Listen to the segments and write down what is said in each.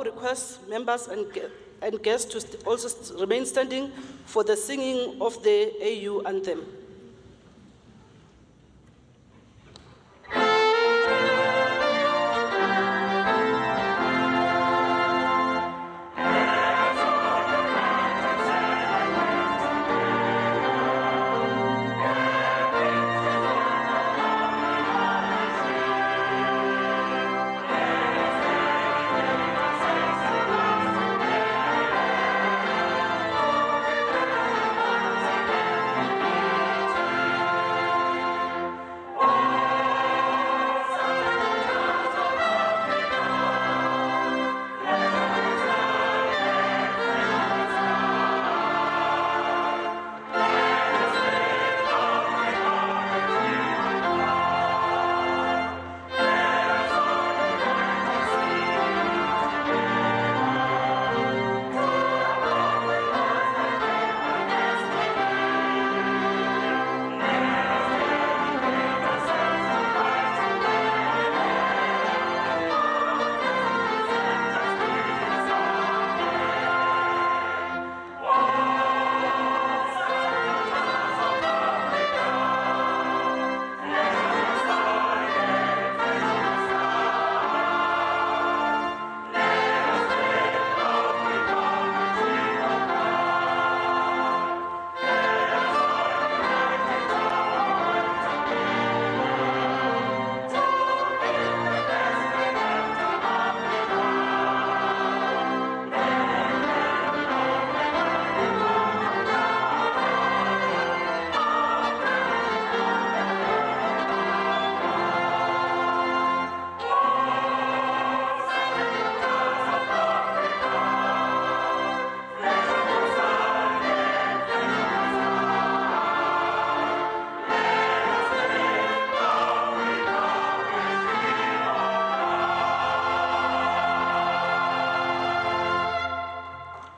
request members and guests to also remain standing for the singing of the AU anthem.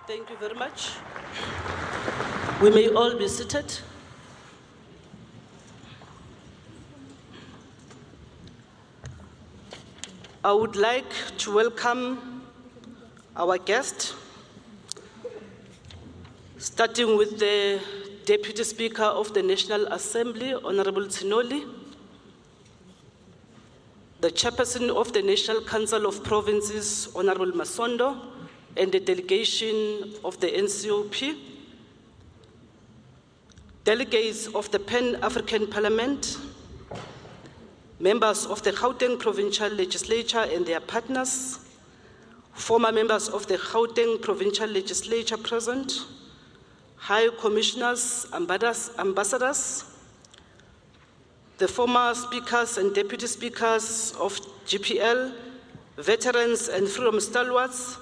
Thank you very much. We may all be seated. I would like to welcome our guest, starting with the Deputy Speaker of the National Assembly, Honorable Tsinoli, the Chairperson of the National Council of Provinces, Honorable Masondo, and the delegation of the NCOP, delegates of the Pan-African Parliament, members of the Gauteng Provincial Legislature and their partners, former members of the Gauteng Provincial Legislature present, High Commissioners, ambassadors, the former speakers and deputy speakers of GPL, veterans and freedom stalwarts,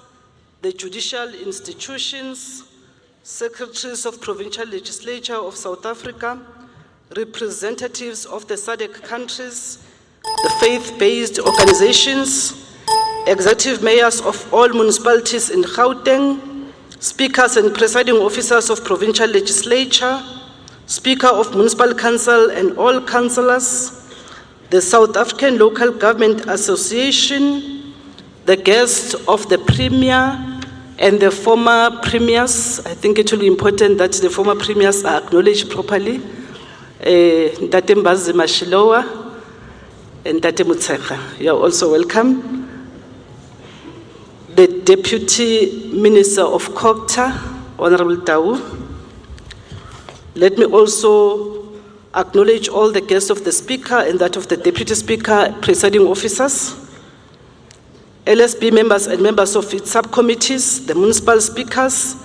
the judicial institutions, secretaries of Provincial Legislature of South Africa, representatives of the SADC countries, the faith-based organizations, executive mayors of all municipalities in Gauteng, speakers and presiding officers of Provincial Legislature, Speaker of Municipal Council and all councillors, the South African Local Government Association, the guests of the Premier and the former Premiers. I think it will be important that the former Premiers are acknowledged properly. Ntate Mbazi Mashilowa and Ntate Mutshekga, you are also welcome. The Deputy Minister of COGTA, Honorable Tau. Let me also acknowledge all the guests of the Speaker and that of the Deputy Speaker, presiding officers, LSB members and members of its subcommittees, the municipal speakers,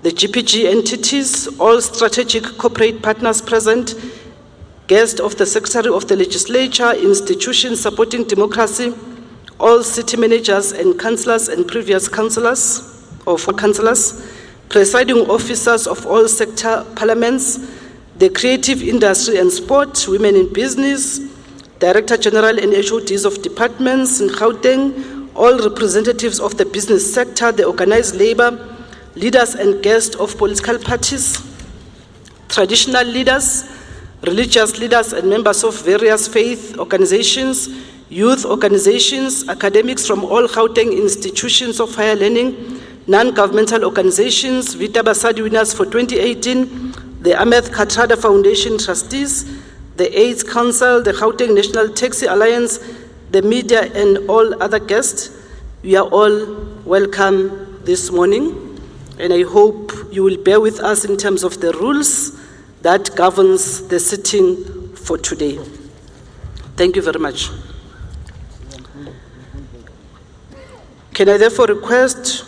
the GPG entities, all strategic corporate partners present, guests of the Secretary of the Legislature, institutions supporting democracy, all city managers and councillors and previous councillors, or for councillors, presiding officers of all sector parliaments, the creative industry and sport, women in business, Director General and HODs of departments in Gauteng, all representatives of the business sector, the organized labor, leaders and guests of political parties, traditional leaders, religious leaders and members of various faith organizations, youth organizations, academics from all Gauteng institutions of higher learning, non-governmental organizations, Vita Basadi winners for 2018, the Ahmed Khatrada Foundation trustees, the AIDS Council, the Gauteng National Taxi Alliance, the media, and all other guests. You are all welcome this morning, and I hope you will bear with us in terms of the rules that governs the sitting for today. Thank you very much. Can I therefore request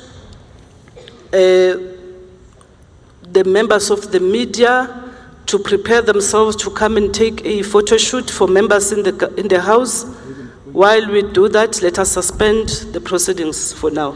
the members of the media to prepare themselves to come and take a photo shoot for members in the House? While we do that, let us suspend the proceedings for now.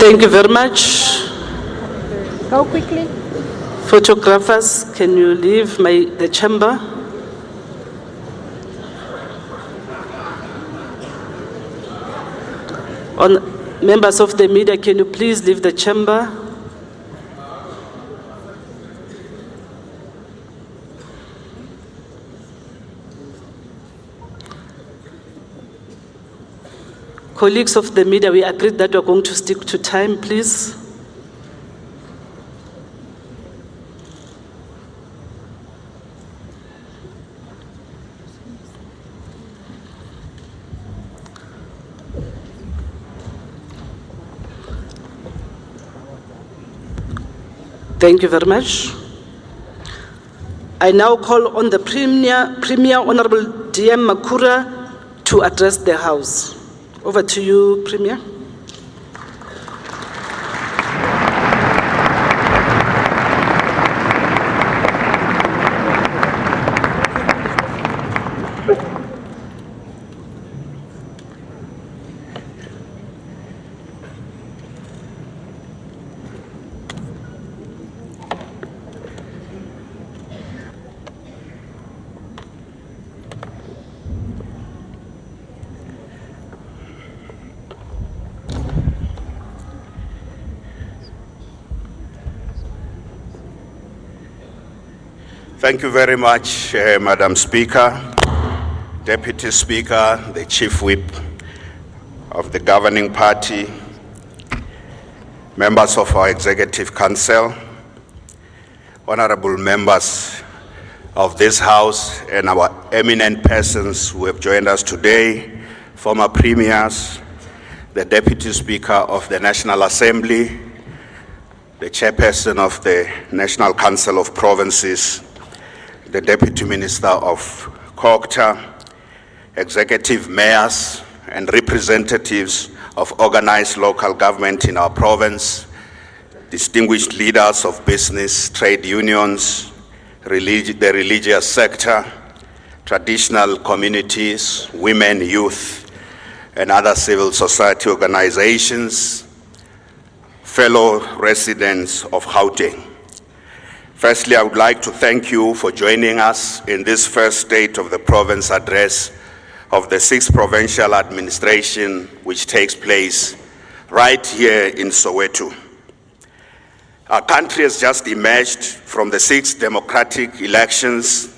Thank you very much. Go quickly. Photographers, can you leave the chamber? Members of the media, can you please leave the chamber? Colleagues of the media, we agreed that we're going to stick to time, please. Thank you very much. I now call on the Premier Honorable DM Makura to address the House. Over to you, Premier. Thank you very much, Madam Speaker, Deputy Speaker, the Chief Whip of the governing party, members of our Executive Council, honorable members of this House and our eminent persons who have joined us today, former premiers, the Deputy Speaker of the National Assembly, the Chairperson of the National Council of Provinces, the Deputy Minister of Sector, executive mayors and representatives of organized local government in our province, distinguished leaders of business, trade unions, the religious sector, traditional communities, women, youth, and other civil society organizations, fellow residents of Gauteng. Firstly, I would like to thank you for joining us in this first State of the Province address of the 6th Provincial Administration, which takes place right here in Soweto. Our country has just emerged from the 6th democratic elections,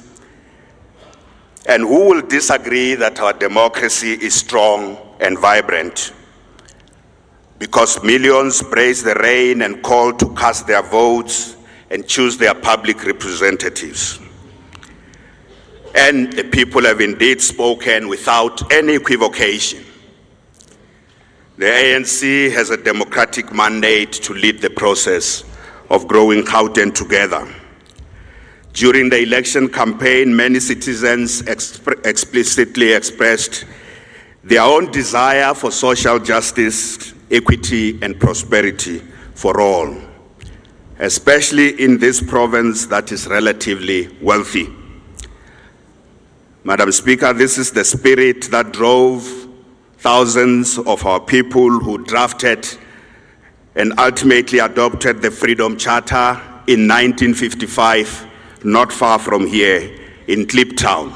and who will disagree that our democracy is strong and vibrant? Because millions praise the rain and call to cast their votes and choose their public representatives. And the people have indeed spoken without any equivocation. The ANC has a democratic mandate to lead the process of growing Gauteng together. During the election campaign, many citizens explicitly expressed their own desire for social justice, equity, and prosperity for all, especially in this province that is relatively wealthy. Madam Speaker, this is the spirit that drove thousands of our people who drafted and ultimately adopted the Freedom Charter in 1955, not far from here in Kliptown.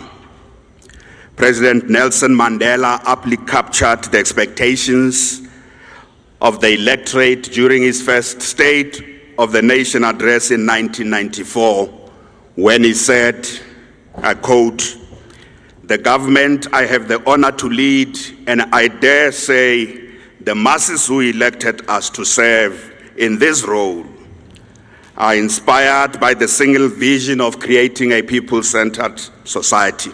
President Nelson Mandela aptly captured the expectations of the electorate during his first State of the Nation address in 1994, when he said, I quote, "The government I have the honor to lead, and I dare say the masses who elected us to serve in this role, are inspired by the single vision of creating a people-centered society.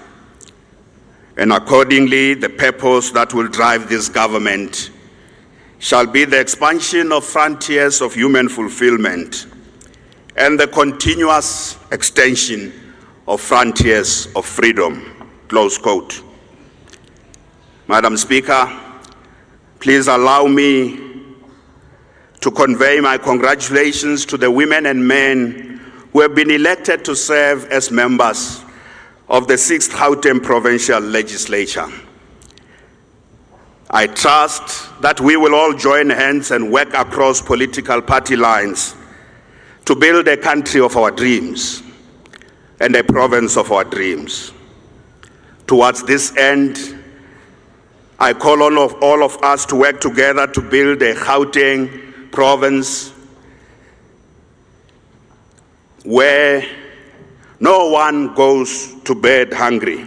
And accordingly, the purpose that will drive this government shall be the expansion of frontiers of human fulfillment and the continuous extension of frontiers of freedom." Close quote. Madam Speaker, please allow me to convey my congratulations to the women and men who have been elected to serve as members of the 6th Gauteng Provincial Legislature. I trust that we will all join hands and work across political party lines to build a country of our dreams and a province of our dreams. Towards this end, I call on all of us to work together to build a Gauteng province where no one goes to bed hungry,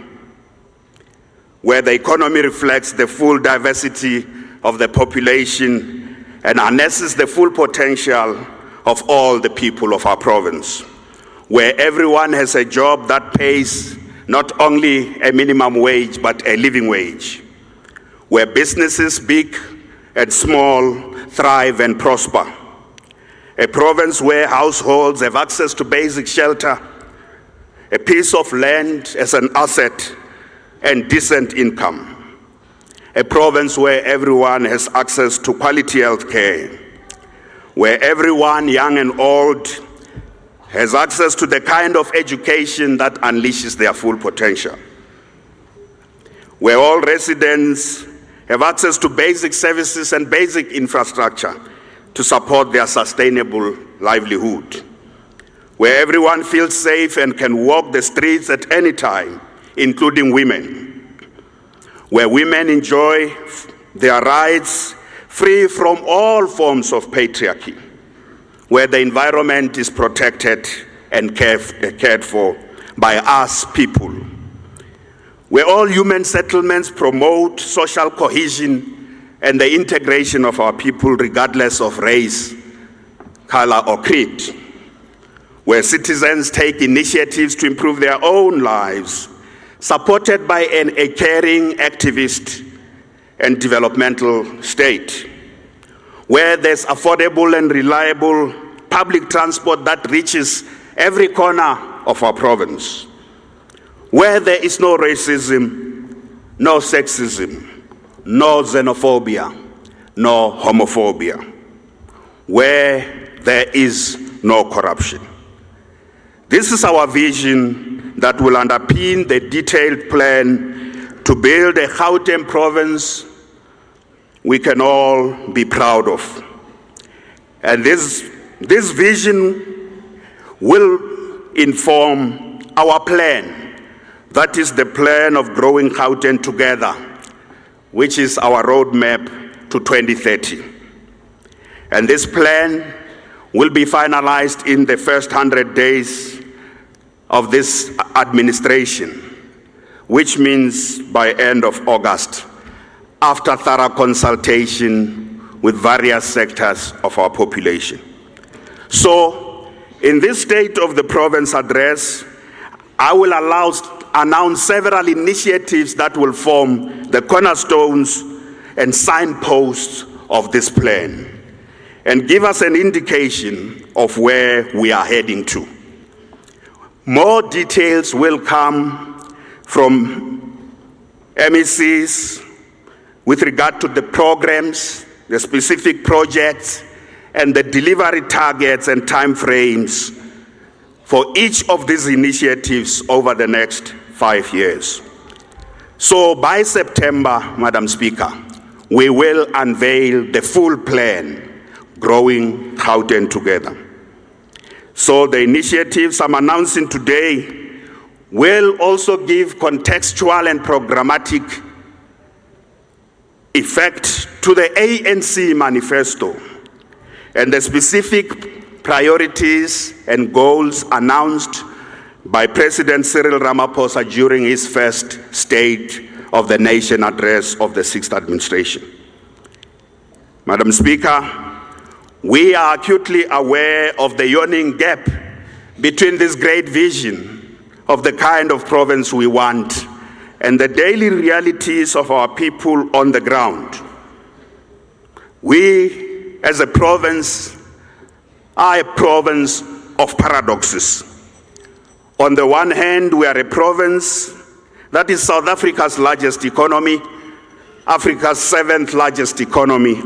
where the economy reflects the full diversity of the population and harnesses the full potential of all the people of our province, where everyone has a job that pays not only a minimum wage but a living wage, where businesses big and small thrive and prosper, a province where households have access to basic shelter, a piece of land as an asset, and decent income, a province where everyone has access to quality health care, where everyone, young and old, has access to the kind of education that unleashes their full potential, where all residents have access to basic services and basic infrastructure to support their sustainable livelihood, where everyone feels safe and can walk the streets at any time, including women, where women enjoy their rights free from all forms of patriarchy, where the environment is protected and cared for by us people, where all human settlements promote social cohesion and the integration of our people regardless of race, color, or creed, where citizens take initiatives to improve their own lives, supported by a caring activist and developmental state, where there's affordable and reliable public transport that reaches every corner of our province, where there is no racism, no sexism, no xenophobia, no homophobia, where there is no corruption. This is our vision that will underpin the detailed plan to build a Gauteng province we can all be proud of. And this vision will inform our plan. That is the plan of growing Gauteng together, which is our roadmap to 2030. And this plan will be finalized in the first 100 days of this administration, which means by end of August, after thorough consultation with various sectors of our population. So, in this State of the Province address, I will announce several initiatives that will form the cornerstones and signposts of this plan and give us an indication of where we are heading to. More details will come from MECs with regard to the programs, the specific projects, and the delivery targets and timeframes for each of these initiatives over the next 5 years. So by September, Madam Speaker, we will unveil the full plan, Growing Gauteng Together. So the initiatives I'm announcing today will also give contextual and programmatic effect to the ANC manifesto and the specific priorities and goals announced by President Cyril Ramaphosa during his first State of the Nation address of the 6th administration. Madam Speaker, we are acutely aware of the yawning gap between this great vision of the kind of province we want and the daily realities of our people on the ground. We, as a province, are a province of paradoxes. On the one hand, we are a province that is South Africa's largest economy, Africa's 7th largest economy,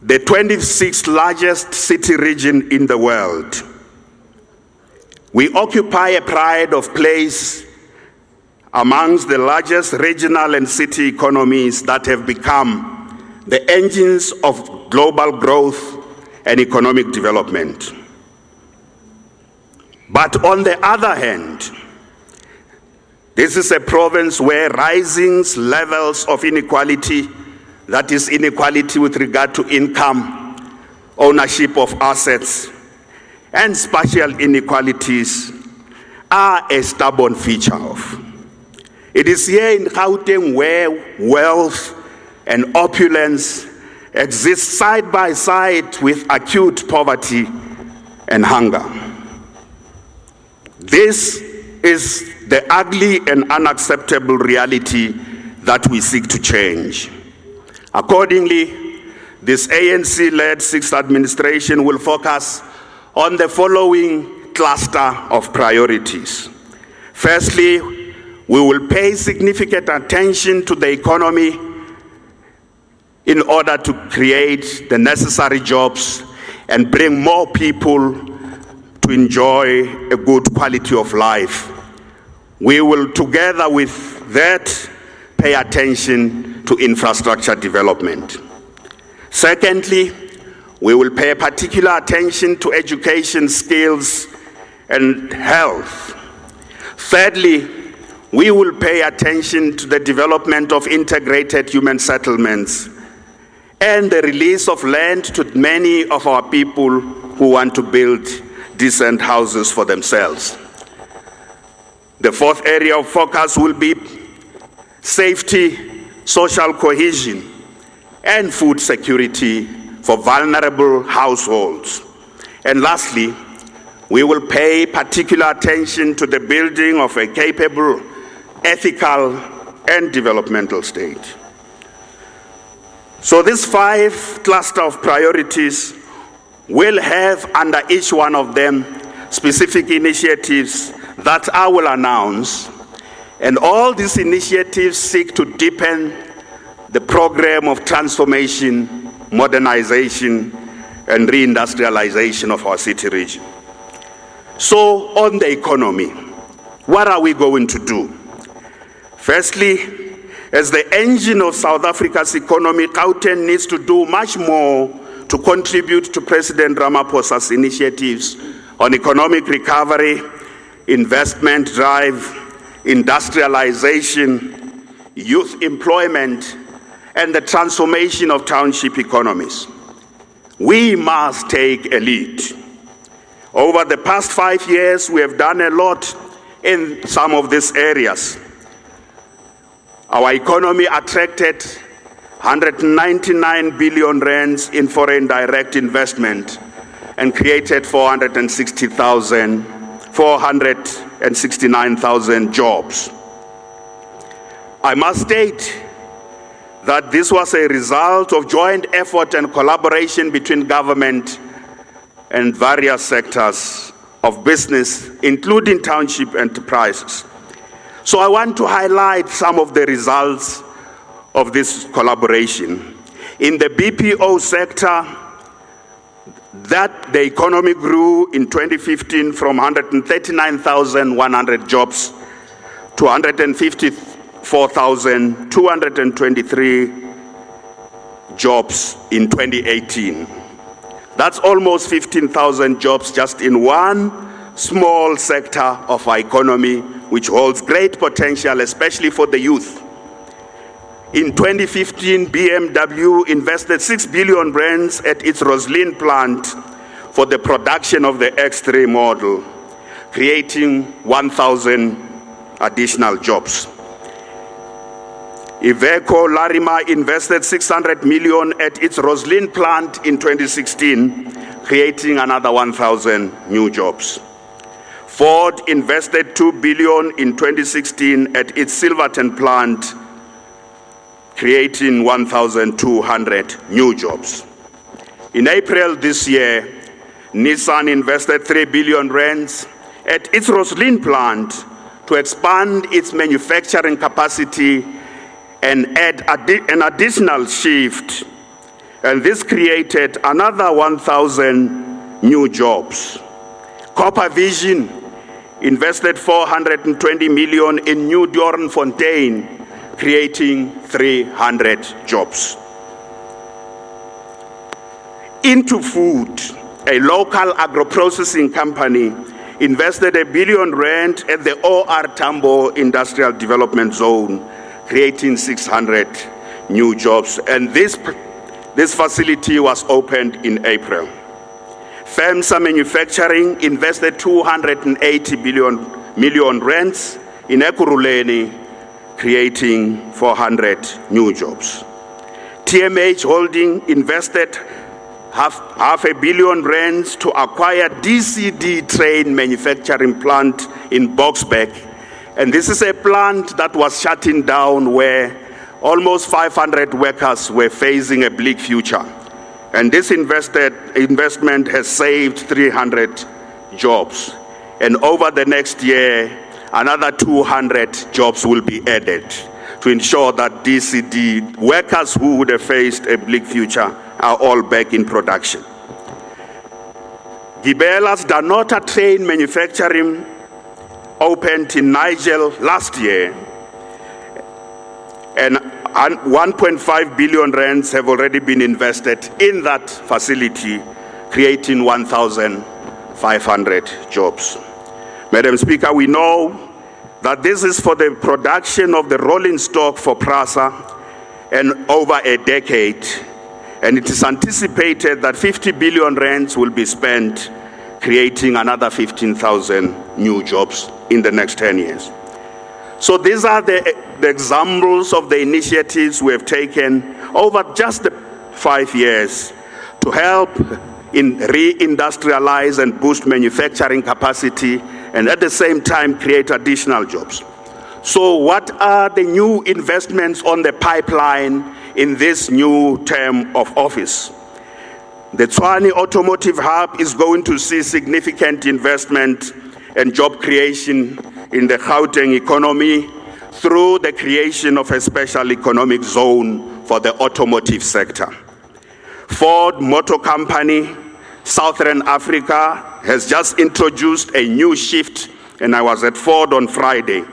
the 26th largest city region in the world. We occupy a pride of place amongst the largest regional and city economies that have become the engines of global growth and economic development. But on the other hand, this is a province where rising levels of inequality, that is inequality with regard to income, ownership of assets, and spatial inequalities are a stubborn feature of. It is here in Gauteng where wealth and opulence exist side by side with acute poverty and hunger. This is the ugly and unacceptable reality that we seek to change. Accordingly, this ANC-led 6th administration will focus on the following cluster of priorities. Firstly, we will pay significant attention to the economy in order to create the necessary jobs and bring more people to enjoy a good quality of life. We will, together with that, pay attention to infrastructure development. Secondly, we will pay particular attention to education, skills, and health. Thirdly, we will pay attention to the development of integrated human settlements and the release of land to many of our people who want to build decent houses for themselves. The fourth area of focus will be safety, social cohesion, and food security for vulnerable households. And lastly, We will pay particular attention to the building of a capable, ethical, and developmental state. So these 5 cluster of priorities will have under each one of them specific initiatives that I will announce, and all these initiatives seek to deepen the program of transformation, modernization, and reindustrialization of our city region. So on the economy, what are we going to do? Firstly, as the engine of South Africa's economy, Gauteng needs to do much more to contribute to President Ramaphosa's initiatives on economic recovery, investment drive, industrialization, youth employment, and the transformation of township economies. We must take a lead. Over the past 5 years, we have done a lot in some of these areas. Our economy attracted 199 billion rands in foreign direct investment and created 469,000 jobs. I must state that this was a result of joint effort and collaboration between government and various sectors of business, including township enterprises. So I want to highlight some of the results of this collaboration. In the Bpo sector, that the economy grew in 2015 from 139,100 jobs to 154,223 jobs in 2018. That's almost 15,000 jobs just in one small sector of our economy, which holds great potential, especially for the youth. In 2015, BMW invested 6 billion rands at its Roslyn plant for the production of the X3 model, creating 1,000 additional jobs. Iveco Larima invested 600 million at its Roslyn plant in 2016, creating another 1,000 new jobs. Ford invested 2 billion in 2016 at its Silverton plant, creating 1,200 new jobs. In April this year, Nissan invested 3 billion rands at its Roslyn plant to expand its manufacturing capacity and add an additional shift. And this created another 1,000 new jobs. Copper Vision invested 420 million in New Doornfontein, creating 300 jobs. Into Food, a local agro-processing company, invested 1 billion rand at the OR Tambo Industrial Development Zone, creating 600 new jobs. And this facility was opened in April. FEMSA Manufacturing invested 280 million rands in Ekurhuleni, creating 400 new jobs. TMH Holding invested half a billion rands to acquire DCD train manufacturing plant in Boksburg. And this is a plant that was shutting down where almost 500 workers were facing a bleak future. And this investment has saved 300 jobs. And over the next year, another 200 jobs will be added to ensure that DCD workers who would have faced a bleak future are all back in production. Gibela's Danota train manufacturing opened in Niger last year, and 1.5 billion rands have already been invested in that facility, creating 1,500 jobs. Madam Speaker, we know that this is for the production of the rolling stock for PRASA and over a decade, and it is anticipated that 50 billion rands will be spent, creating another 15,000 new jobs in the next 10 years. So these are the examples of the initiatives we have taken over just the 5 years to help in re-industrialize and boost manufacturing capacity, and at the same time create additional jobs. So what are the new investments on the pipeline in this new term of office? The Tshwane Automotive Hub is going to see significant investment and job creation in the Gauteng economy through the creation of a special economic zone for the automotive sector. Ford Motor Company, Southern Africa, has just introduced a new shift, and I was at Ford on Friday,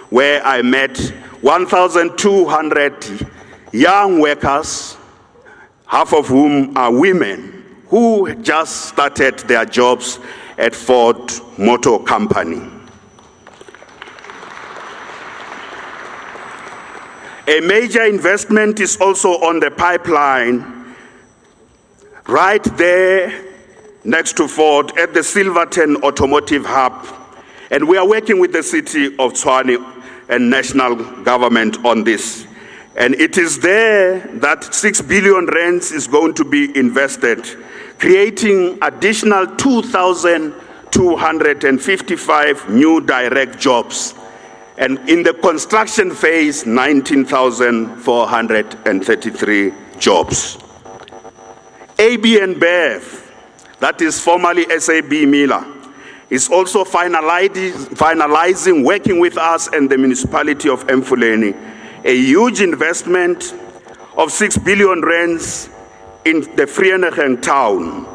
where I met 1,200 young workers, half of whom are women, who just started their jobs at Ford Motor Company. A major investment is also on the pipeline right there next to Ford at the Silverton Automotive Hub. And we are working with the city of Tshwane and national government on this. And it is there that 6 billion rands is going to be invested, creating additional 2,255 new direct jobs. And in the construction phase, 19,433 jobs. AB and Bev, that is formerly SAB Miller, is also finalizing, working with us and the municipality of Mfuleni, a huge investment of 6 billion rands in the Vereeniging town,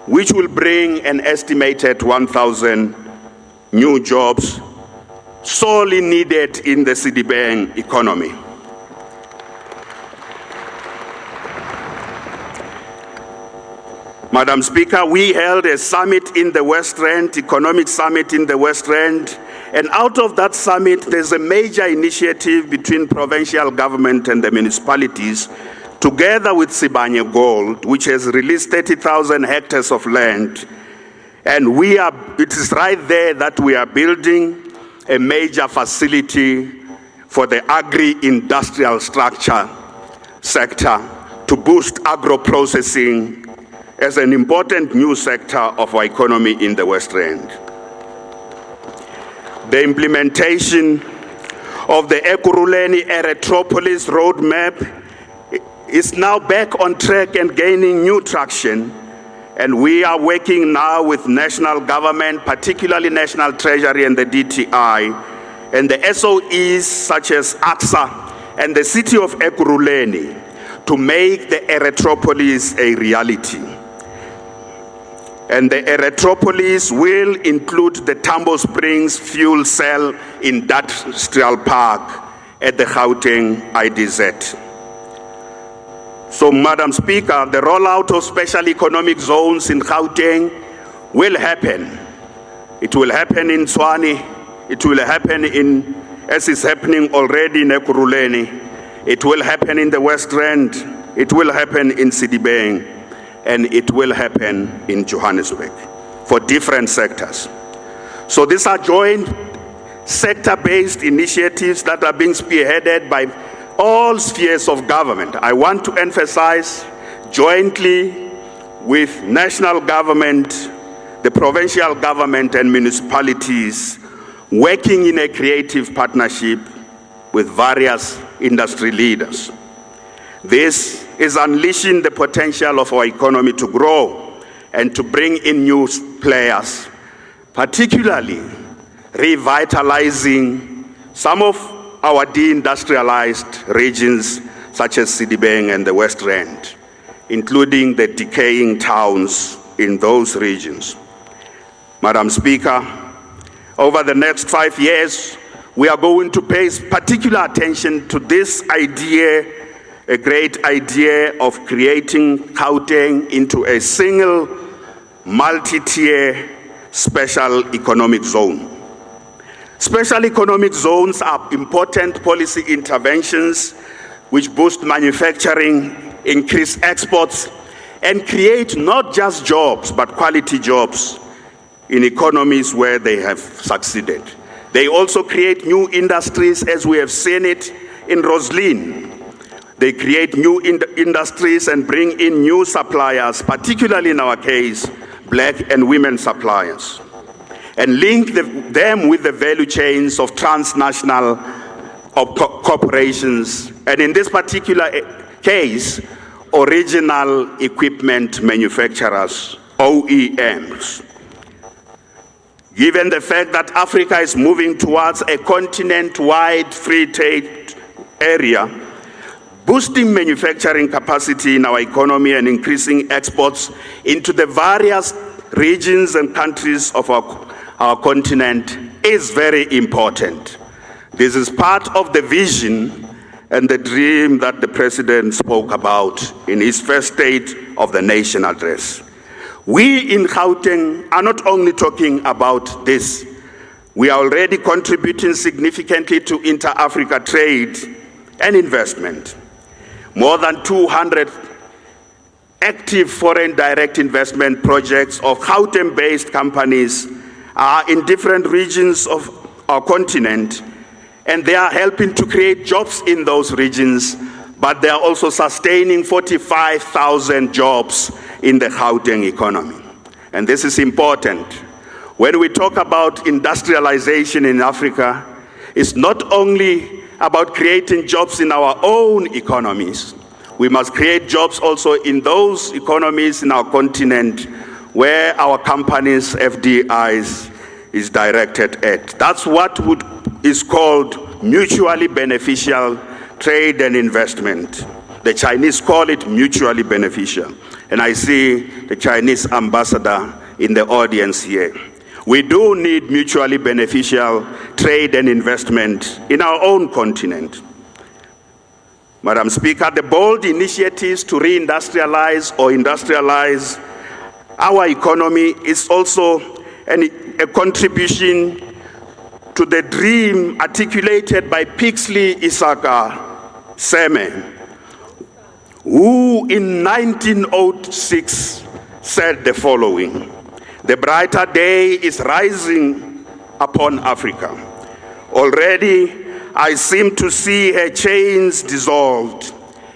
which will bring an estimated 1,000 new jobs sorely needed in the Sedibeng economy. Madam Speaker, we held a summit in the West Rand, economic summit in the West Rand, and out of that summit, there's a major initiative between provincial government and the municipalities, together with Sibanye Gold, which has released 30,000 hectares of land. And it is right there that we are building a major facility for the agri-industrial structure sector to boost agro-processing as an important new sector of our economy in the West Rand. The implementation of the Ekurhuleni Erythropolis roadmap is now back on track and gaining new traction. And we are working now with national government, particularly National Treasury and the DTI, and the SOEs such as AXA and the city of Ekurhuleni to make the Erythropolis a reality. And the Erythropolis will include the Tambo Springs Fuel Cell Industrial Park at the Gauteng IDZ. So, Madam Speaker, the rollout of special economic zones in Gauteng will happen. It will happen in Tshwane. It will happen as is happening already in Ekurhuleni. It will happen in the West Rand. It will happen in Sedibeng. And it will happen in Johannesburg for different sectors. So these are joint sector-based initiatives that are being spearheaded by all spheres of government. I want to emphasize jointly with national government, the provincial government and municipalities working in a creative partnership with various industry leaders. This is unleashing the potential of our economy to grow and to bring in new players, particularly revitalizing some of our deindustrialized regions such as Sedibeng and the West Rand, including the decaying towns in those regions. Madam Speaker, over the next 5 years, we are going to pay particular attention to this idea, a great idea of creating Gauteng into a single multi-tier special economic zone. Special economic zones are important policy interventions which boost manufacturing, increase exports, and create not just jobs, but quality jobs in economies where they have succeeded. They also create new industries, as we have seen it in Roslyn. They create new industries and bring in new suppliers, particularly in our case, black and women suppliers, and link them with the value chains of transnational corporations, and in this particular case, original equipment manufacturers, OEMs. Given the fact that Africa is moving towards a continent-wide free trade area, boosting manufacturing capacity in our economy and increasing exports into the various regions and countries of our continent is very important. This is part of the vision and the dream that the President spoke about in his first State of the Nation address. We in Gauteng are not only talking about this, we are already contributing significantly to inter-Africa trade and investment. More than 200 active foreign direct investment projects of Gauteng-based companies are in different regions of our continent, and they are helping to create jobs in those regions, but they are also sustaining 45,000 jobs in the Gauteng economy. And this is important. When we talk about industrialization in Africa, it's not only about creating jobs in our own economies. We must create jobs also in those economies in our continent where our companies' FDIs is directed at. That's what is called mutually beneficial trade and investment. The Chinese call it mutually beneficial. And I see the Chinese ambassador in the audience here. We do need mutually beneficial trade and investment in our own continent. Madam Speaker, the bold initiatives to reindustrialize or industrialize our economy is also a contribution to the dream articulated by Pixley Isaka Seme, who in 1906 said the following: "The brighter day is rising upon Africa. Already I seem to see her chains dissolved,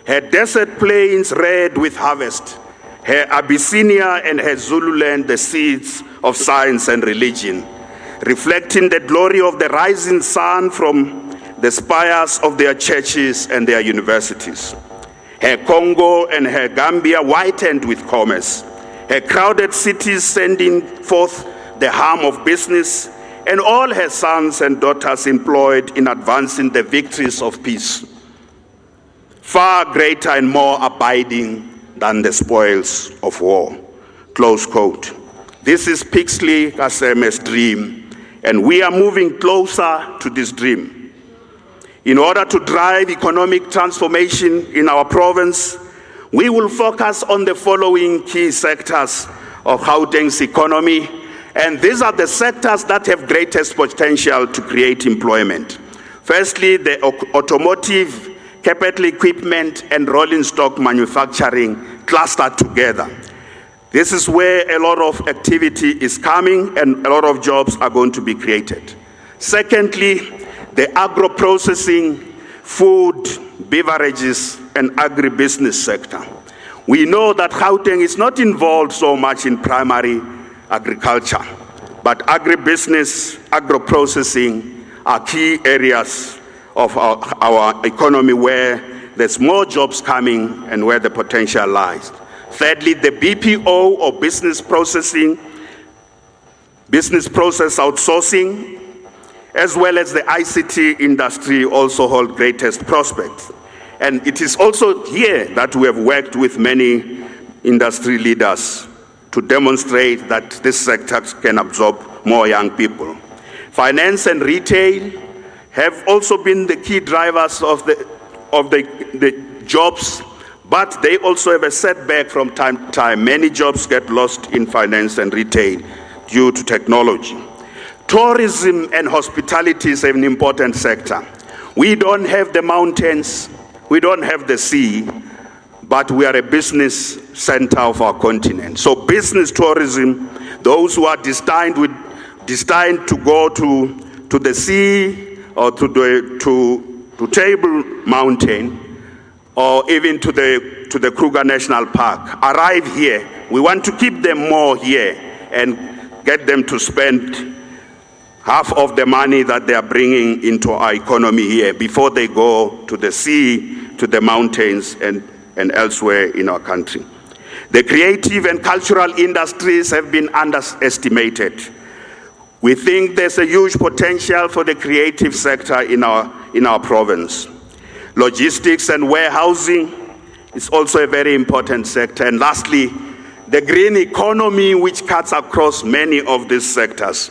her desert plains red with harvest, her Abyssinia and her Zululand the seeds of science and religion, reflecting the glory of the rising sun from the spires of their churches and their universities. Her Congo and her Gambia whitened with commerce, her crowded cities sending forth the hum of business, and all her sons and daughters employed in advancing the victories of peace, far greater and more abiding than the spoils of war." Close quote. This is Pixley Kaseme's dream, and we are moving closer to this dream. In order to drive economic transformation in our province, we will focus on the following key sectors of Gauteng's economy, and these are the sectors that have greatest potential to create employment. Firstly, the automotive, capital equipment, and rolling stock manufacturing clustered together. This is where a lot of activity is coming and a lot of jobs are going to be created. Secondly, the agro-processing, food, beverages, and agribusiness sector. We know that Gauteng is not involved so much in primary agriculture, but agribusiness, agro-processing are key areas of our economy where there's more jobs coming and where the potential lies. Thirdly, the BPO or business process outsourcing, as well as the ICT industry also hold greatest prospects. And it is also here that we have worked with many industry leaders to demonstrate that this sector can absorb more young people. Finance and retail have also been the key drivers of the jobs, but they also have a setback from time to time. Many jobs get lost in finance and retail due to technology. Tourism and hospitality is an important sector. We don't have the mountains, we don't have the sea, but we are a business center of our continent. So business tourism, those who are destined to go to the sea or to Table Mountain, or even to the Kruger National Park arrive here. We want to keep them more here and get them to spend half of the money that they are bringing into our economy here before they go to the sea, to the mountains, and elsewhere in our country. The creative and cultural industries have been underestimated. We think there's a huge potential for the creative sector in our province. Logistics and warehousing is also a very important sector. And lastly, the green economy, which cuts across many of these sectors.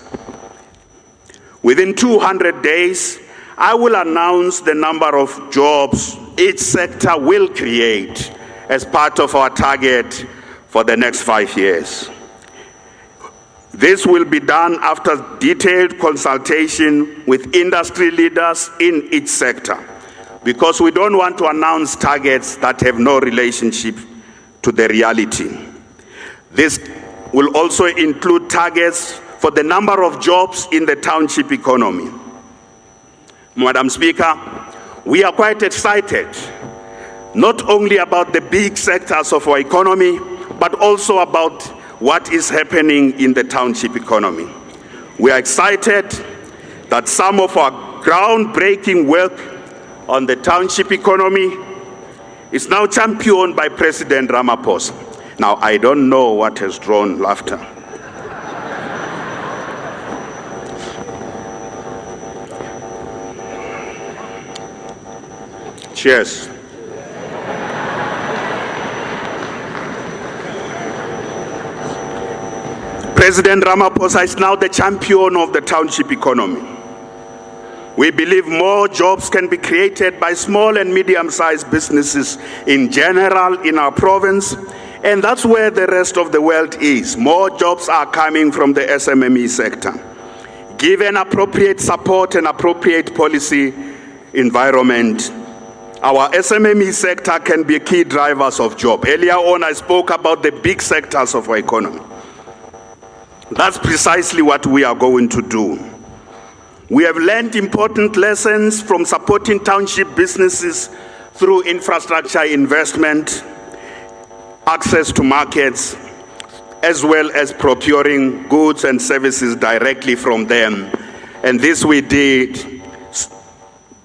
Within 200 days, I will announce the number of jobs each sector will create as part of our target for the next 5 years. This will be done after detailed consultation with industry leaders in each sector, because we don't want to announce targets that have no relationship to the reality. This will also include targets for the number of jobs in the township economy. Madam Speaker, we are quite excited, not only about the big sectors of our economy, but also about what is happening in the township economy. We are excited that some of our groundbreaking work on the township economy is now championed by President Ramaphosa. Now, I don't know what has drawn laughter. Cheers. President Ramaphosa is now the champion of the township economy. We believe more jobs can be created by small and medium-sized businesses in general in our province, and that's where the rest of the world is. More jobs are coming from the SMME sector. Given appropriate support and appropriate policy environment, our SMME sector can be key drivers of job. Earlier on, I spoke about the big sectors of our economy. That's precisely what we are going to do. We have learned important lessons from supporting township businesses through infrastructure investment, access to markets, as well as procuring goods and services directly from them. And this we did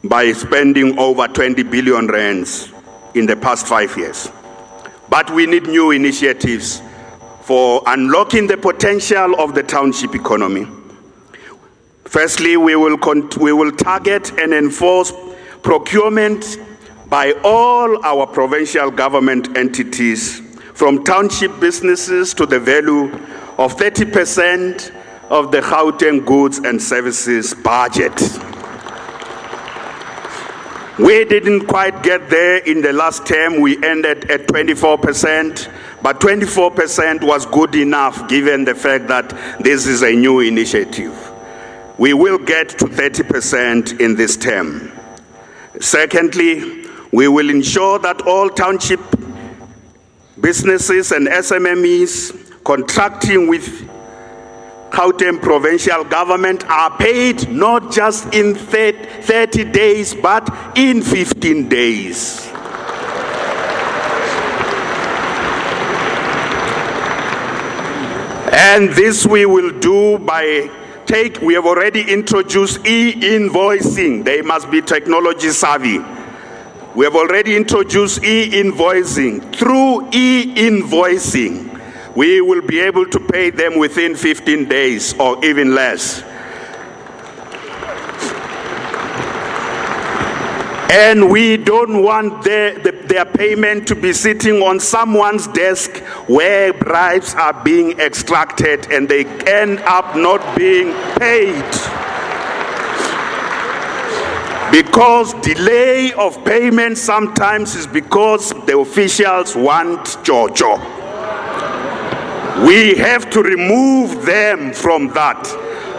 by spending over 20 billion rands in the past 5 years. But we need new initiatives for unlocking the potential of the township economy. Firstly, we will target and enforce procurement by all our provincial government entities, from township businesses to the value of 30% of the Gauteng goods and services budget. We didn't quite get there in the last term. We ended at 24%, but 24% was good enough given the fact that this is a new initiative. We will get to 30% in this term. Secondly, we will ensure that all township businesses and SMMEs contracting with Gauteng provincial government are paid not just in 30 days, but in 15 days. And this we will do by we have already introduced e-invoicing. They must be technology savvy. We have already introduced e-invoicing. Through e-invoicing, we will be able to pay them within 15 days or even less. And we don't want their payment to be sitting on someone's desk where bribes are being extracted and they end up not being paid. Because delay of payment sometimes is because the officials want Jojo. We have to remove them from that.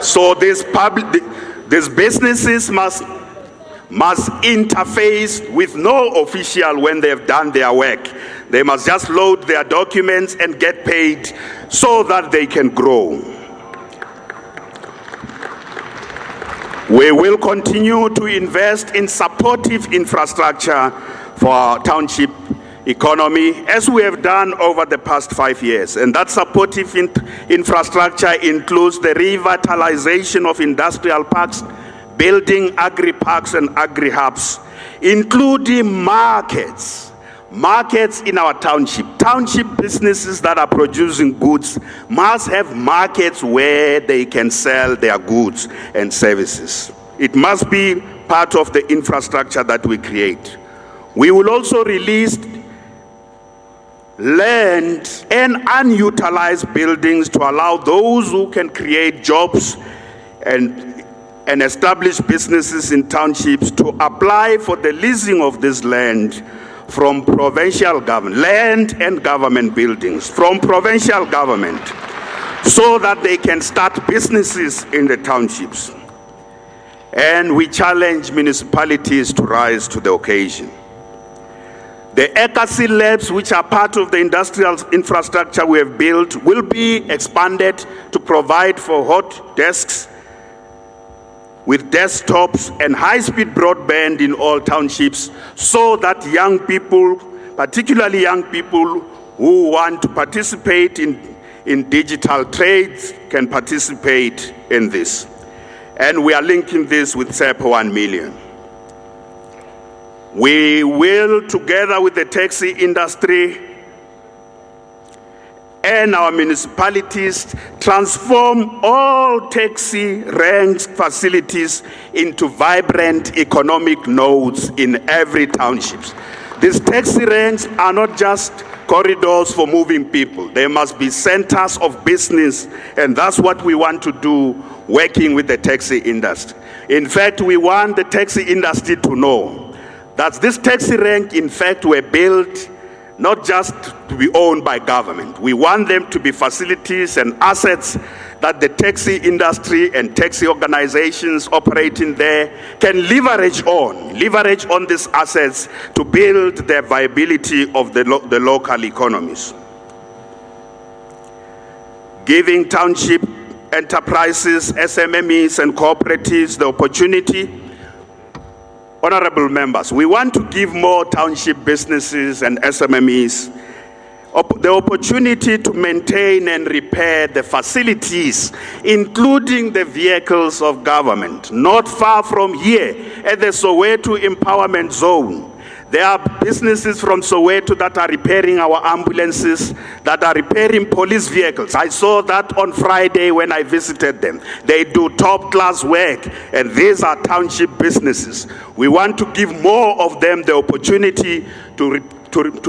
So these businesses must interface with no official when they've done their work. They must just load their documents and get paid so that they can grow. We will continue to invest in supportive infrastructure for our township economy, as we have done over the past 5 years. And that supportive infrastructure includes the revitalization of industrial parks, building agri-parks and agri-hubs, including markets in our township. Township businesses that are producing goods must have markets where they can sell their goods and services. It must be part of the infrastructure that we create. We will also release land and unutilized buildings to allow those who can create jobs and establish businesses in townships to apply for the leasing of this land from provincial government, land and government buildings from provincial government, so that they can start businesses in the townships. And we challenge municipalities to rise to the occasion. The ECAC labs, which are part of the industrial infrastructure we have built, will be expanded to provide for hot desks with desktops and high-speed broadband in all townships, so that young people, particularly young people who want to participate in digital trades, can participate in this. And we are linking this with SEP 1 million. We will, together with the taxi industry and our municipalities, transform all taxi ranks facilities into vibrant economic nodes in every township. These taxi ranks are not just corridors for moving people. They must be centers of business, and that's what we want to do, working with the taxi industry. In fact, we want the taxi industry to know that this taxi rank, in fact, were built not just to be owned by government. We want them to be facilities and assets that the taxi industry and taxi organizations operating there can leverage on these assets to build the viability of the local economies. Giving township enterprises, SMMEs and cooperatives the opportunity. Honorable members, we want to give more township businesses and SMMEs the opportunity to maintain and repair the facilities, including the vehicles of government. Not far from here, at the Soweto Empowerment Zone, there are businesses from Soweto that are repairing our ambulances, that are repairing police vehicles. I saw that on Friday when I visited them. They do top-class work, and these are township businesses. We want to give more of them the opportunity to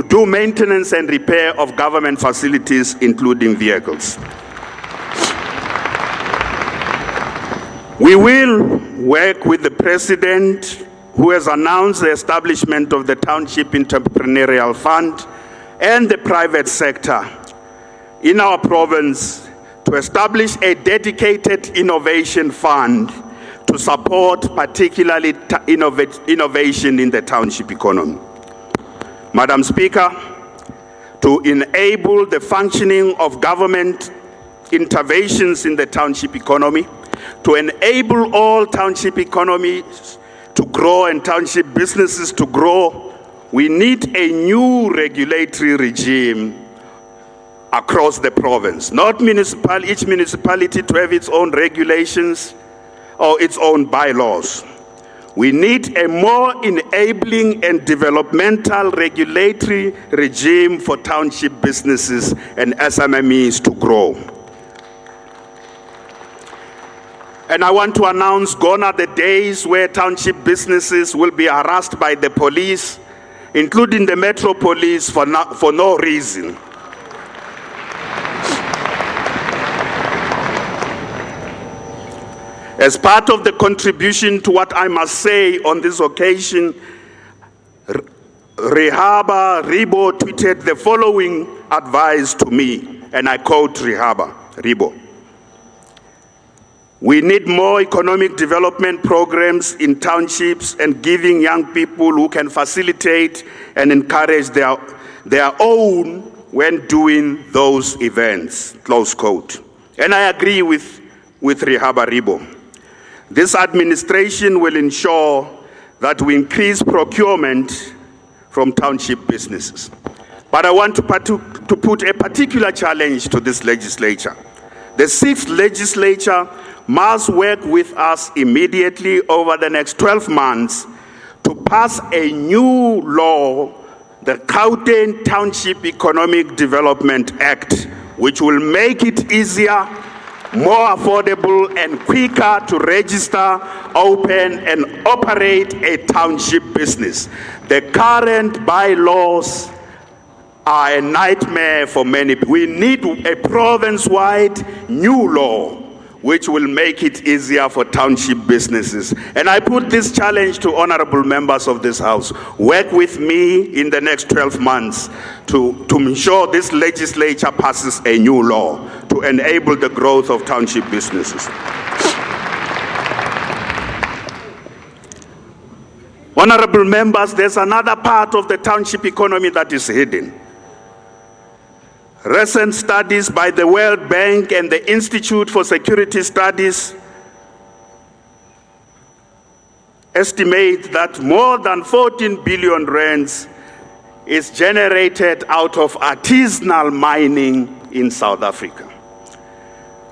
do maintenance and repair of government facilities, including vehicles. We will work with the President, who has announced the establishment of the Township Entrepreneurial Fund, and the private sector in our province to establish a dedicated innovation fund to support particularly innovation in the township economy. Madam Speaker, to enable the functioning of government interventions in the township economy, to enable all township economies to grow and township businesses to grow, we need a new regulatory regime across the province. Not each municipality to have its own regulations or its own bylaws. We need a more enabling and developmental regulatory regime for township businesses and SMMEs to grow. And I want to announce, gone are the days where township businesses will be harassed by the police, including the Metro Police, for no reason. As part of the contribution to what I must say on this occasion, Rehaba Ribo tweeted the following advice to me, and I quote Rehaba Ribo: "We need more economic development programs in townships and giving young people who can facilitate and encourage their own when doing those events," close quote. And I agree with Rehaba Ribo. This administration will ensure that we increase procurement from township businesses. But I want to put a particular challenge to this legislature. The 6th legislature must work with us immediately over the next 12 months to pass a new law, the Gauteng Township Economic Development Act, which will make it easier, more affordable and quicker to register, open and operate a township business. The current bylaws are a nightmare for many. We need a province-wide new law which will make it easier for township businesses. And I put this challenge to honorable members of this House. Work with me in the next 12 months to ensure this legislature passes a new law to enable the growth of township businesses. Honorable members, there's another part of the township economy that is hidden. Recent studies by the World Bank and the Institute for Security Studies estimate that more than 14 billion rands is generated out of artisanal mining in South Africa.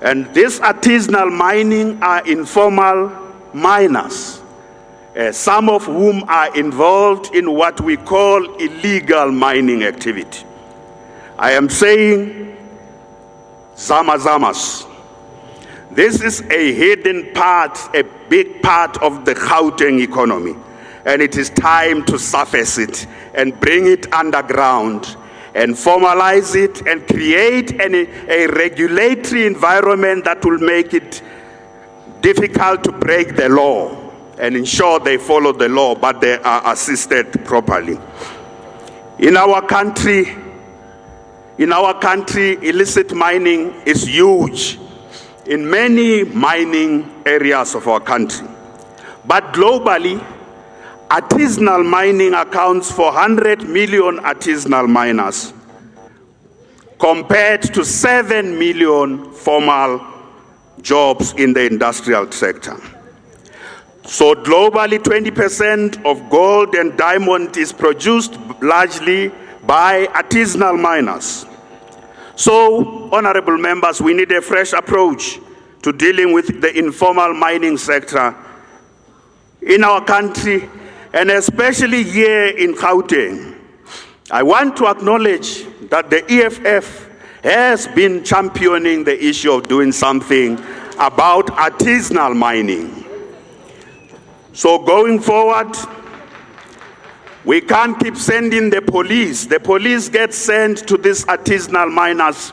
And this artisanal mining are informal miners, some of whom are involved in what we call illegal mining activity. I am saying zama-zamas. This is a hidden part, a big part of the Gauteng economy. And it is time to surface it and bring it underground and formalize it and create a regulatory environment that will make it difficult to break the law and ensure they follow the law, but they are assisted properly. In our country, illicit mining is huge in many mining areas of our country. But globally, artisanal mining accounts for 100 million artisanal miners compared to 7 million formal jobs in the industrial sector. So globally, 20% of gold and diamond is produced largely by artisanal miners. So, honorable members, we need a fresh approach to dealing with the informal mining sector in our country, and especially here in Gauteng. I want to acknowledge that the EFF has been championing the issue of doing something about artisanal mining. So going forward, we can't keep sending the police. The police get sent to these artisanal miners,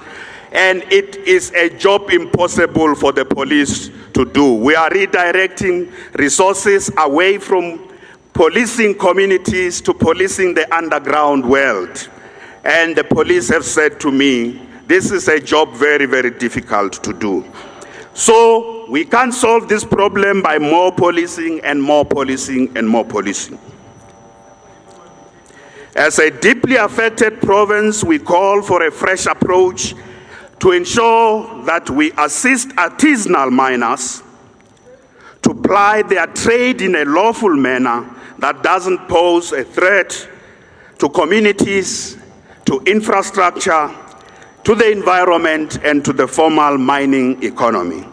and it is a job impossible for the police to do. We are redirecting resources away from policing communities to policing the underground world. And the police have said to me, this is a job very, very difficult to do. So we can't solve this problem by more policing and more policing and more policing. As a deeply affected province, we call for a fresh approach to ensure that we assist artisanal miners to ply their trade in a lawful manner that doesn't pose a threat to communities, to infrastructure, to the environment, and to the formal mining economy.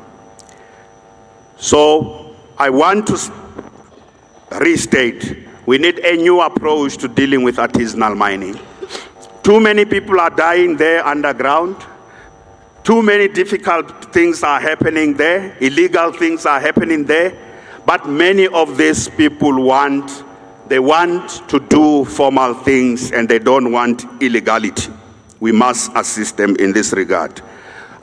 So I want to restate, we need a new approach to dealing with artisanal mining. Too many people are dying there underground. Too many difficult things are happening there. Illegal things are happening there. But many of these people want to do formal things, and they don't want illegality. We must assist them in this regard.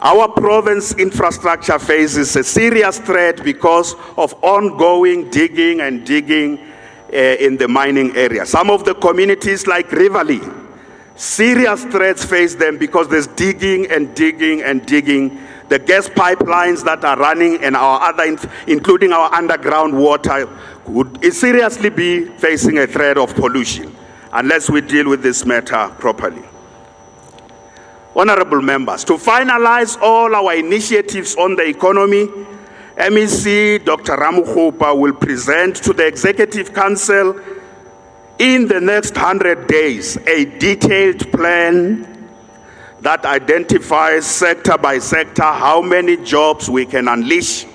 Our province infrastructure faces a serious threat because of ongoing digging in the mining area. Some of the communities like Riverlea, serious threats face them because there's digging. The gas pipelines that are running and our other, including our underground water, would seriously be facing a threat of pollution unless we deal with this matter properly. Honorable members, to finalize all our initiatives on the economy, MEC Dr. Ramokgopa will present to the Executive Council in the next 100 days, a detailed plan that identifies sector by sector how many jobs we can unleash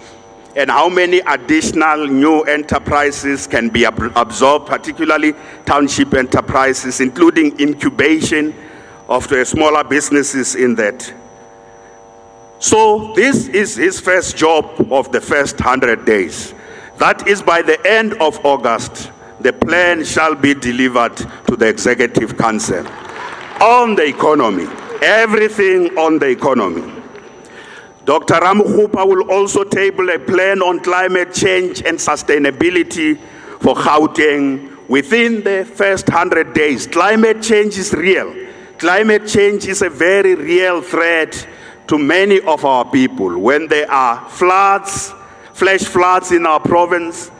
and how many additional new enterprises can be absorbed, particularly township enterprises, including incubation of the smaller businesses in that. So this is his first job of the first 100 days. That is by the end of August, the plan shall be delivered to the Executive Council on the economy, everything on the economy. Dr. Ramokgopa will also table a plan on climate change and sustainability for Gauteng within the first 100 days. Climate change is real. Climate change is a very real threat to many of our people. When there are floods, flash floods in our province,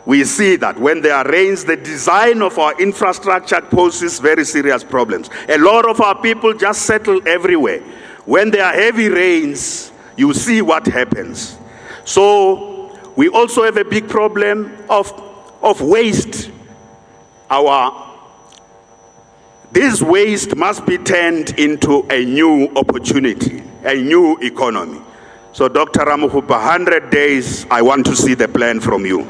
we see that when there are rains, the design of our infrastructure poses very serious problems. A lot of our people just settle everywhere. When there are heavy rains, you see what happens. So we also have a big problem of waste. This waste must be turned into a new opportunity, a new economy. So Dr. Ramokgopa, 100 days, I want to see the plan from you.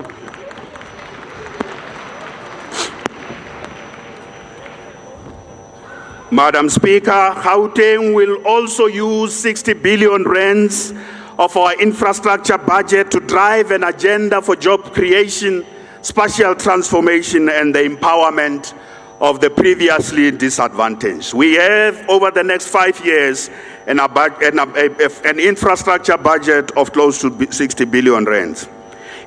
Madam Speaker, Gauteng will also use 60 billion rands of our infrastructure budget to drive an agenda for job creation, spatial transformation, and the empowerment of the previously disadvantaged. We have, over the next 5 years, an infrastructure budget of close to 60 billion rands.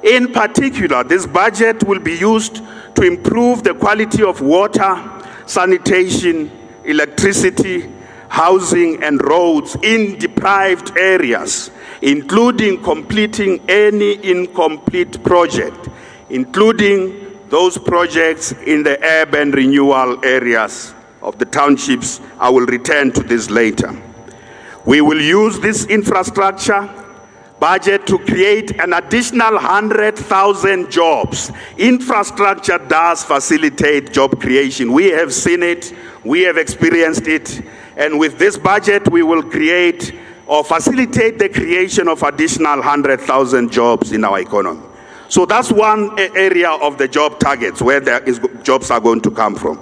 In particular, this budget will be used to improve the quality of water, sanitation, electricity, housing, and roads in deprived areas, including completing any incomplete project, including those projects in the urban renewal areas of the townships. I will return to this later. We will use this infrastructure budget to create an additional 100,000 jobs. Infrastructure does facilitate job creation. We have seen it, we have experienced it, and with this budget we will create or facilitate the creation of additional 100,000 jobs in our economy. So that's one area of the job targets where jobs are going to come from.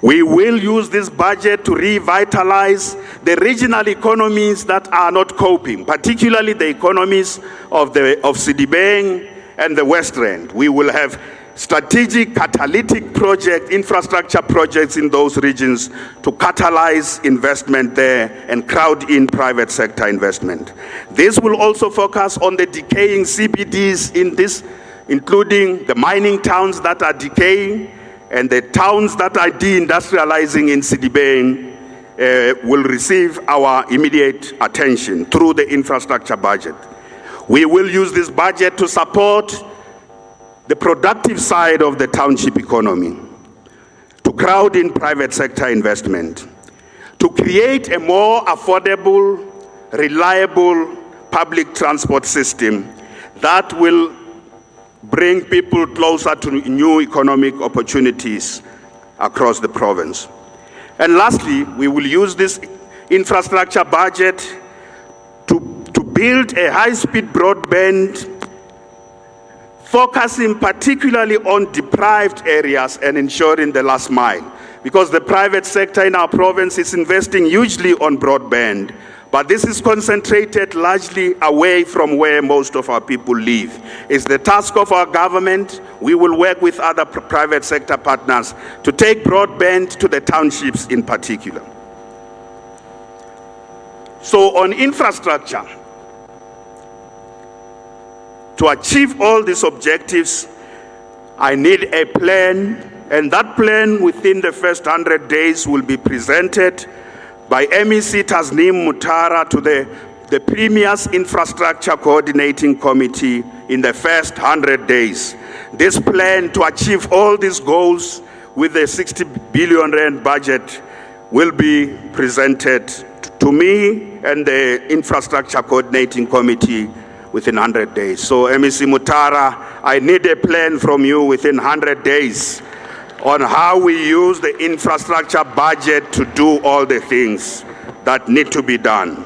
We will use this budget to revitalize the regional economies that are not coping, particularly the economies of Sedibeng and the West Rand. We will have strategic catalytic infrastructure projects in those regions to catalyze investment there and crowd in private sector investment. This will also focus on the decaying CBDs in this, including the mining towns that are decaying, and the towns that are deindustrializing in Sedibeng will receive our immediate attention through the infrastructure budget. We will use this budget to support the productive side of the township economy, to crowd in private sector investment, to create a more affordable, reliable public transport system that will bring people closer to new economic opportunities across the province. And lastly, we will use this infrastructure budget to build a high-speed broadband, focusing particularly on deprived areas and ensuring the last mile. Because the private sector in our province is investing hugely on broadband, but this is concentrated largely away from where most of our people live. It's the task of our government. We will work with other private sector partners to take broadband to the townships in particular. So on infrastructure, to achieve all these objectives, I need a plan, and that plan within the first 100 days will be presented by MEC Tasneem Mutara to the Premier's Infrastructure Coordinating Committee in the first 100 days. This plan to achieve all these goals with the 60 billion rand budget will be presented to me and the Infrastructure Coordinating Committee within 100 days. So MEC Mutara, I need a plan from you within 100 days on how we use the infrastructure budget to do all the things that need to be done.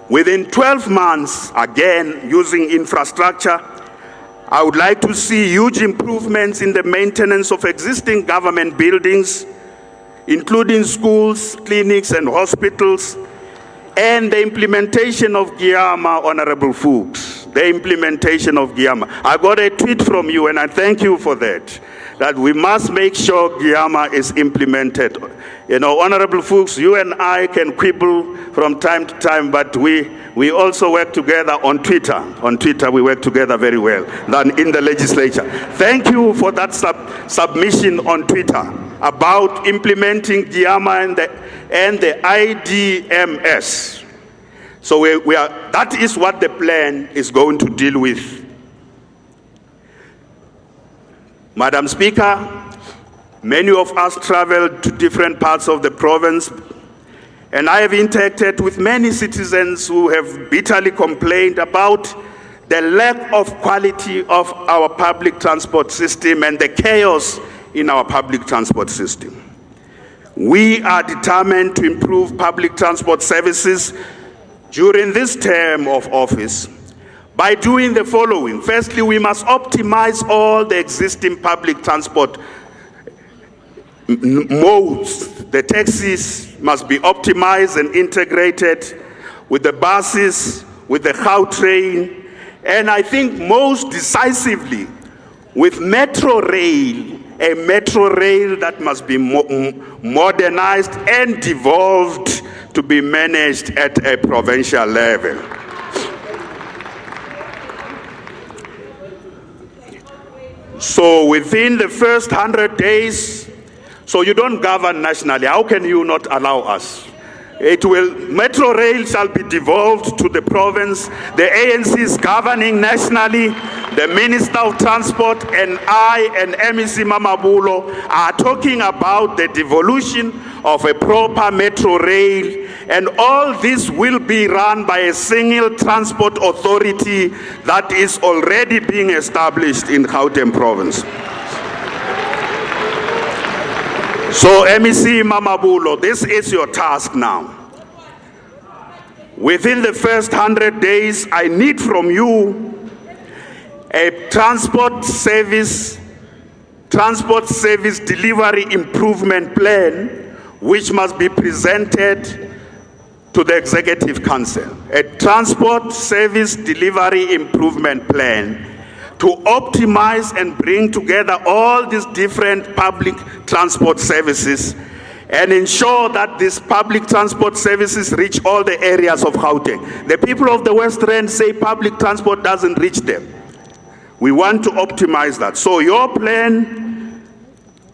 Within 12 months, again, using infrastructure, I would like to see huge improvements in the maintenance of existing government buildings, including schools, clinics, and hospitals, and the implementation of Giama, Honorable Fuchs, the implementation of Giama. I got a tweet from you, and I thank you for that we must make sure Giama is implemented. You know, Honorable Fuchs, you and I can quibble from time to time, but we also work together on Twitter. On Twitter, we work together very well than in the legislature. Thank you for that submission on Twitter about implementing Giama and the IDMS. So that is what the plan is going to deal with. Madam Speaker, many of us traveled to different parts of the province, and I have interacted with many citizens who have bitterly complained about the lack of quality of our public transport system and the chaos in our public transport system. We are determined to improve public transport services during this term of office by doing the following. Firstly, we must optimize all the existing public transport modes. The taxis must be optimized and integrated with the buses, with the Gauteng, and I think most decisively with metro rail, a metro rail that must be modernized and devolved to be managed at a provincial level. So within the first 100 days, so you don't govern nationally, how can you not allow us? Metro rail shall be devolved to the province. The ANC is governing nationally. The Minister of Transport and I and MEC Mamabulo are talking about the devolution of a proper metro rail, and all this will be run by a single transport authority that is already being established in Gauteng province. So MEC Mamabulo, this is your task now. Within the first 100 days, I need from you a transport service delivery improvement plan, which must be presented to the Executive Council. A transport service delivery improvement plan to optimize and bring together all these different public transport services and ensure that these public transport services reach all the areas of Gauteng. The people of the West Rand say public transport doesn't reach them. We want to optimize that. So your plan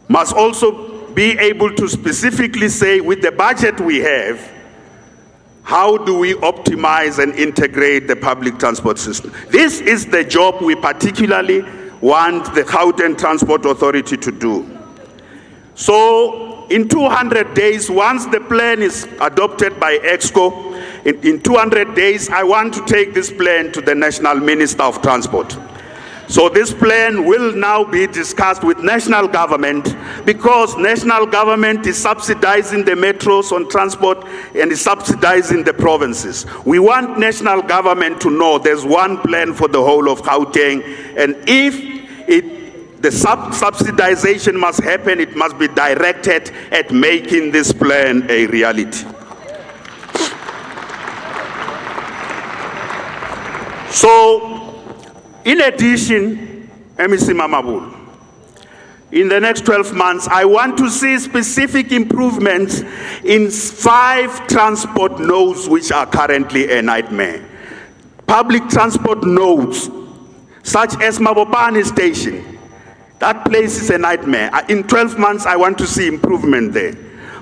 must also be able to specifically say, with the budget we have, how do we optimize and integrate the public transport system? This is the job we particularly want the Gauteng Transport Authority to do. So in 200 days, once the plan is adopted by EXCO, in 200 days, I want to take this plan to the National Minister of Transport. So this plan will now be discussed with national government, because national government is subsidizing the metros on transport and is subsidizing the provinces. We want national government to know there's one plan for the whole of Gauteng, and if the subsidization must happen, it must be directed at making this plan a reality. So, in addition, MEC Mamabul, in the next 12 months, I want to see specific improvements in 5 transport nodes which are currently a nightmare. Public transport nodes, such as Mabopane Station. That place is a nightmare. In 12 months, I want to see improvement there.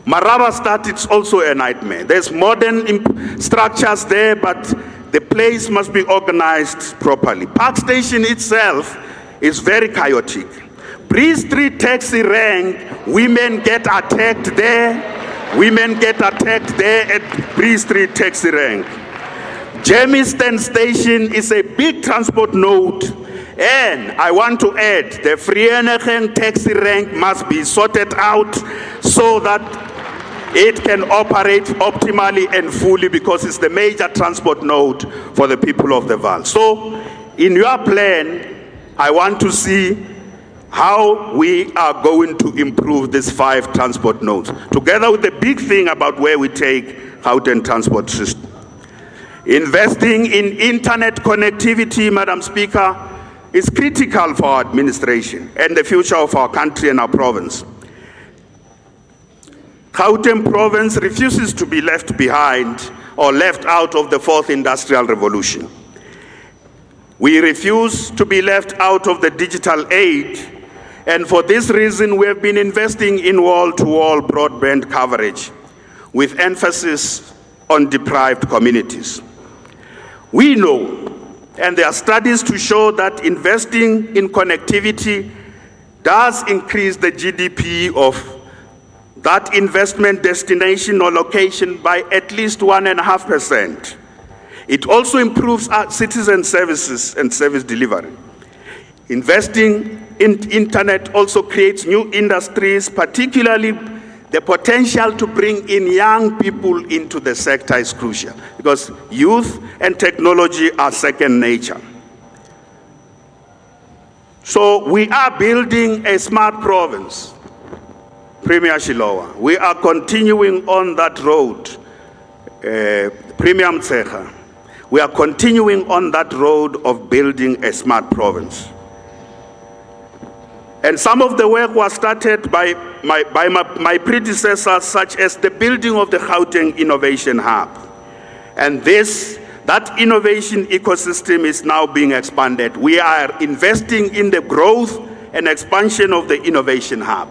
Maraba Stad, it's also a nightmare. There's modern structures there, but the place must be organized properly. Park Station itself is very chaotic. Bree Street taxi rank, women get attacked there. Women get attacked there at Bree Street taxi rank. Germiston Station is a big transport node, And I want to add, the Vereeniging taxi rank must be sorted out so that it can operate optimally and fully, because it's the major transport node for the people of the Vaal. So in your plan, I want to see how we are going to improve these 5 transport nodes, together with the big thing about where we take Gauteng transport system. Investing in internet connectivity, Madam Speaker, is critical for our administration and the future of our country and our province. Gauteng province refuses to be left behind or left out of the 4th Industrial Revolution. We refuse to be left out of the digital age, and for this reason we have been investing in wall-to-wall broadband coverage with emphasis on deprived communities. We know, and there are studies to show, that investing in connectivity does increase the GDP of that investment destination or location by at least 1.5%. It also improves our citizen services and service delivery. Investing in internet also creates new industries, particularly the potential to bring in young people into the sector is crucial, because youth and technology are second nature. So we are building a smart province, Premier Shilowa. We are continuing on that road, Premier Mtsecha. We are continuing on that road of building a smart province. And some of the work was started by my predecessors, such as the building of the Gauteng Innovation Hub. And that innovation ecosystem is now being expanded. We are investing in the growth and expansion of the Innovation Hub,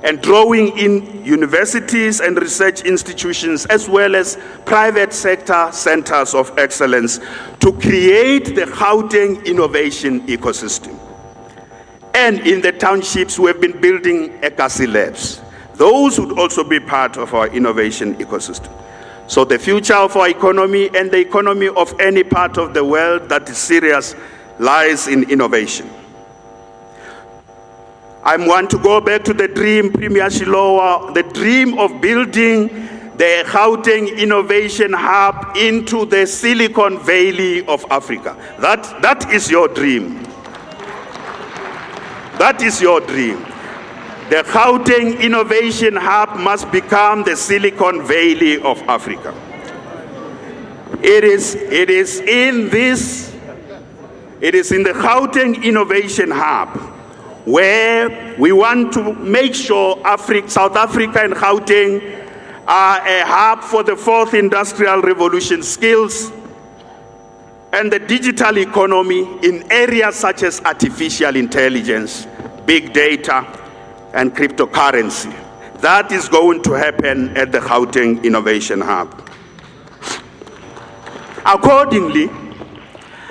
and drawing in universities and research institutions, as well as private sector centers of excellence, to create the Gauteng innovation ecosystem. And in the townships, we have been building Ekasi labs. Those would also be part of our innovation ecosystem. So the future of our economy and the economy of any part of the world that is serious lies in innovation. I want to go back to the dream, Premier Shilowa, the dream of building the Gauteng Innovation Hub into the Silicon Valley of Africa. That is your dream. That is your dream. The Gauteng Innovation Hub must become the Silicon Valley of Africa. It is in the Gauteng Innovation Hub where we want to make sure South Africa and Gauteng are a hub for the 4th Industrial Revolution skills and the digital economy in areas such as artificial intelligence, big data, and cryptocurrency. That is going to happen at the Gauteng Innovation Hub. Accordingly,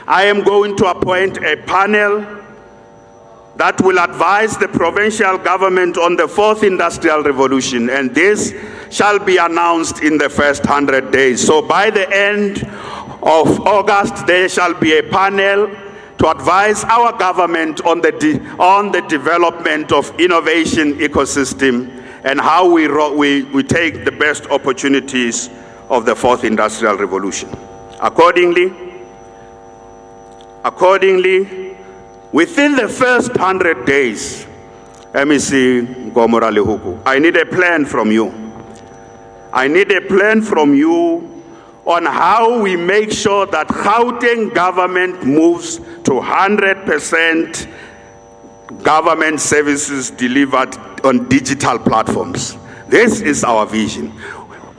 I am going to appoint a panel that will advise the provincial government on the 4th Industrial Revolution, and this shall be announced in the first 100 days. So by the end of August, there shall be a panel to advise our government on the development of innovation ecosystem and how we take the best opportunities of the 4th Industrial Revolution. Accordingly, within the first 100 days, MEC Gomora Lehuku, I need a plan from you. I need a plan from you on how we make sure that Gauteng government moves to 100% government services delivered on digital platforms. This is our vision.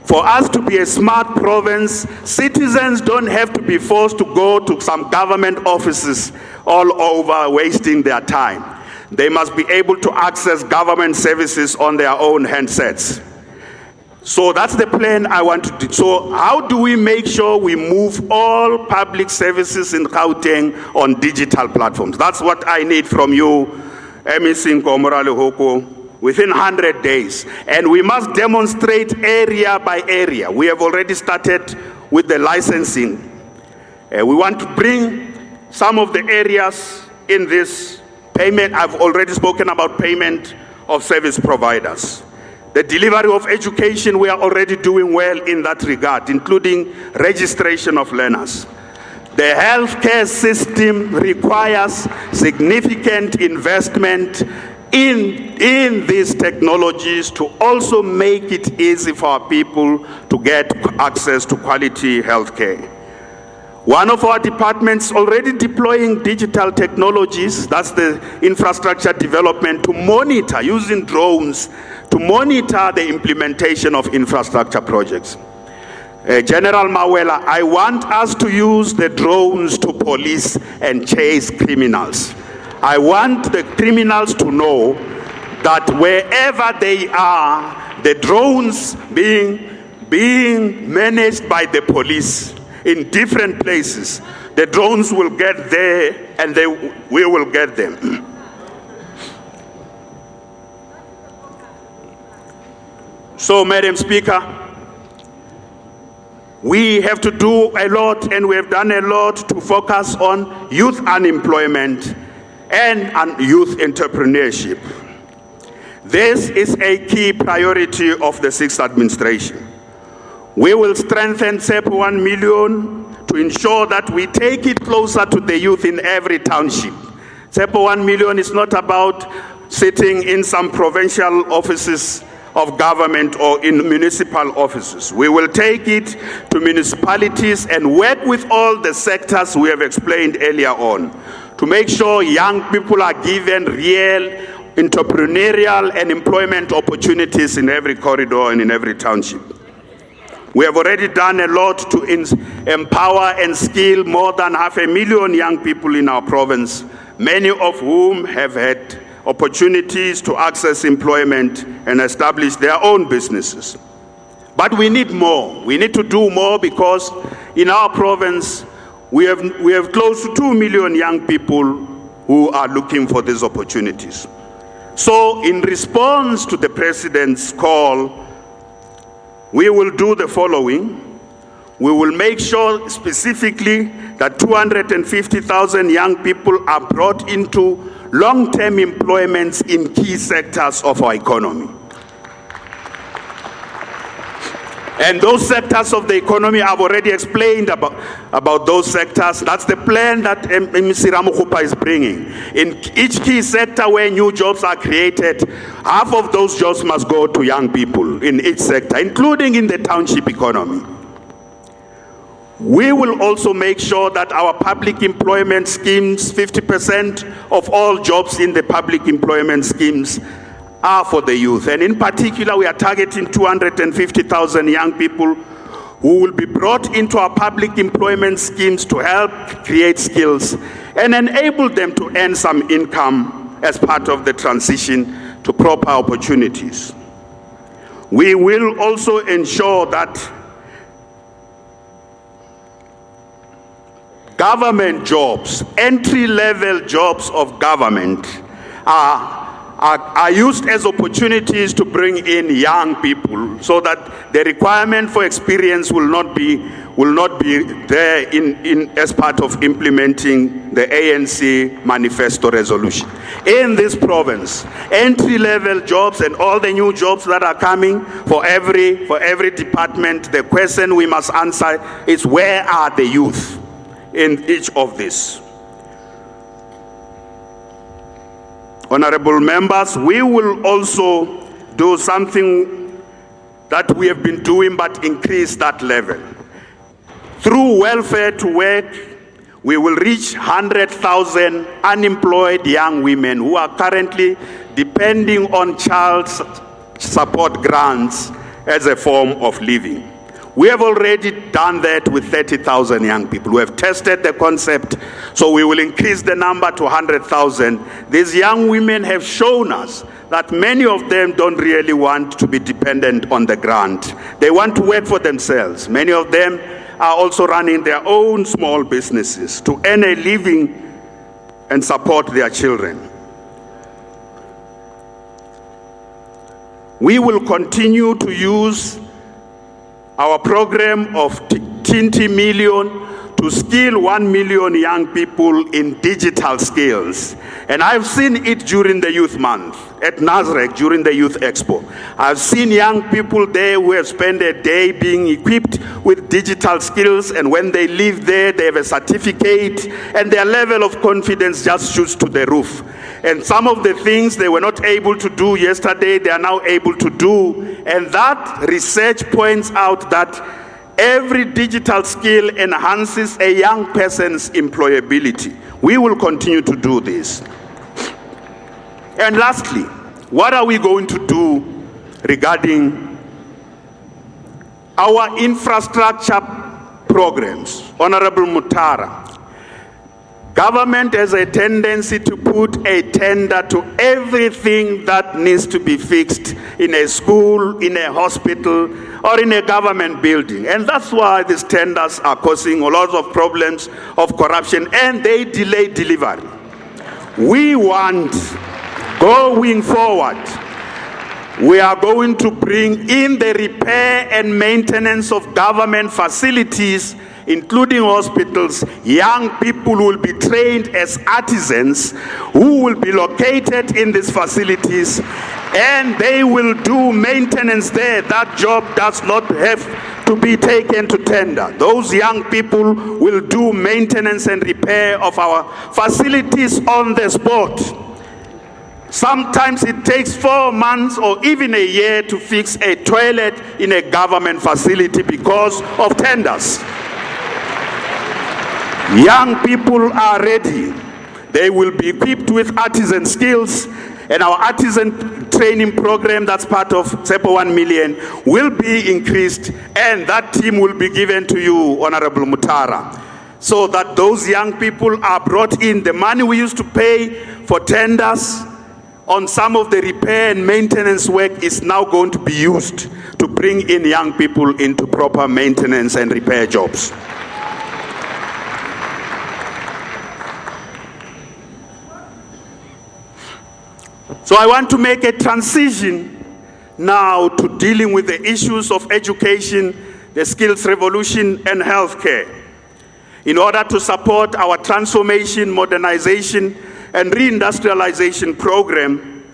For us to be a smart province, citizens don't have to be forced to go to some government offices all over wasting their time. They must be able to access government services on their own handsets. So that's the plan I want to do. So how do we make sure we move all public services in Gauteng on digital platforms? That's what I need from you, MEC Nkomora Lehoko, within 100 days. And we must demonstrate area by area. We have already started with the licensing. We want to bring some of the areas in this payment. I've already spoken about payment of service providers. The delivery of education, we are already doing well in that regard, including registration of learners. The healthcare system requires significant investment in these technologies to also make it easy for our people to get access to quality healthcare. One of our departments already deploying digital technologies, that's the infrastructure development, to monitor, using drones, to monitor the implementation of infrastructure projects. General Mawela, I want us to use the drones to police and chase criminals. I want the criminals to know that wherever they are, the drones being managed by the police in different places, the drones will get there and we will get them. So, Madam Speaker, we have to do a lot, and we have done a lot to focus on youth unemployment and youth entrepreneurship. This is a key priority of the 6th administration. We will strengthen SEP 1 million to ensure that we take it closer to the youth in every township. SEP 1 million is not about sitting in some provincial offices of government or in municipal offices. We will take it to municipalities and work with all the sectors we have explained earlier on to make sure young people are given real entrepreneurial and employment opportunities in every corridor and in every township. We have already done a lot to empower and skill more than 500,000 young people in our province, many of whom have had opportunities to access employment and establish their own businesses. But we need more. We need to do more because in our province, we have close to 2 million young people who are looking for these opportunities. So in response to the President's call, we will do the following. We will make sure specifically that 250,000 young people are brought into long-term employments in key sectors of our economy. And those sectors of the economy, I've already explained about those sectors. That's the plan that MC Ramokgopa is bringing. In each key sector where new jobs are created, half of those jobs must go to young people in each sector, including in the township economy. We will also make sure that our public employment schemes, 50% of all jobs in the public employment schemes are for the youth. And in particular, we are targeting 250,000 young people who will be brought into our public employment schemes to help create skills and enable them to earn some income as part of the transition to proper opportunities. We will also ensure that government jobs, entry-level jobs of government are used as opportunities to bring in young people so that the requirement for experience will not be there as part of implementing the ANC manifesto resolution. In this province, entry-level jobs and all the new jobs that are coming for every department, the question we must answer is, where are the youth in each of these? Honorable members, we will also do something that we have been doing but increase that level. Through welfare to work, we will reach 100,000 unemployed young women who are currently depending on child support grants as a form of living. We have already done that with 30,000 young people. We have tested the concept, so we will increase the number to 100,000. These young women have shown us that many of them don't really want to be dependent on the grant. They want to work for themselves. Many of them are also running their own small businesses to earn a living and support their children. We will continue to use our program of 20 million to skill 1 million young people in digital skills. And I've seen it during the Youth Month at Nasrec during the Youth Expo. I've seen young people there who have spent a day being equipped with digital skills, and when they leave there, they have a certificate, and their level of confidence just shoots to the roof. And some of the things they were not able to do yesterday, they are now able to do. And that research points out that every digital skill enhances a young person's employability. We will continue to do this. And lastly, what are we going to do regarding our infrastructure programs? Honorable Mutara, government has a tendency to put a tender to everything that needs to be fixed in a school, in a hospital, or in a government building. And that's why these tenders are causing a lot of problems of corruption, and they delay delivery. We want, going forward, we are going to bring in the repair and maintenance of government facilities, including hospitals. Young people will be trained as artisans who will be located in these facilities, and they will do maintenance there. That job does not have to be taken to tender. Those young people will do maintenance and repair of our facilities on the spot. Sometimes it takes 4 months or even a year to fix a toilet in a government facility because of tenders. Young people are ready. They will be equipped with artisan skills, and our artisan training program that's part of Bpo 1 million will be increased, and that team will be given to you, Honorable Mutara, so that those young people are brought in. The money we used to pay for tenders on some of the repair and maintenance work is now going to be used to bring in young people into proper maintenance and repair jobs. So I want to make a transition now to dealing with the issues of education, the skills revolution, and healthcare. In order to support our transformation, modernization, and reindustrialization program,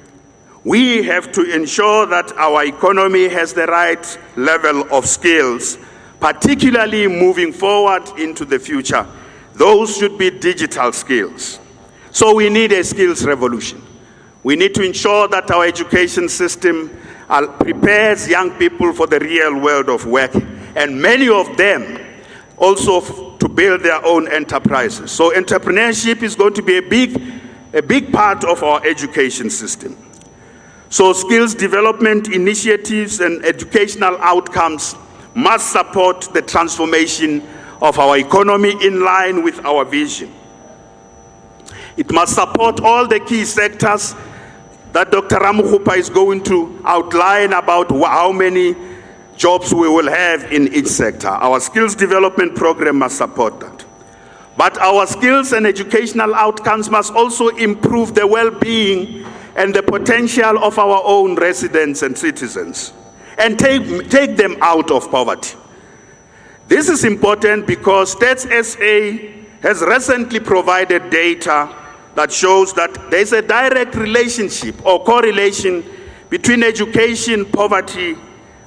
we have to ensure that our economy has the right level of skills, particularly moving forward into the future. Those should be digital skills. So we need a skills revolution. We need to ensure that our education system prepares young people for the real world of work, and many of them also to build their own enterprises. So entrepreneurship is going to be a big part of our education system. So skills development initiatives and educational outcomes must support the transformation of our economy in line with our vision. It must support all the key sectors that Dr. Ramokgopa is going to outline about how many jobs we will have in each sector. Our skills development program must support that. But our skills and educational outcomes must also improve the well-being and the potential of our own residents and citizens, and take them out of poverty. This is important because Stats SA has recently provided data that shows that there's a direct relationship or correlation between education, poverty,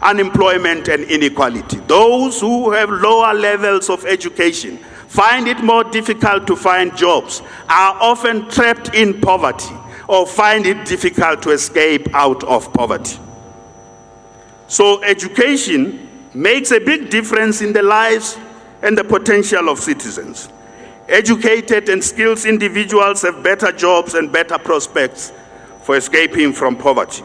unemployment, and inequality. Those who have lower levels of education find it more difficult to find jobs, are often trapped in poverty, or find it difficult to escape out of poverty. So education makes a big difference in the lives and the potential of citizens. Educated and skilled individuals have better jobs and better prospects for escaping from poverty.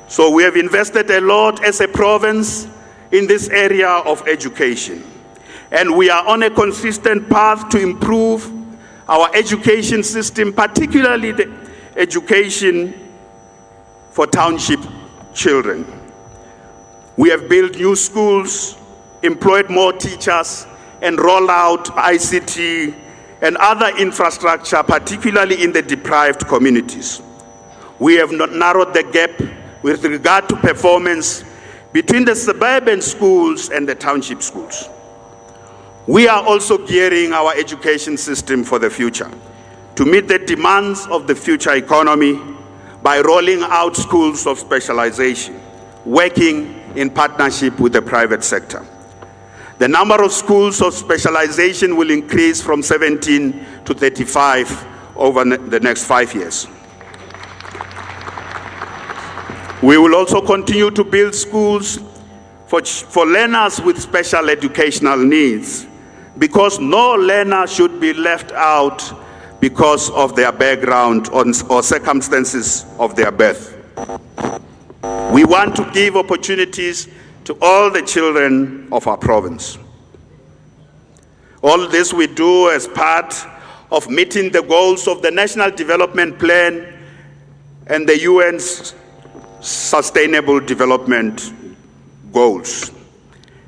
So we have invested a lot as a province in this area of education. And we are on a consistent path to improve our education system, particularly the education for township children. We have built new schools, employed more teachers, and Rollout, ICT, and other infrastructure, particularly in the deprived communities. We have not narrowed the gap with regard to performance between the suburban schools and the township schools. We are also gearing our education system for the future to meet the demands of the future economy by rolling out schools of specialization, working in partnership with the private sector. The number of schools of specialization will increase from 17 to 35 over the next 5 years. We will also continue to build schools for learners with special educational needs, because no learner should be left out because of their background or circumstances of their birth. We want to give opportunities to all the children of our province. All this we do as part of meeting the goals of the National Development Plan and the UN's Sustainable Development Goals.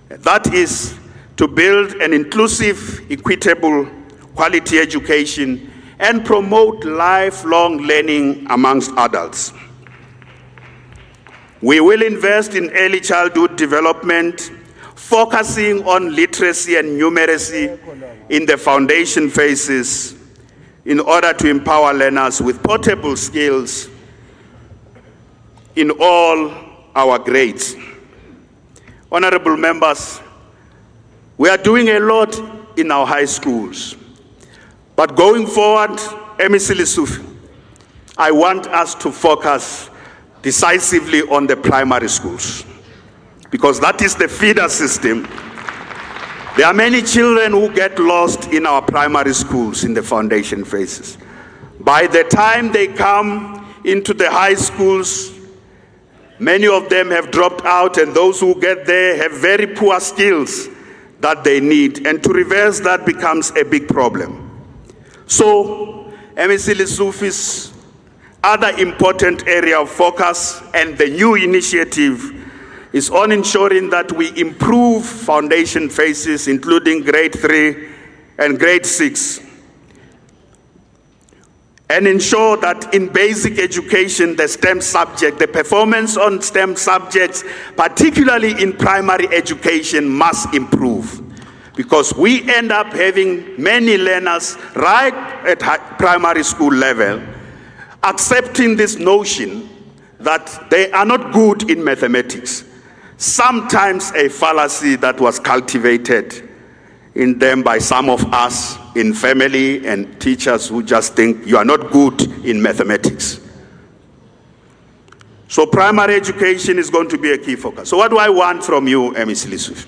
That is to build an inclusive, equitable, quality education and promote lifelong learning amongst adults. We will invest in early childhood development, focusing on literacy and numeracy in the foundation phases in order to empower learners with portable skills in all our grades. Honorable members, we are doing a lot in our high schools. But going forward, MEC Lessufi, I want us to focus decisively on the primary schools, because that is the feeder system. There are many children who get lost in our primary schools in the foundation phases. By the time they come into the high schools, many of them have dropped out, and those who get there have very poor skills that they need, and to reverse that becomes a big problem. So, MEC Lessufi's other important area of focus and the new initiative is on ensuring that we improve foundation phases, including grade 3 and grade 6, and ensure that in basic education, the STEM subject, the performance on STEM subjects, particularly in primary education, must improve. Because we end up having many learners right at primary school level accepting this notion that they are not good in mathematics. Sometimes a fallacy that was cultivated in them by some of us in family and teachers who just think you are not good in mathematics. So primary education is going to be a key focus. So what do I want from you, MEC Lessufi?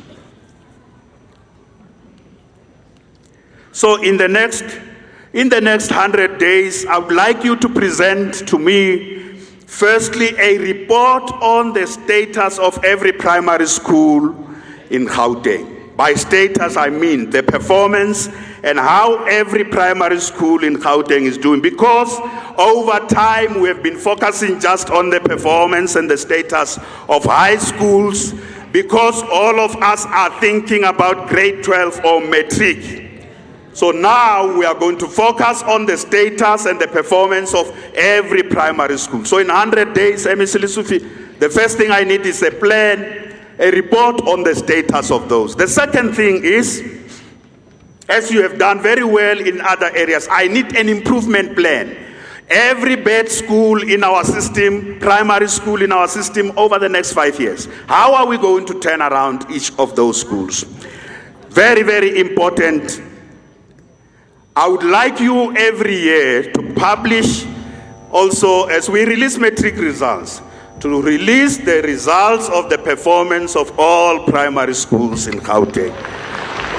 So in the next 100 days, I would like you to present to me, firstly, a report on the status of every primary school in Gauteng. By status, I mean the performance and how every primary school in Gauteng is doing. Because over time, we have been focusing just on the performance and the status of high schools, because all of us are thinking about grade 12 or matric. So now we are going to focus on the status and the performance of every primary school. So in 100 days, MEC Lessufi, the first thing I need is a plan, a report on the status of those. The second thing is, as you have done very well in other areas, I need an improvement plan. Every bad school in our system, primary school in our system over the next 5 years. How are we going to turn around each of those schools? Very, very important. I would like you every year to publish also, as we release matric results, to release the results of the performance of all primary schools in Gauteng.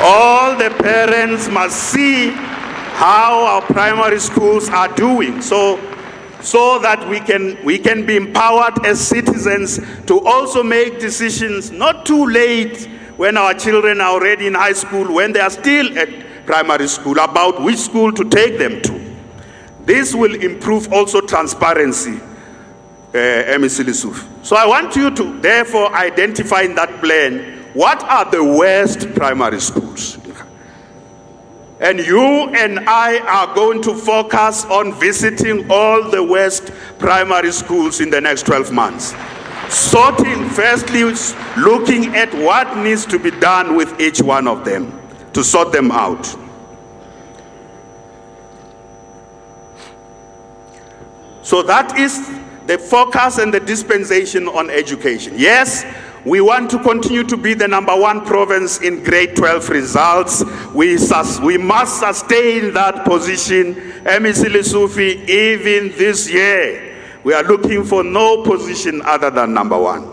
All the parents must see how our primary schools are doing, so that we can be empowered as citizens to also make decisions not too late when our children are already in high school, when they are still at primary school, about which school to take them to. This will improve also transparency, MEC Lessufi. So I want you to therefore identify in that plan what are the worst primary schools. And you and I are going to focus on visiting all the worst primary schools in the next 12 months. Sorting, firstly, looking at what needs to be done with each one of them. to sort them out. So that is the focus and the dispensation on education. Yes, we want to continue to be the #1 province in grade 12 results. We must sustain that position. MEC Lesufi, even this year, we are looking for no position other than #1.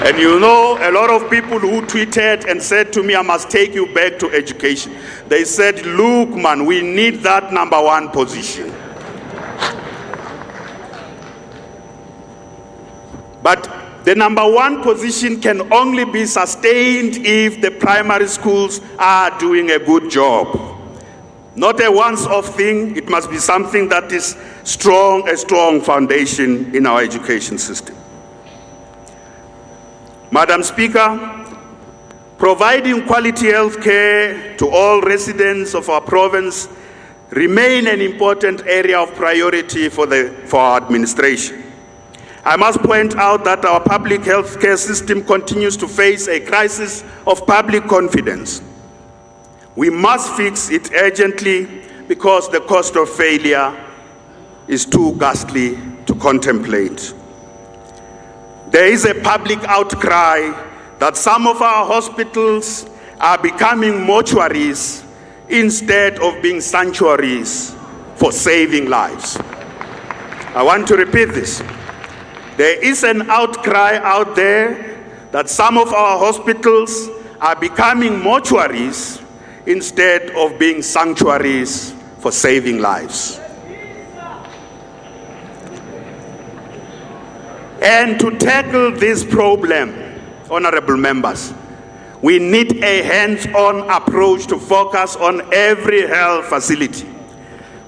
And you know, a lot of people who tweeted and said to me, I must take you back to education. They said, look, man, we need that #1 position. But the #1 position can only be sustained if the primary schools are doing a good job. Not a once-off thing, it must be something that is strong, a strong foundation in our education system. Madam Speaker, providing quality health care to all residents of our province remain an important area of priority for our administration. I must point out that our public health care system continues to face a crisis of public confidence. We must fix it urgently because the cost of failure is too ghastly to contemplate. There is a public outcry that some of our hospitals are becoming mortuaries instead of being sanctuaries for saving lives. I want to repeat this. There is an outcry out there that some of our hospitals are becoming mortuaries instead of being sanctuaries for saving lives. And to tackle this problem, honorable members, we need a hands-on approach to focus on every health facility.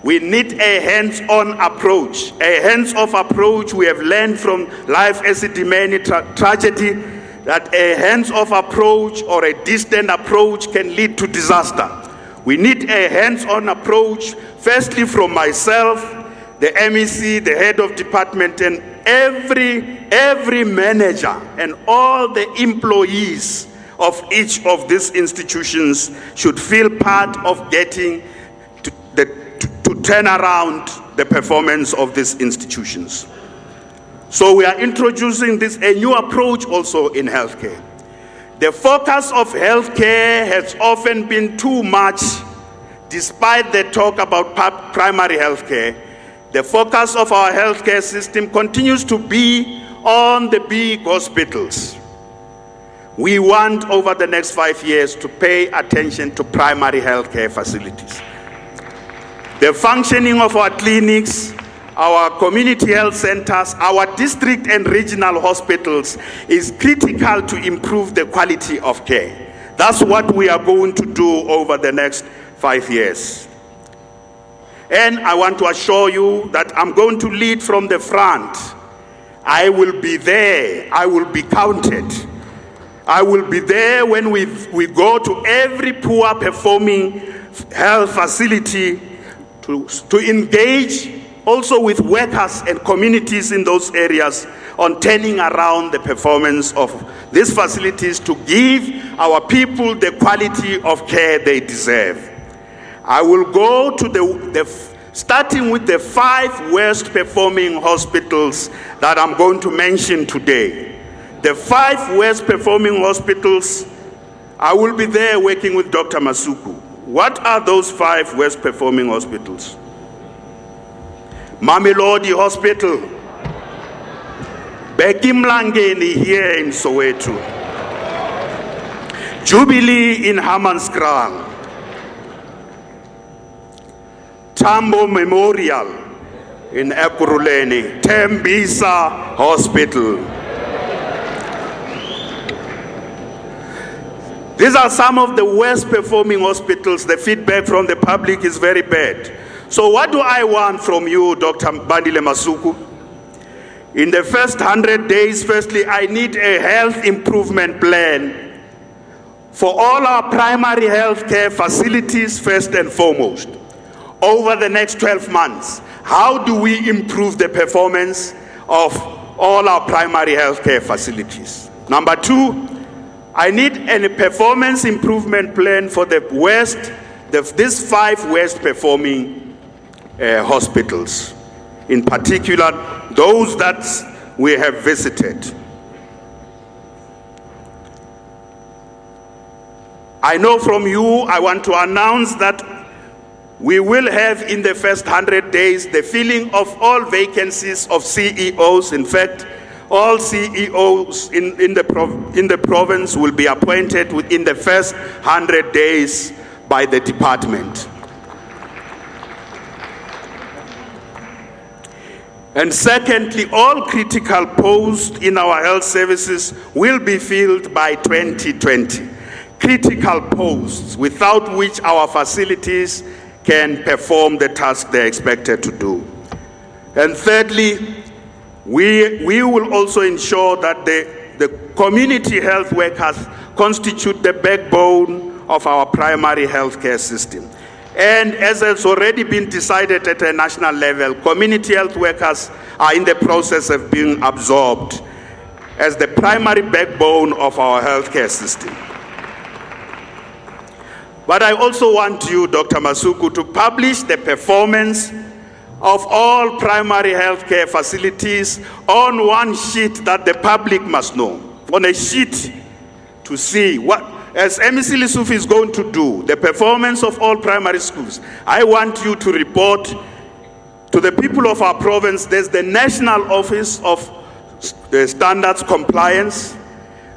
We need a hands-on approach, a hands-off approach. We have learned from Life Esidimeni tragedy that a hands-off approach or a distant approach can lead to disaster. We need a hands-on approach, firstly from myself, the MEC, the head of department, and every manager and all the employees of each of these institutions should feel part of getting to turn around the performance of these institutions. So we are introducing a new approach also in healthcare. The focus of healthcare has often been too much, despite the talk about primary healthcare. The focus of our healthcare system continues to be on the big hospitals. We want over the next 5 years to pay attention to primary healthcare facilities. The functioning of our clinics, our community health centers, our district and regional hospitals is critical to improve the quality of care. That's what we are going to do over the next 5 years. And I want to assure you that I'm going to lead from the front. I will be there. I will be counted. I will be there when we go to every poor performing health facility to engage also with workers and communities in those areas on turning around the performance of these facilities to give our people the quality of care they deserve. I will go to starting with the 5 worst performing hospitals that I'm going to mention today. The 5 worst performing hospitals, I will be there working with Dr. Masuku. What are those 5 worst performing hospitals? Mamelodi Hospital, Beki Mlangeni here in Soweto, Jubilee in Hammanskraal, Tambo Memorial in Ekurhuleni, Tembisa Hospital. These are some of the worst performing hospitals. The feedback from the public is very bad. So what do I want from you, Dr. Bandile Masuku? In the first 100 days, firstly, I need a health improvement plan for all our primary health care facilities, first and foremost. Over the next 12 months, how do we improve the performance of all our primary health care facilities? Number 2, I need a performance improvement plan for these 5 worst performing hospitals, in particular those that we have visited. I know from you, I want to announce that we will have in the first 100 days the filling of all vacancies of CEOs. In fact, all CEOs in the province will be appointed within the first 100 days by the department. And secondly, all critical posts in our health services will be filled by 2020. Critical posts without which our facilities can perform the task they're expected to do. And thirdly, we will also ensure that the community health workers constitute the backbone of our primary healthcare system. And as has already been decided at a national level, community health workers are in the process of being absorbed as the primary backbone of our healthcare system. But I also want you, Dr. Masuku, to publish the performance of all primary healthcare facilities on one sheet that the public must know, on a sheet to see what, as MEC Lessufi is going to do, the performance of all primary schools. I want you to report to the people of our province. There's the National Office of Standards Compliance,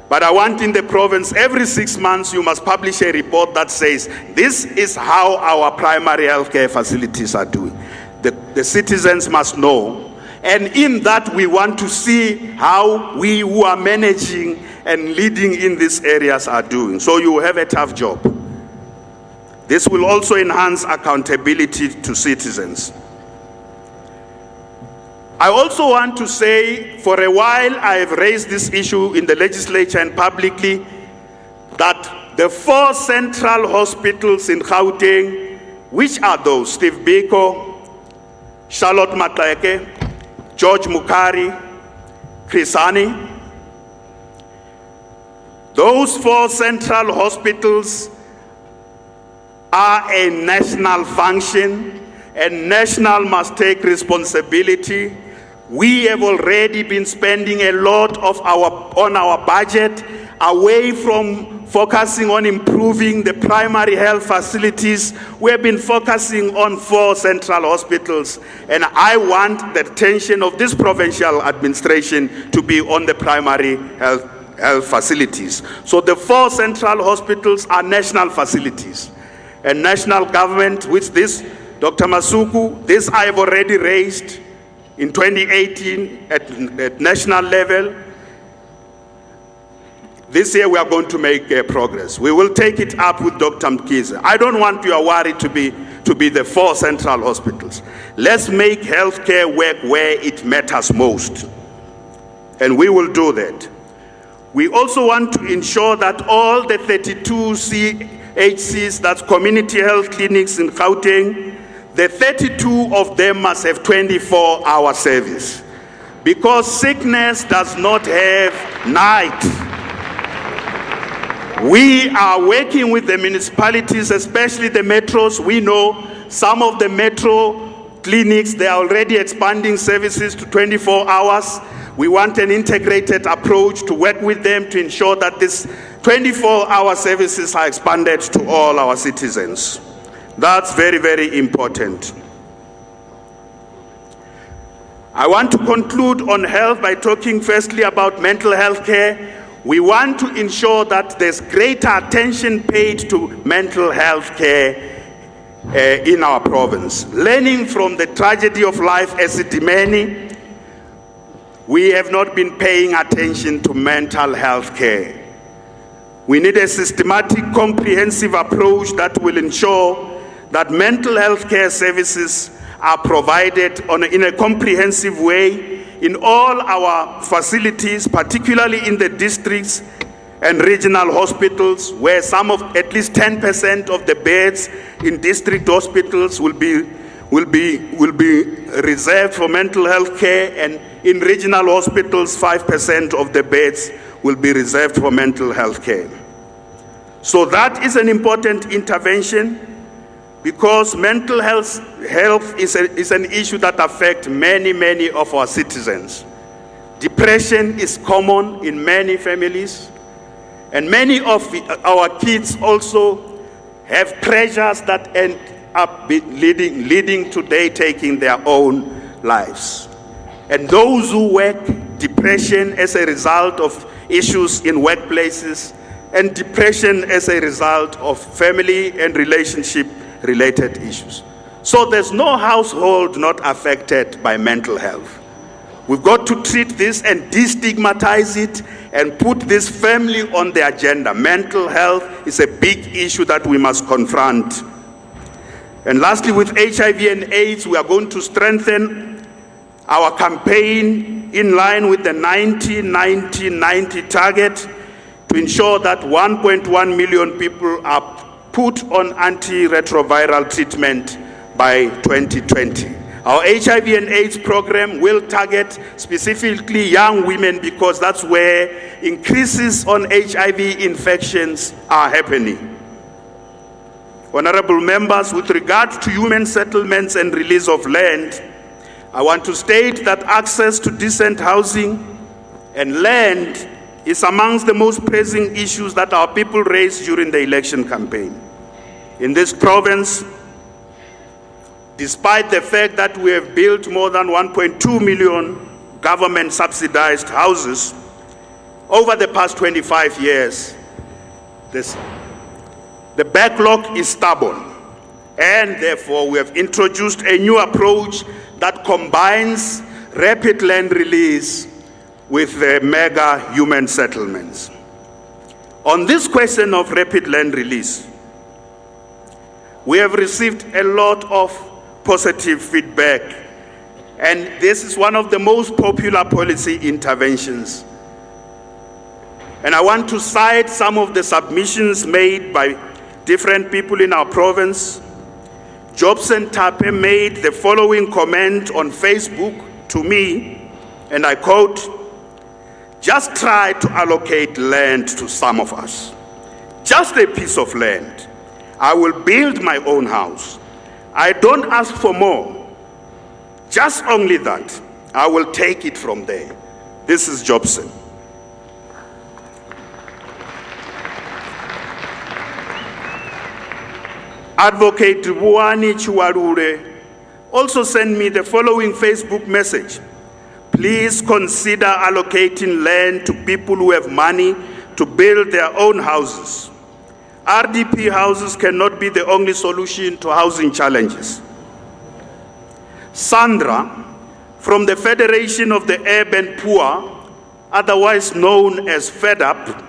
but I want in the province, every 6 months, you must publish a report that says, this is how our primary healthcare facilities are doing. The citizens must know. And in that, we want to see how we who are managing and leading in these areas are doing. So you have a tough job. This will also enhance accountability to citizens. I also want to say, for a while I have raised this issue in the legislature and publicly, that the 4 central hospitals in Gauteng, which are those? Steve Biko, Charlotte Matleke, George Mukari, Krisani. Those 4 central hospitals are a national function, and national must take responsibility. We have already been spending a lot on our budget away from focusing on improving the primary health facilities. We have been focusing on 4 central hospitals, and I want the attention of this provincial administration to be on the primary health facilities. So the 4 central hospitals are national facilities, and national government, which this, Dr. Masuku, this I have already raised in 2018 at national level. This year we are going to make progress. We will take it up with Dr. Mkize. I don't want your worry to be the 4 central hospitals. Let's make healthcare work where it matters most, and we will do that. We also want to ensure that all the 32 CHCs, that's community health clinics in Gauteng, the 32 of them must have 24-hour service, because sickness does not have night. We are working with the municipalities, especially the metros. We know some of the metro clinics, they are already expanding services to 24 hours. We want an integrated approach to work with them to ensure that these 24-hour services are expanded to all our citizens. That's very, very important. I want to conclude on health by talking firstly about mental health care. We want to ensure that there's greater attention paid to mental health care in our province. Learning from the tragedy of life as Esidimeni, we have not been paying attention to mental health care. We need a systematic, comprehensive approach that will ensure that mental health care services are provided in a comprehensive way in all our facilities, particularly in the districts and regional hospitals, where at least 10% of the beds in district hospitals will be reserved for mental health care, and in regional hospitals 5% of the beds will be reserved for mental health care. So that is an important intervention, because mental health is an issue that affects many of our citizens. Depression is common in many families, and many of our kids also have pressures that end up leading to they taking their own lives. And those who work, depression as a result of issues in workplaces, and depression as a result of family and relationship-related issues. So there's no household not affected by mental health. We've got to treat this and destigmatize it and put this firmly on the agenda. Mental health is a big issue that we must confront. And lastly, with HIV and AIDS, we are going to strengthen our campaign in line with the 90-90-90 target to ensure that 1.1 million people are put on antiretroviral treatment by 2020. Our HIV and AIDS program will target specifically young women, because that's where increases on HIV infections are happening. Honorable members, with regard to human settlements and release of land, I want to state that access to decent housing and land is amongst the most pressing issues that our people raised during the election campaign. In this province, despite the fact that we have built more than 1.2 million government-subsidized houses over the past 25 years, the backlog is stubborn, and therefore we have introduced a new approach that combines rapid land release with the mega human settlements. On this question of rapid land release, we have received a lot of positive feedback, and this is one of the most popular policy interventions. And I want to cite some of the submissions made by different people in our province. Jobson Tape made the following comment on Facebook to me, and I quote, "Just try to allocate land to some of us. Just a piece of land. I will build my own house. I don't ask for more. Just only that. I will take it from there." This is Jobson. Advocate Buani Chiwarure also sent me the following Facebook message. "Please consider allocating land to people who have money to build their own houses. RDP houses cannot be the only solution to housing challenges." Sandra, from the Federation of the Urban Poor, otherwise known as FEDUP,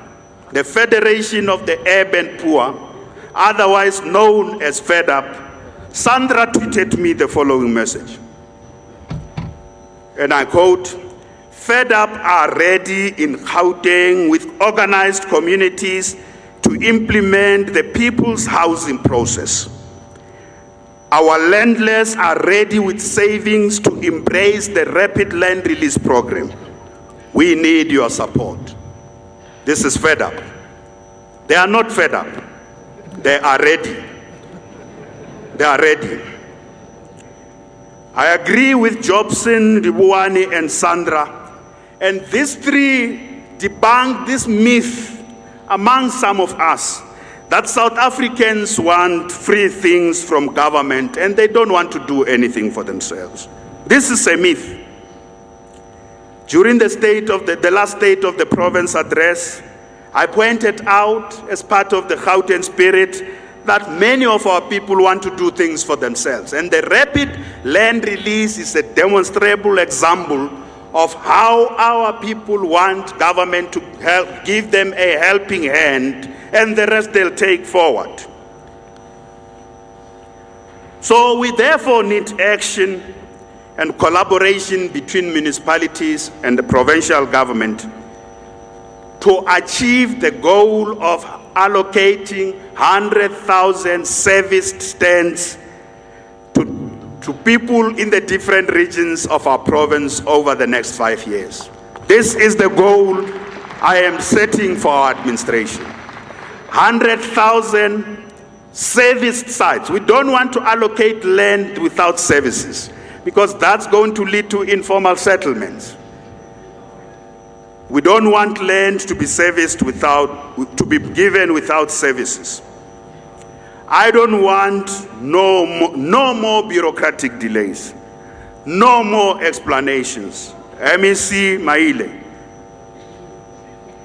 the Federation of the Urban Poor, otherwise known as FEDUP, Sandra tweeted me the following message. And I quote, "FEDUP are ready in Gauteng with organized communities to implement the people's housing process. Our landlords are ready with savings to embrace the rapid land release program. We need your support." This is FEDUP. They are not fed up. They are ready. They are ready. I agree with Jobson, Ribuani, and Sandra, and these three debunk this myth among some of us that South Africans want free things from government and they don't want to do anything for themselves. This is a myth. During the last State of the Province address, I pointed out, as part of the Gauteng spirit, that many of our people want to do things for themselves. And the rapid land release is a demonstrable example of how our people want government to help, give them a helping hand, and the rest they'll take forward. So we therefore need action and collaboration between municipalities and the provincial government to achieve the goal of allocating 100,000 serviced stands to people in the different regions of our province over the next 5 years. This is the goal I am setting for our administration. 100,000 serviced sites. We don't want to allocate land without services, because that's going to lead to informal settlements. We don't want land to be serviced to be given without services. I don't want no more bureaucratic delays, no more explanations. MEC Maile,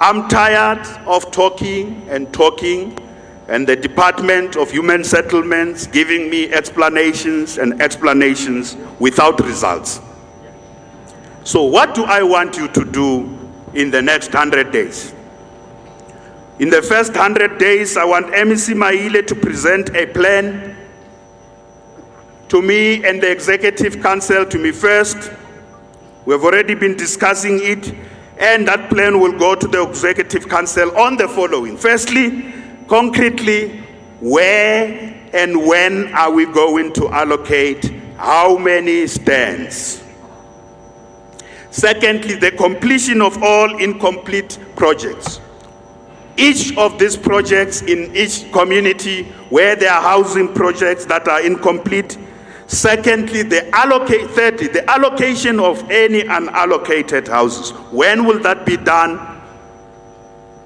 I'm tired of talking, and the Department of Human Settlements giving me explanations and explanations without results. So what do I want you to do in the next 100 days? In the first 100 days, I want MEC Maile to present a plan to me and the Executive Council, to me first. We've already been discussing it, and that plan will go to the Executive Council on the following. Firstly, concretely, where and when are we going to allocate how many stands? Secondly, the completion of all incomplete projects. Each of these projects in each community where there are housing projects that are incomplete. Secondly, thirdly, the allocation of any unallocated houses. When will that be done?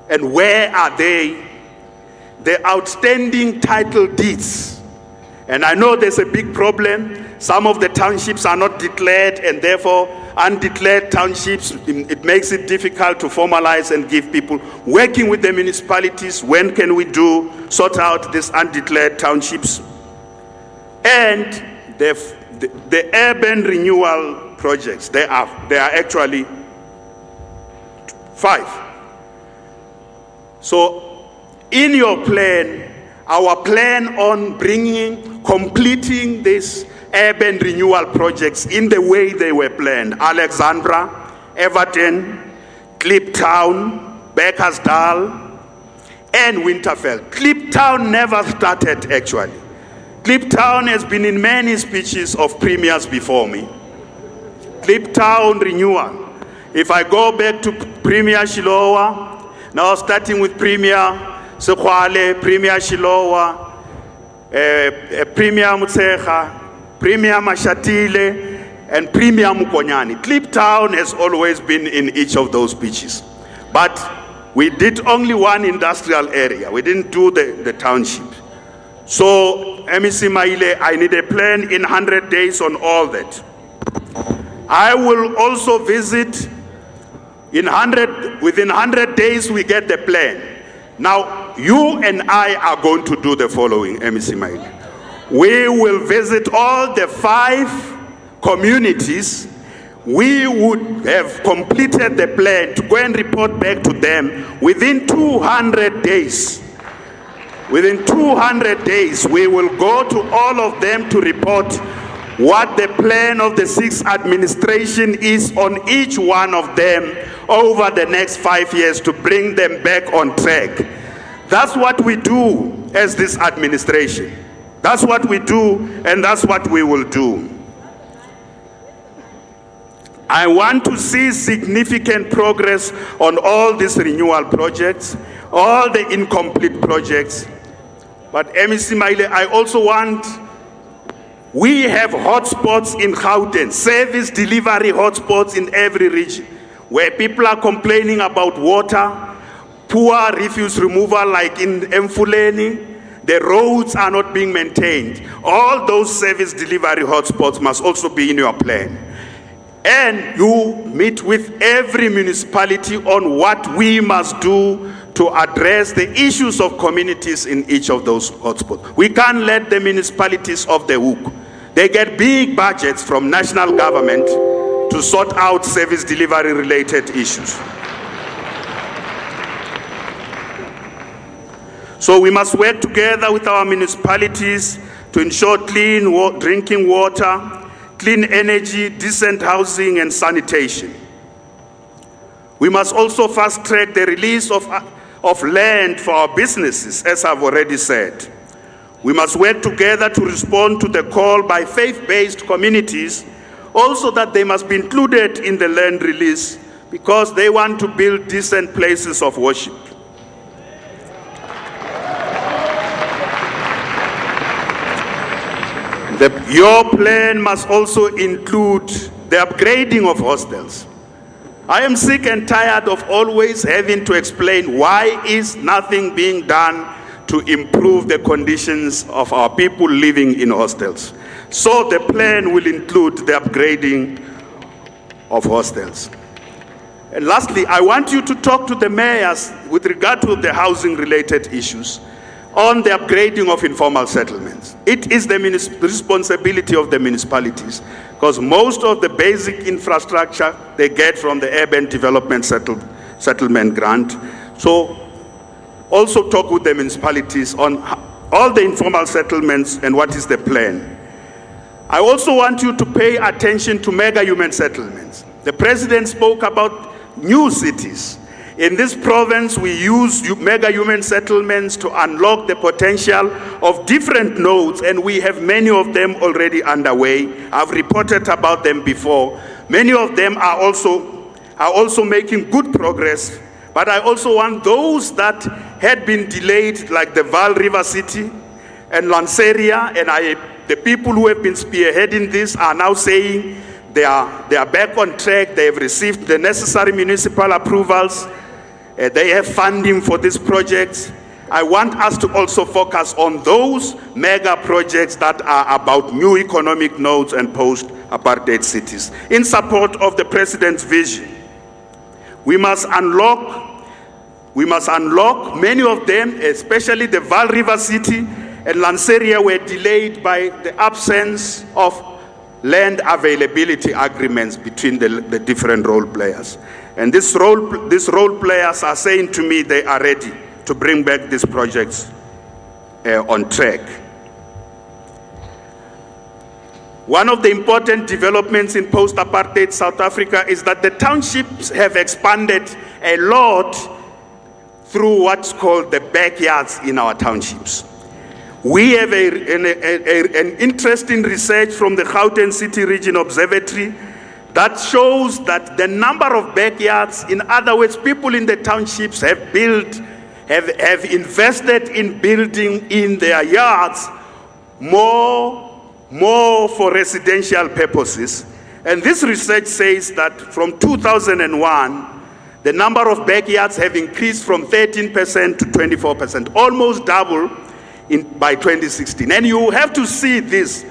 And where are they? The outstanding title deeds. And I know there's a big problem. Some of the townships are not declared, and therefore undeclared townships, it makes it difficult to formalize and give people. Working with the municipalities, when can we sort out these undeclared townships? And the urban renewal projects, they are actually 5. So in your plan, our plan on completing these urban renewal projects in the way they were planned: Alexandra, Everton, Kliptown, Beckersdale, and Winterfell. Kliptown never started, actually. Kliptown has been in many speeches of premiers before me. Kliptown renewal. If I go back to Premier Shilowa, now starting with Premier Sekwale, Premier Shilowa, Premier Mutsecha, Premier Mashatile, and Premier Mukonyani. Kliptown has always been in each of those speeches. But we did only one industrial area. We didn't do the township. So, MEC Maile, I need a plan in 100 days on all that. I will also visit within 100 days we get the plan. Now, you and I are going to do the following, MEC Maile. We will visit all the 5 communities. We would have completed the plan to go and report back to them within 200 days. Within 200 days, we will go to all of them to report what the plan of the 6th administration is on each one of them over the next 5 years to bring them back on track. That's what we do as this administration. That's what we do, and that's what we will do. I want to see significant progress on all these renewal projects, all the incomplete projects. But MEC Maile, I also want, we have hotspots in Gauteng, service delivery hotspots in every region, where people are complaining about water, poor refuse removal like in Mfuleni, the roads are not being maintained. All those service delivery hotspots must also be in your plan. And you meet with every municipality on what we must do to address the issues of communities in each of those hotspots. We can't let the municipalities off the hook. They get big budgets from national government to sort out service delivery related issues. So we must work together with our municipalities to ensure clean drinking water, clean energy, decent housing, and sanitation. We must also fast-track the release of land for our businesses, as I've already said. We must work together to respond to the call by faith-based communities, also that they must be included in the land release because they want to build decent places of worship. Your plan must also include the upgrading of hostels. I am sick and tired of always having to explain why is nothing being done to improve the conditions of our people living in hostels. So the plan will include the upgrading of hostels. And lastly, I want you to talk to the mayors with regard to the housing-related issues on the upgrading of informal settlements. It is the responsibility of the municipalities, because most of the basic infrastructure they get from the Urban Development Settlement Grant. So also talk with the municipalities on all the informal settlements and what is the plan. I also want you to pay attention to mega human settlements. The president spoke about new cities. In this province, we use mega human settlements to unlock the potential of different nodes, and we have many of them already underway. I've reported about them before. Many of them are also making good progress, but I also want those that had been delayed, like the Vaal River City and Lanseria, and the people who have been spearheading this are now saying they are back on track. They have received the necessary municipal approvals. They have funding for these projects. I want us to also focus on those mega projects that are about new economic nodes and post-apartheid cities in support of the president's vision. We must unlock many of them, especially the Vaal River City and Lanseria were delayed by the absence of land availability agreements between the different role players. And these role players are saying to me they are ready to bring back these projects on track. One of the important developments in post-apartheid South Africa is that the townships have expanded a lot through what's called the backyards in our townships. We have an interesting research from the Gauteng City Region Observatory that shows that the number of backyards, in other words, people in the townships have invested in building in their yards more for residential purposes. And this research says that from 2001, the number of backyards have increased from 13% to 24%, almost double by 2016. And you have to see this.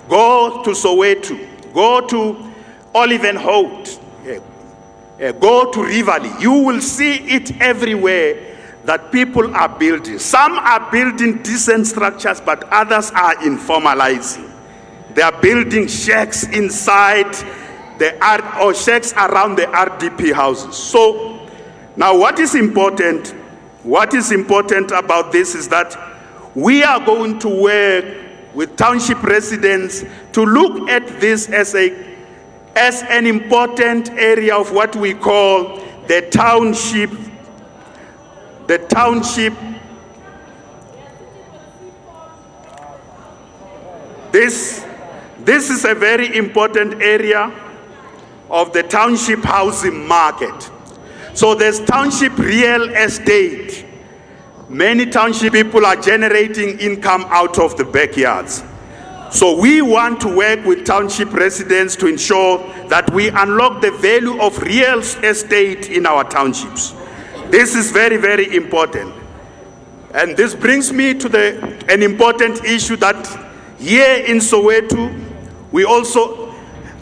Go to Soweto, go to Olivenhout, go to Rivali. You will see it everywhere that people are building. Some are building decent structures, but others are informalizing. They are building shacks inside or shacks around the RDP houses. So now what is important about this is that we are going to work with township residents to look at this as an important area of what we call the township. This is a very important area of the township housing market. So there's township real estate. Many township people are generating income out of the backyards. So we want to work with township residents to ensure that we unlock the value of real estate in our townships. This is very, very important. And this brings me to an important issue that here in Soweto, we also,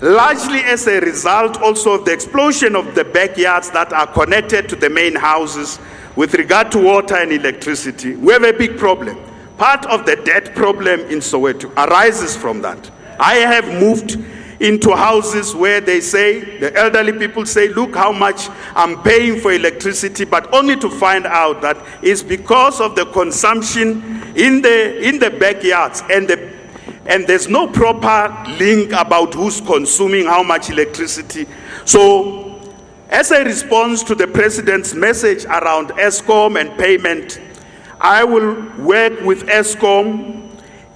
largely as a result also of the explosion of the backyards that are connected to the main houses with regard to water and electricity, we have a big problem. Part of the debt problem in Soweto arises from that. I have moved into houses where they say, the elderly people say, look how much I'm paying for electricity, but only to find out that it's because of the consumption in the backyards, and there's no proper link about who's consuming how much electricity. So as a response to the president's message around Eskom and payment, I will work with Eskom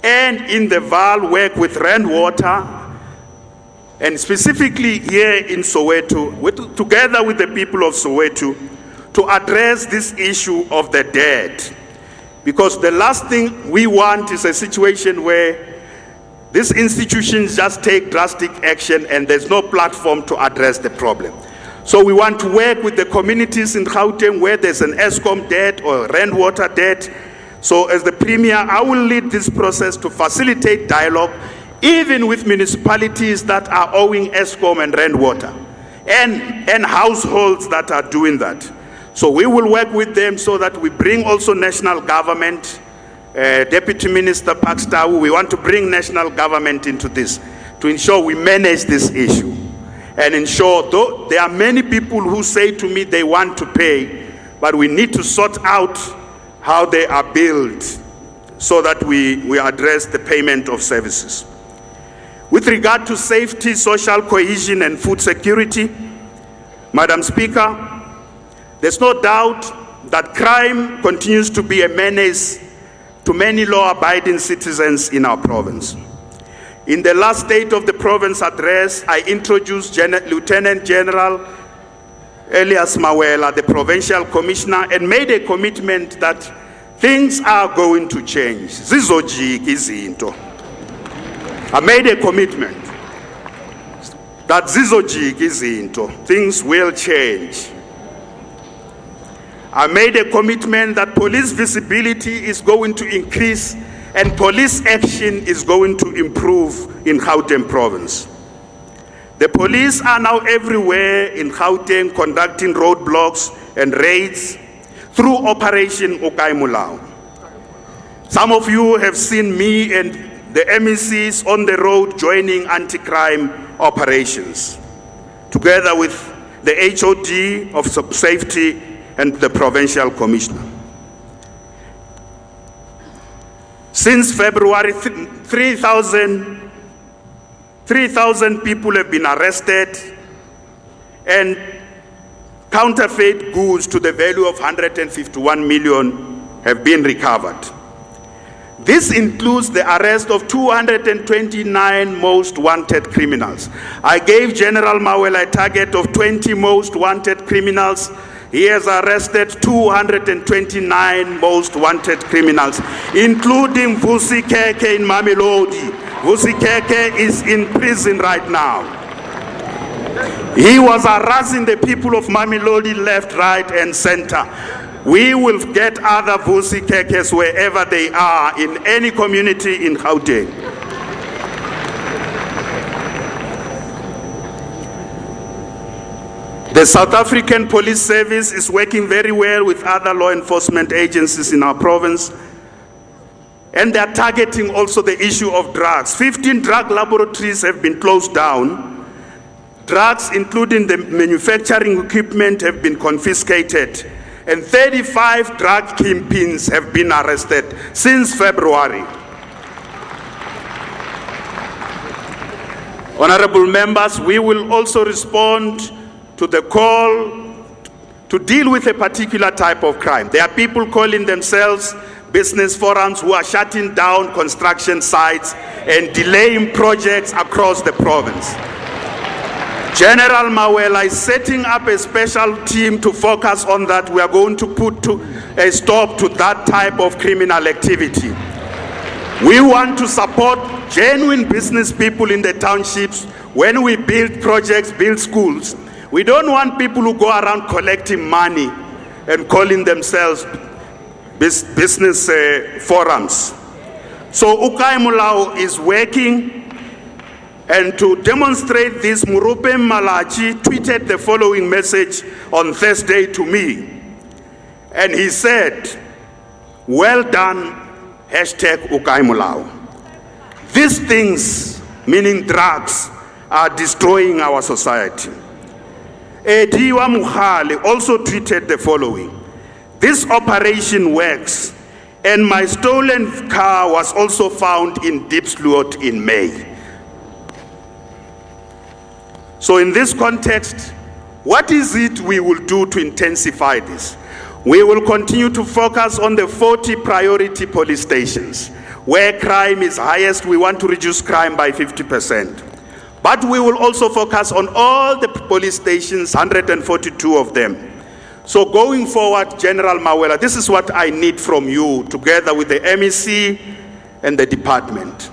and in the Vaal work with Rand Water and specifically here in Soweto, together with the people of Soweto, to address this issue of the debt. Because the last thing we want is a situation where these institutions just take drastic action and there's no platform to address the problem. So we want to work with the communities in Gauteng where there's an Eskom debt or rent water debt. So as the Premier, I will lead this process to facilitate dialogue, even with municipalities that are owing Eskom and rent water, and households that are doing that. So we will work with them so that we bring also national government, Deputy Minister Pakstawu, we want to bring national government into this to ensure we manage this issue and ensure, though there are many people who say to me they want to pay, but we need to sort out how they are billed so that we address the payment of services. With regard to safety, social cohesion and food security, Madam Speaker, there's no doubt that crime continues to be a menace to many law-abiding citizens in our province. In the last State of the Province address, I introduced Lieutenant General Elias Mawela, the Provincial Commissioner, and made a commitment that things are going to change. Zizojiki izinto. I made a commitment that zizojiki izinto, things will change. I made a commitment that police visibility is going to increase and police action is going to improve in Gauteng province. The police are now everywhere in Gauteng conducting roadblocks and raids through Operation Okaimulao. Some of you have seen me and the MECs on the road joining anti-crime operations, together with the HOD of Safety and the Provincial Commissioner. Since February, 3,000 people have been arrested and counterfeit goods to the value of 151 million have been recovered. This includes the arrest of 229 most wanted criminals. I gave General Mawela a target of 20 most wanted criminals. He has arrested 229 most wanted criminals, including Vusi Keke in Mamelodi. Vusi Keke is in prison right now. He was harassing the people of Mamelodi left, right, and center. We will get other Vusi Kekes wherever they are in any community in Gauteng. The South African Police Service is working very well with other law enforcement agencies in our province, and they are targeting also the issue of drugs. 15 drug laboratories have been closed down. Drugs, including the manufacturing equipment, have been confiscated, and 35 drug kingpins have been arrested since February. Honorable members, we will also respond to the call to deal with a particular type of crime. There are people calling themselves business forums who are shutting down construction sites and delaying projects across the province. General Mawela is setting up a special team to focus on that. We are going to put a stop to that type of criminal activity. We want to support genuine business people in the townships when we build projects, build schools. We don't want people who go around collecting money and calling themselves business forums. So Okaimulao is working, and to demonstrate this, Murupe Malachi tweeted the following message on Thursday to me. And he said, "Well done, #Okaimulao. These things, meaning drugs, are destroying our society." Ediwa Mukhale also tweeted the following: "This operation works, and my stolen car was also found in Diepsloot in May." So in this context, what is it we will do to intensify this? We will continue to focus on the 40 priority police stations. Where crime is highest, we want to reduce crime by 50%. But we will also focus on all the police stations, 142 of them. So going forward, General Mawela, this is what I need from you, together with the MEC and the department.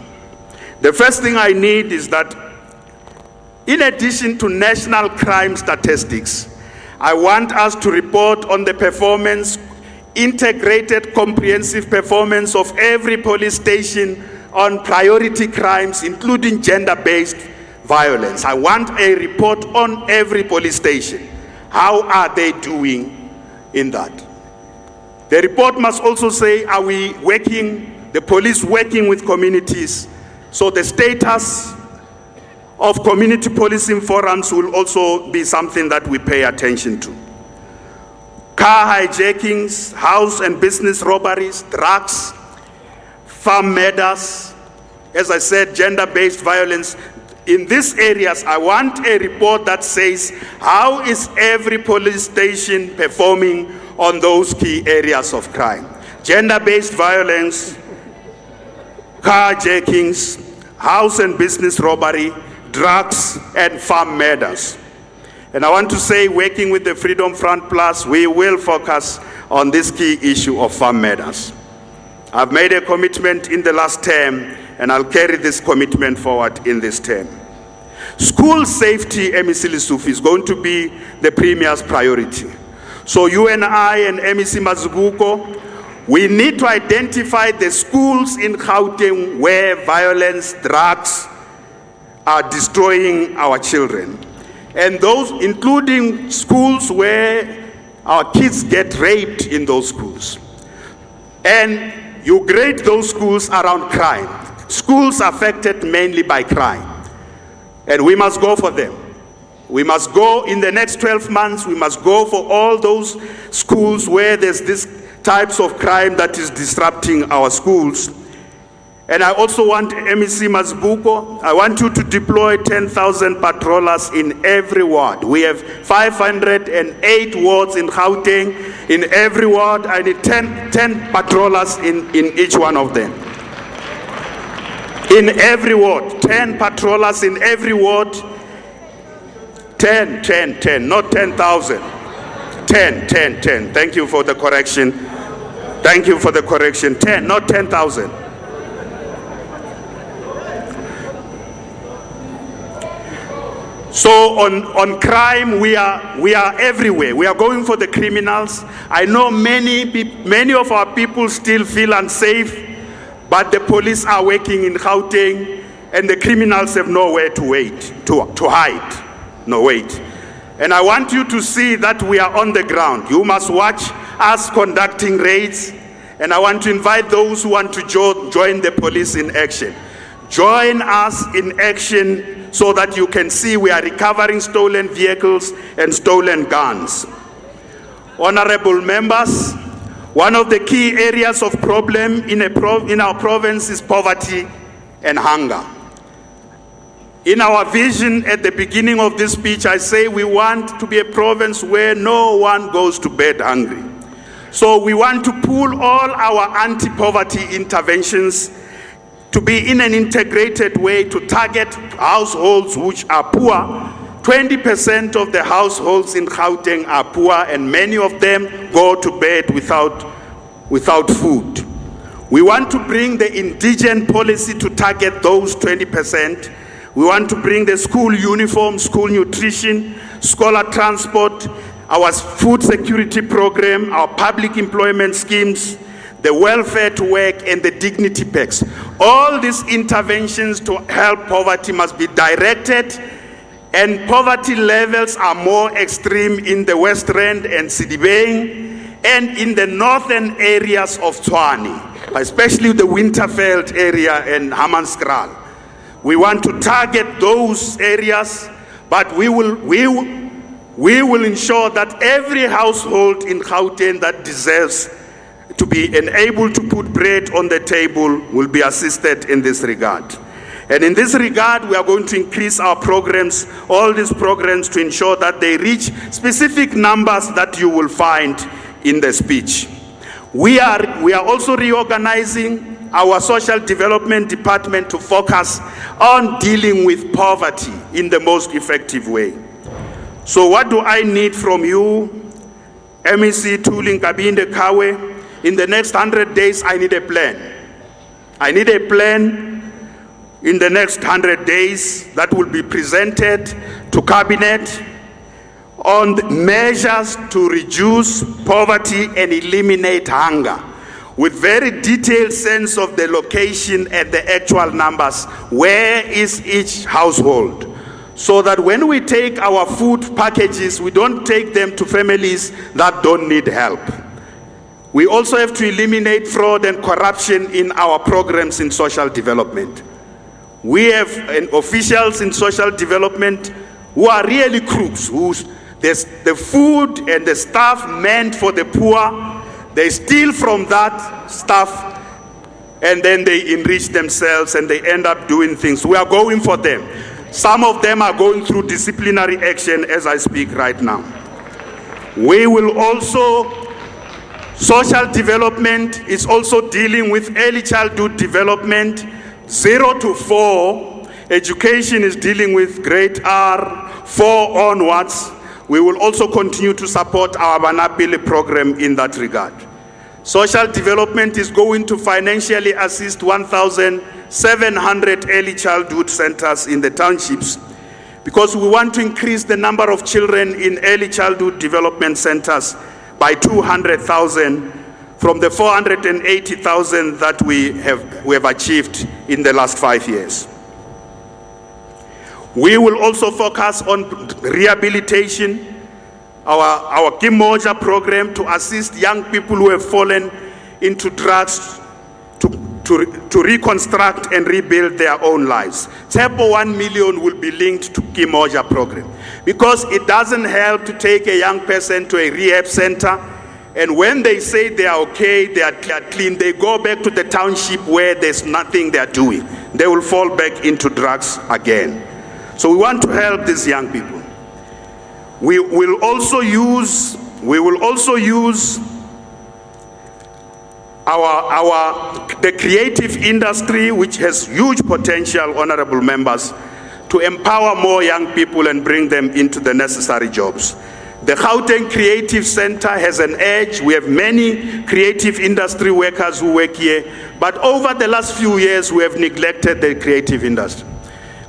The first thing I need is that, in addition to national crime statistics, I want us to report on the performance, integrated comprehensive performance of every police station on priority crimes, including gender-based violence. I want a report on every police station. How are they doing in that? The report must also say, are we working, the police working with communities? So the status of community policing forums will also be something that we pay attention to. Car hijackings, house and business robberies, drugs, farm murders, as I said, gender-based violence. In these areas, I want a report that says, how is every police station performing on those key areas of crime? Gender-based violence, carjackings, house and business robbery, drugs, and farm murders. And I want to say, working with the Freedom Front Plus, we will focus on this key issue of farm murders. I've made a commitment in the last term, and I'll carry this commitment forward in this term. School safety, MEC Lessufi, is going to be the Premier's priority. So you and I and MEC Mazibuko, we need to identify the schools in Gauteng where violence, drugs are destroying our children. And those, including schools where our kids get raped in those schools. And you grade those schools around crime. Schools affected mainly by crime. And we must go for them. We must go in the next 12 months, we must go for all those schools where there's this types of crime that is disrupting our schools. And I also want MEC Mazibuko, I want you to deploy 10,000 patrollers in every ward. We have 508 wards in Gauteng. In every ward, I need 10 patrollers in each one of them. In every ward, 10 patrollers in every ward. 10, not 10,000. 10. Thank you for the correction. Thank you for the correction. 10, not 10,000. So on crime, we are everywhere. We are going for the criminals. I know many of our people still feel unsafe, but the police are working in Gauteng, and the criminals have nowhere to hide. No, wait. And I want you to see that we are on the ground. You must watch us conducting raids, and I want to invite those who want to join the police in action. Join us in action so that you can see we are recovering stolen vehicles and stolen guns. Honorable members, one of the key areas of problem in our province is poverty and hunger. In our vision at the beginning of this speech, I say we want to be a province where no one goes to bed hungry. So we want to pool all our anti-poverty interventions to be in an integrated way to target households which are poor. 20% of the households in Gauteng are poor, and many of them go to bed without food. We want to bring the indigent policy to target those 20%. We want to bring the school uniform, school nutrition, scholar transport, our food security program, our public employment schemes, the welfare to work, and the dignity packs. All these interventions to help poverty must be directed, and poverty levels are more extreme in the West Rand and Sidibeng and in the northern areas of Tshwane, especially the Winterveld area and Hammanskraal. We want to target those areas, but we will ensure that every household in Gauteng that deserves to be enabled to put bread on the table will be assisted in this regard. And in this regard, we are going to increase our programs, all these programs, to ensure that they reach specific numbers that you will find in the speech. We are also reorganizing our social development department to focus on dealing with poverty in the most effective way. So what do I need from you, MEC Tuli Nkabinde Kawe? In the next 100 days, I need a plan. I need a plan in the next 100 days that will be presented to Cabinet on measures to reduce poverty and eliminate hunger, with very detailed sense of the location and the actual numbers. Where is each household? So that when we take our food packages, we don't take them to families that don't need help. We also have to eliminate fraud and corruption in our programs in social development. We have officials in social development who are really crooks, the food and the stuff meant for the poor, they steal from that stuff and then they enrich themselves and they end up doing things. We are going for them. Some of them are going through disciplinary action as I speak right now. We will also, social development is also dealing with early childhood development, 0 to 4. Education is dealing with grade R, 4 onwards. We will also continue to support our Banapile program in that regard. Social development is going to financially assist 1,700 early childhood centers in the townships, because we want to increase the number of children in early childhood development centers by 200,000 from the 480,000 that we have achieved in the last 5 years. We will also focus on rehabilitation, our Kimoja program to assist young people who have fallen into drugs to reconstruct and rebuild their own lives. Tepo 1 million will be linked to Kimoja program, because it doesn't help to take a young person to a rehab center and when they say they are okay, they are clean, they go back to the township where there's nothing they are doing. They will fall back into drugs again. So we want to help these young people. We will also use the creative industry, which has huge potential, honorable members, to empower more young people and bring them into the necessary jobs. The Gauteng Creative Center has an edge. We have many creative industry workers who work here, but over the last few years we have neglected the creative industry.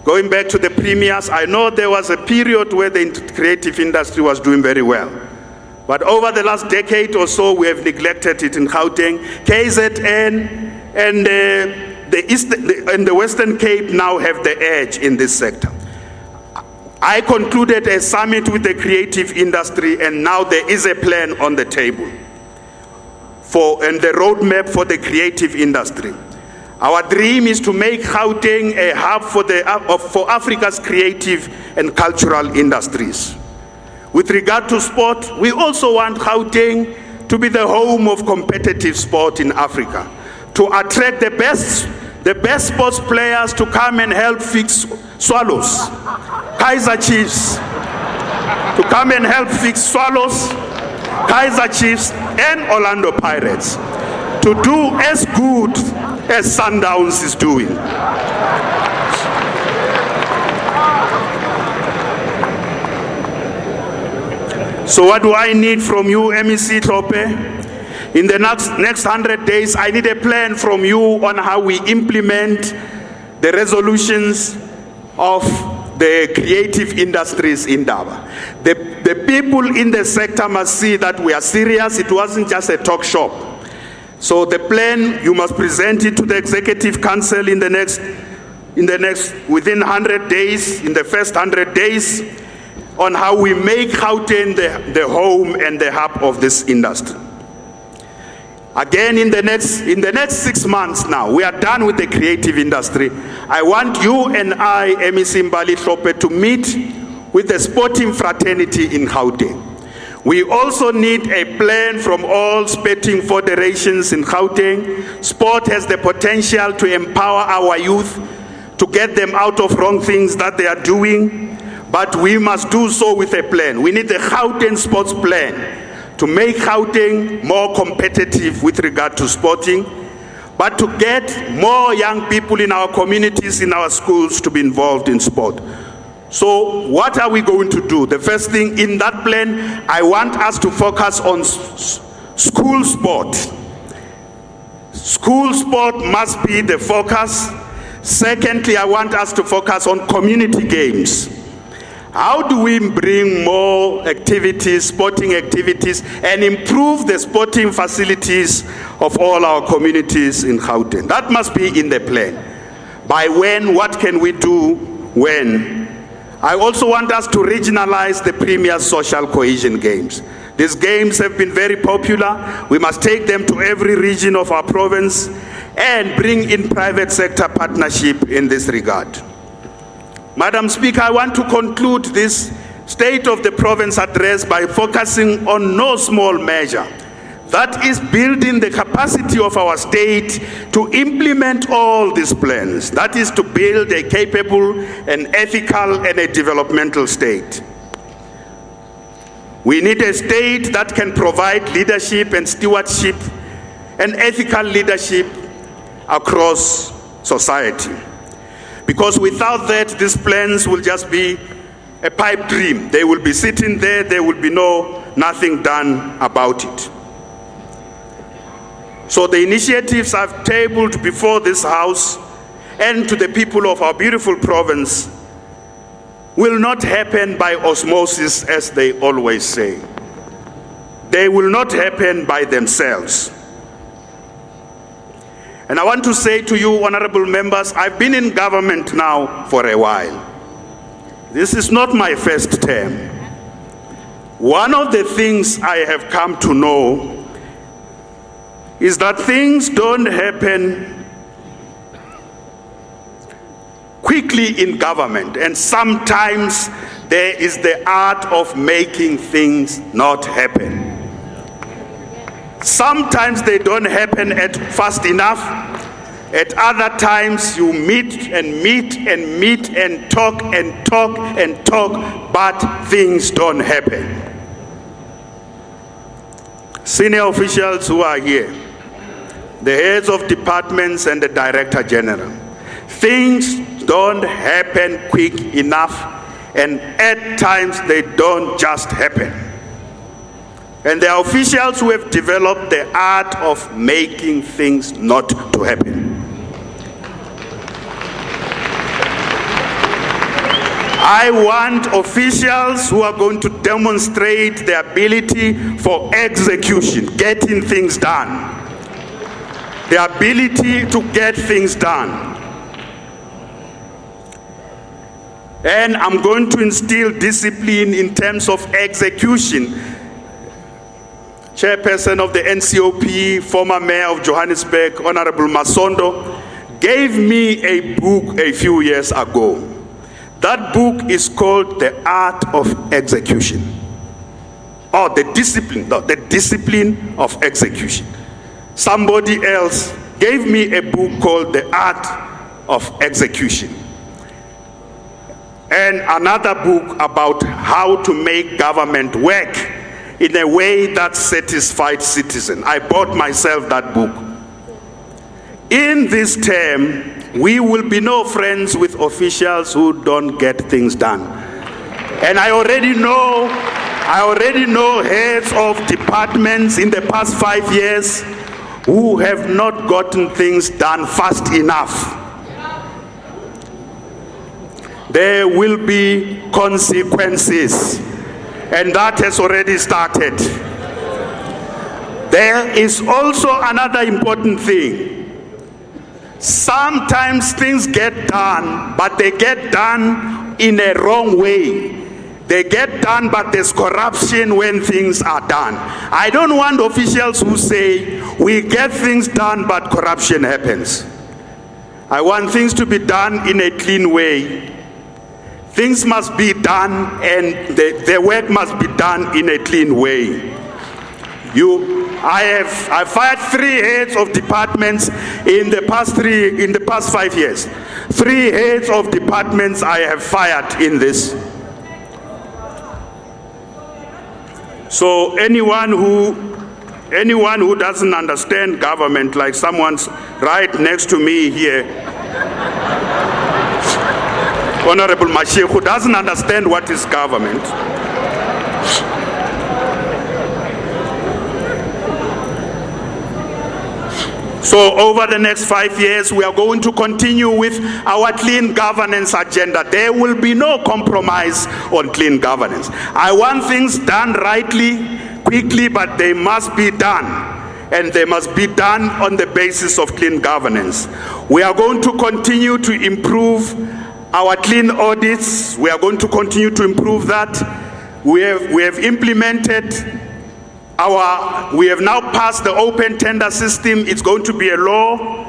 Going back to the premiers, I know there was a period where the creative industry was doing very well. But over the last decade or so, we have neglected it in Gauteng. KZN and the Western Cape now have the edge in this sector. I concluded a summit with the creative industry, and now there is a plan on the table and the roadmap for the creative industry. Our dream is to make Gauteng a hub for Africa's creative and cultural industries. With regard to sport, we also want Gauteng to be the home of competitive sport in Africa, to attract the best sports players to come and help fix Swallows, Kaizer Chiefs, to come and help fix Swallows, Kaizer Chiefs, and Orlando Pirates, to do as good as Sundowns is doing. So what do I need from you, MEC Tope? In the next 100 days, I need a plan from you on how we implement the resolutions of the creative industries in Daba. The people in the sector must see that we are serious. It wasn't just a talk shop. So the plan, you must present it to the Executive Council within 100 days, in the first 100 days, on how we make Gauteng the home and the hub of this industry. Again, in the next 6 months now, we are done with the creative industry. I want you and I, MEC Mbali Tope, to meet with the sporting fraternity in Gauteng. We also need a plan from all sporting federations in Gauteng. Sport has the potential to empower our youth, to get them out of wrong things that they are doing, but we must do so with a plan. We need the Gauteng sports plan to make Gauteng more competitive with regard to sporting, but to get more young people in our communities, in our schools, to be involved in sport. So what are we going to do? The first thing in that plan, I want us to focus on school sport. School sport must be the focus. Secondly, I want us to focus on community games. How do we bring more activities, sporting activities, and improve the sporting facilities of all our communities in Gauteng? That must be in the plan. By when, what can we do when? I also want us to regionalize the premier social cohesion games. These games have been very popular. We must take them to every region of our province and bring in private sector partnership in this regard. Madam Speaker, I want to conclude this State of the Province address by focusing on no small measure. That is building the capacity of our state to implement all these plans. That is to build a capable and ethical and a developmental state. We need a state that can provide leadership and stewardship and ethical leadership across society. Because without that, these plans will just be a pipe dream. They will be sitting there, there will be nothing done about it. So the initiatives I've tabled before this House and to the people of our beautiful province will not happen by osmosis, as they always say. They will not happen by themselves. And I want to say to you, honorable members, I've been in government now for a while. This is not my first term. One of the things I have come to know is that things don't happen quickly in government, and sometimes there is the art of making things not happen. Sometimes they don't happen fast enough. At other times you meet and meet and meet and talk and talk and talk, but things don't happen. Senior officials who are here, the heads of departments and the Director General, things don't happen quick enough, and at times they don't just happen. And there are officials who have developed the art of making things not to happen. I want officials who are going to demonstrate the ability for execution, getting things done. The ability to get things done. And I'm going to instill discipline in terms of execution. Chairperson of the NCOP, former Mayor of Johannesburg, Honorable Masondo, gave me a book a few years ago. That book is called The Art of Execution. Or the discipline of execution. Somebody else gave me a book called The Art of Execution. And another book about how to make government work in a way that satisfies citizens. I bought myself that book. In this term, we will be no friends with officials who don't get things done. And I already know heads of departments in the past 5 years who have not gotten things done fast enough. There will be consequences, and that has already started. There is also another important thing. Sometimes things get done, but they get done in a wrong way. They get done, but there's corruption when things are done. I don't want officials who say, we get things done, but corruption happens. I want things to be done in a clean way. Things must be done, and the work must be done in a clean way. I fired 3 heads of departments in the past 5 years. 3 heads of departments I have fired in this. So anyone who Anyone who doesn't understand government, like someone's right next to me here, Honorable Mashir, who doesn't understand what is government. So over the next 5 years, we are going to continue with our clean governance agenda. There will be no compromise on clean governance. I want things done rightly, quickly, but they must be done. And they must be done on the basis of clean governance. We are going to continue to improve our clean audits. We are going to continue to improve that. We have implemented we have now passed the open tender system. It's going to be a law.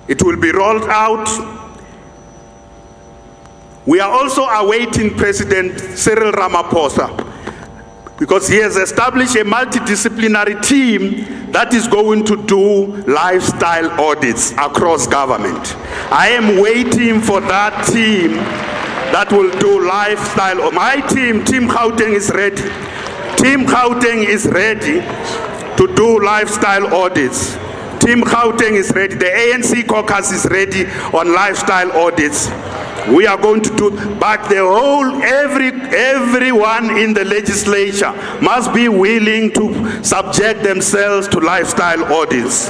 It will be rolled out. We are also awaiting President Cyril Ramaphosa, because he has established a multidisciplinary team that is going to do lifestyle audits across government. I am waiting for that team that will do lifestyle. My team, Team Gauteng, is ready. Team Gauteng is ready to do lifestyle audits. Team Gauteng is ready. The ANC caucus is ready on lifestyle audits. We are going to do, but the whole, everyone in the legislature must be willing to subject themselves to lifestyle audits.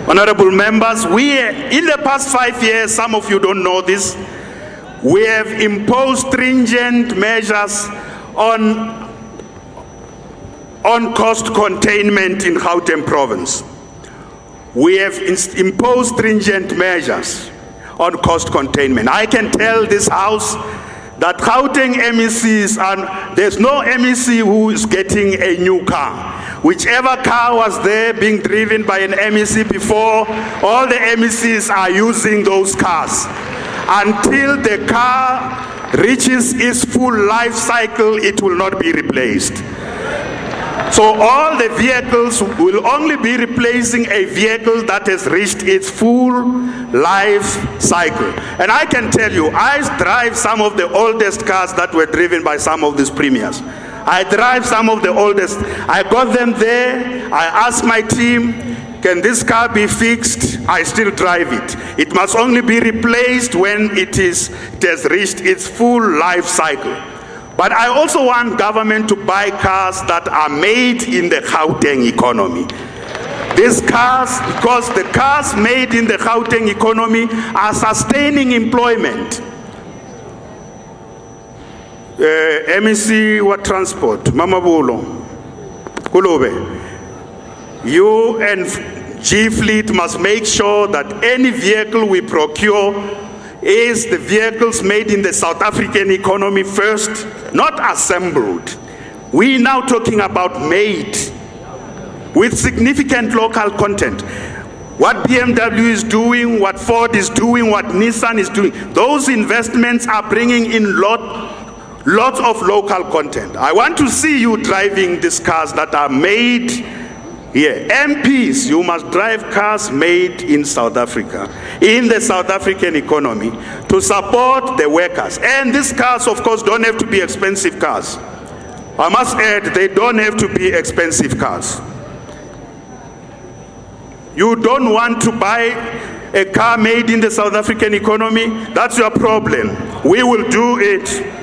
Honorable members, in the past 5 years, some of you don't know this, we have imposed stringent measures on cost containment in Gauteng province. We have imposed stringent measures on cost containment. I can tell this house that Gauteng MECs, there's no MEC who is getting a new car. Whichever car was there being driven by an MEC before, all the MECs are using those cars. Until the car reaches its full life cycle, it will not be replaced. So all the vehicles will only be replacing a vehicle that has reached its full life cycle. And I can tell you, I drive some of the oldest cars that were driven by some of these premiers. I drive some of the oldest. I got them there. I asked my team, can this car be fixed? I still drive it. It must only be replaced when it has reached its full life cycle. But I also want government to buy cars that are made in the Gauteng economy. These cars, because the cars made in the Gauteng economy are sustaining employment. MEC what transport, Mama Bolo, Kulube. You and G Fleet must make sure that any vehicle we procure is the vehicles made in the South African economy first, not assembled. We're now talking about made with significant local content. What BMW is doing, what Ford is doing, what Nissan is doing, those investments are bringing in lots of local content. I want to see you driving these cars that are made here. MPs, you must drive cars made in South Africa, in the South African economy, to support the workers. And these cars, of course, don't have to be expensive cars. I must add, they don't have to be expensive cars. You don't want to buy a car made in the South African economy? That's your problem. We will do it.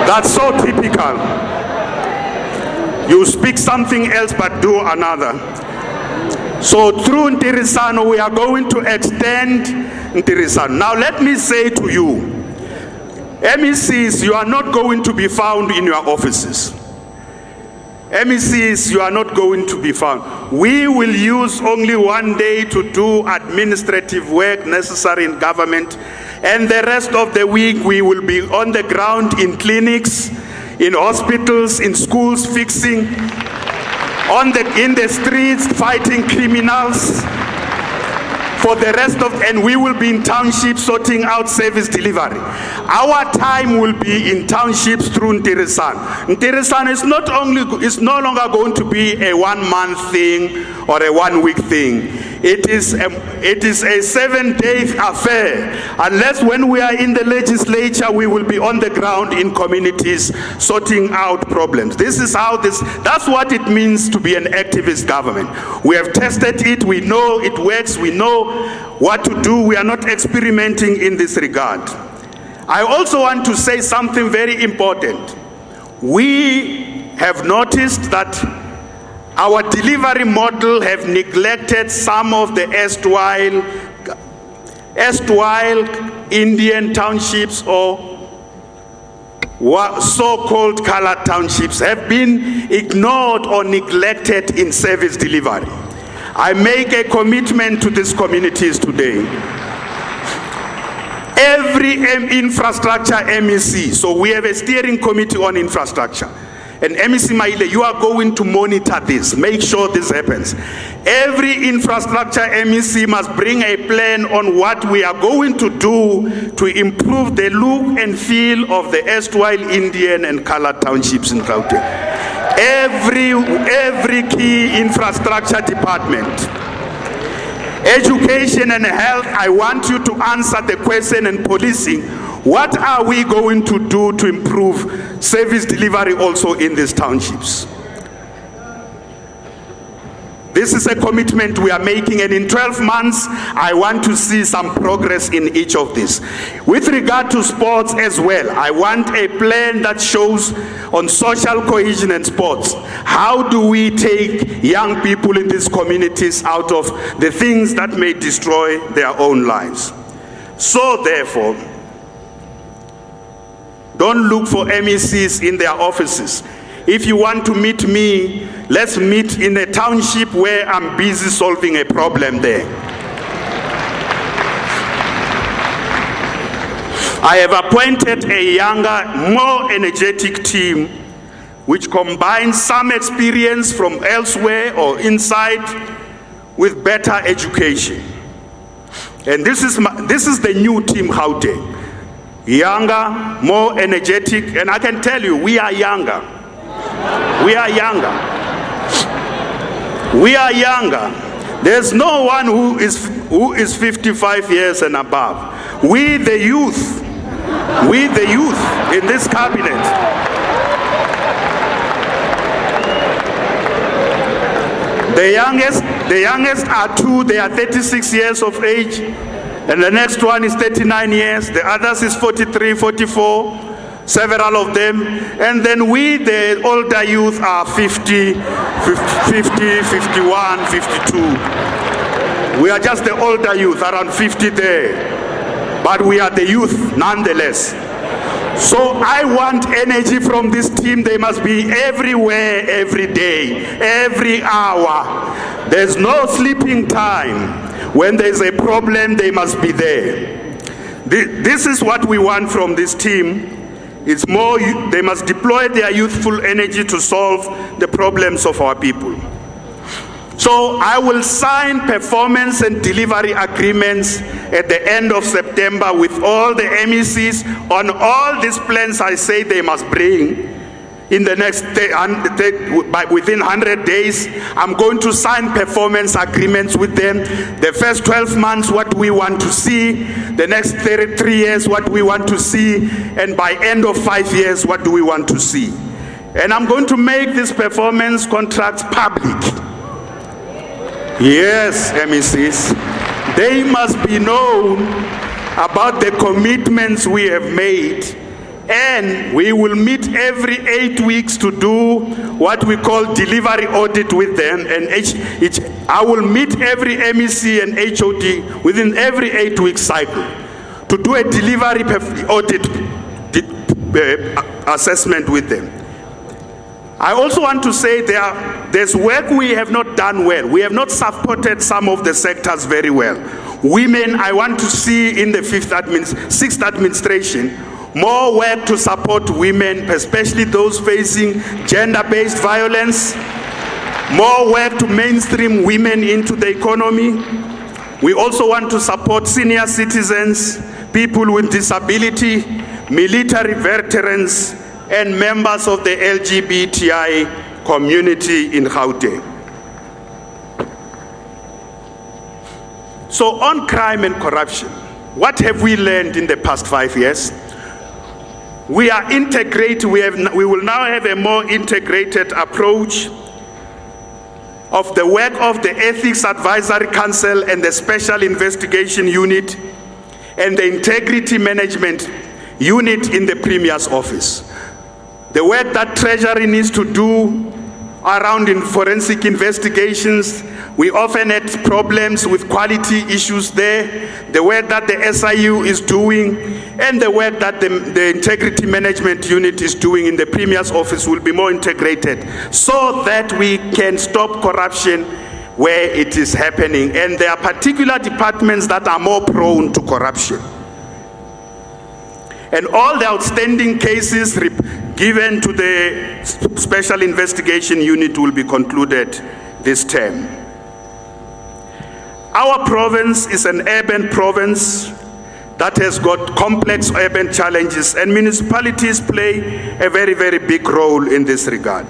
That's so typical. You speak something else but do another. So through Ntirisano, we are going to extend Ntirisano. Now let me say to you, MECs, you are not going to be found in your offices. MECs, you are not going to be found. We will use only one day to do administrative work necessary in government, and the rest of the week we will be on the ground in clinics, in hospitals, in schools, fixing, in the streets, fighting criminals. For the rest of, and we will be in townships sorting out service delivery. Our time will be in townships through Ntirisan. Ntirisan is no longer going to be a 1 month thing or a 1 week thing. It is a 7-day affair. Unless when we are in the legislature, we will be on the ground in communities sorting out problems. That's what it means to be an activist government. We have tested it, we know it works, we know what to do. We are not experimenting in this regard. I also want to say something very important. We have noticed that our delivery model have neglected some of the erstwhile Indian townships or so-called colored townships have been ignored or neglected in service delivery. I make a commitment to these communities today. Every infrastructure MEC, so we have a steering committee on infrastructure. And MEC Maile, you are going to monitor this, make sure this happens. Every infrastructure MEC must bring a plan on what we are going to do to improve the look and feel of the erstwhile Indian and colored townships in Gauteng. Every key infrastructure department. Education and health, I want you to answer the question, and policing. What are we going to do to improve service delivery also in these townships? This is a commitment we are making, and in 12 months, I want to see some progress in each of these. With regard to sports as well, I want a plan that shows on social cohesion and sports. How do we take young people in these communities out of the things that may destroy their own lives? So therefore, don't look for MECs in their offices. If you want to meet me, let's meet in a township where I'm busy solving a problem there. I have appointed a younger, more energetic team which combines some experience from elsewhere or inside with better education. And this is the new team Gauteng. Younger, more energetic, and I can tell you, we are younger. We are younger. We are younger. There's no one who is 55 years and above. We the youth in this cabinet. The youngest are two, they are 36 years of age, and the next one is 39 years, the others is 43, 44, several of them, and then we, the older youth, are 50, 51, 52. We are just the older youth, around 50 there, but we are the youth nonetheless. So I want energy from this team. They must be everywhere, every day, every hour. There's no sleeping time. When there's a problem, they must be there. This is what we want from this team. It's more, they must deploy their youthful energy to solve the problems of our people. So I will sign performance and delivery agreements at the end of September with all the MECs on all these plans I say they must bring. In the next, within 100 days, I'm going to sign performance agreements with them. The first 12 months, what we want to see. The next 3 years, what we want to see. And by end of 5 years, what do we want to see? And I'm going to make these performance contracts public. Yes, MECs. They must be known about the commitments we have made. And we will meet every 8 weeks to do what we call delivery audit with them. And I will meet every MEC and HOD within every 8-week cycle to do a delivery audit assessment with them. I also want to say there's work we have not done well. We have not supported some of the sectors very well. Women, I want to see in the 6th administration, more work to support women, especially those facing gender-based violence. More work to mainstream women into the economy. We also want to support senior citizens, people with disability, military veterans, and members of the LGBTI community in Gauteng. So on crime and corruption, what have we learned in the past 5 years? We are integrated, we will now have a more integrated approach of the work of the Ethics Advisory Council and the Special Investigation Unit and the Integrity Management Unit in the Premier's office. The work that Treasury needs to do around in forensic investigations, we often had problems with quality issues there. The work that the SIU is doing and the work that the Integrity Management Unit is doing in the Premier's office will be more integrated so that we can stop corruption where it is happening. And there are particular departments that are more prone to corruption. And all the outstanding cases given to the Special Investigation Unit will be concluded this term. Our province is an urban province that has got complex urban challenges, and municipalities play a very, very big role in this regard.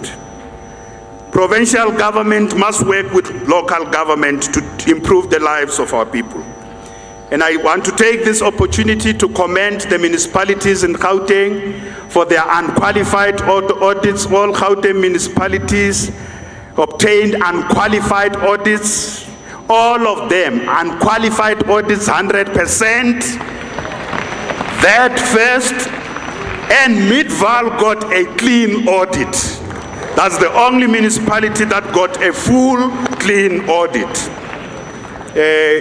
Provincial government must work with local government to improve the lives of our people. And I want to take this opportunity to commend the municipalities in Gauteng for their unqualified audits. All Gauteng municipalities obtained unqualified audits. All of them, unqualified audits, 100%. That first, and Midvaal got a clean audit. That's the only municipality that got a full clean audit.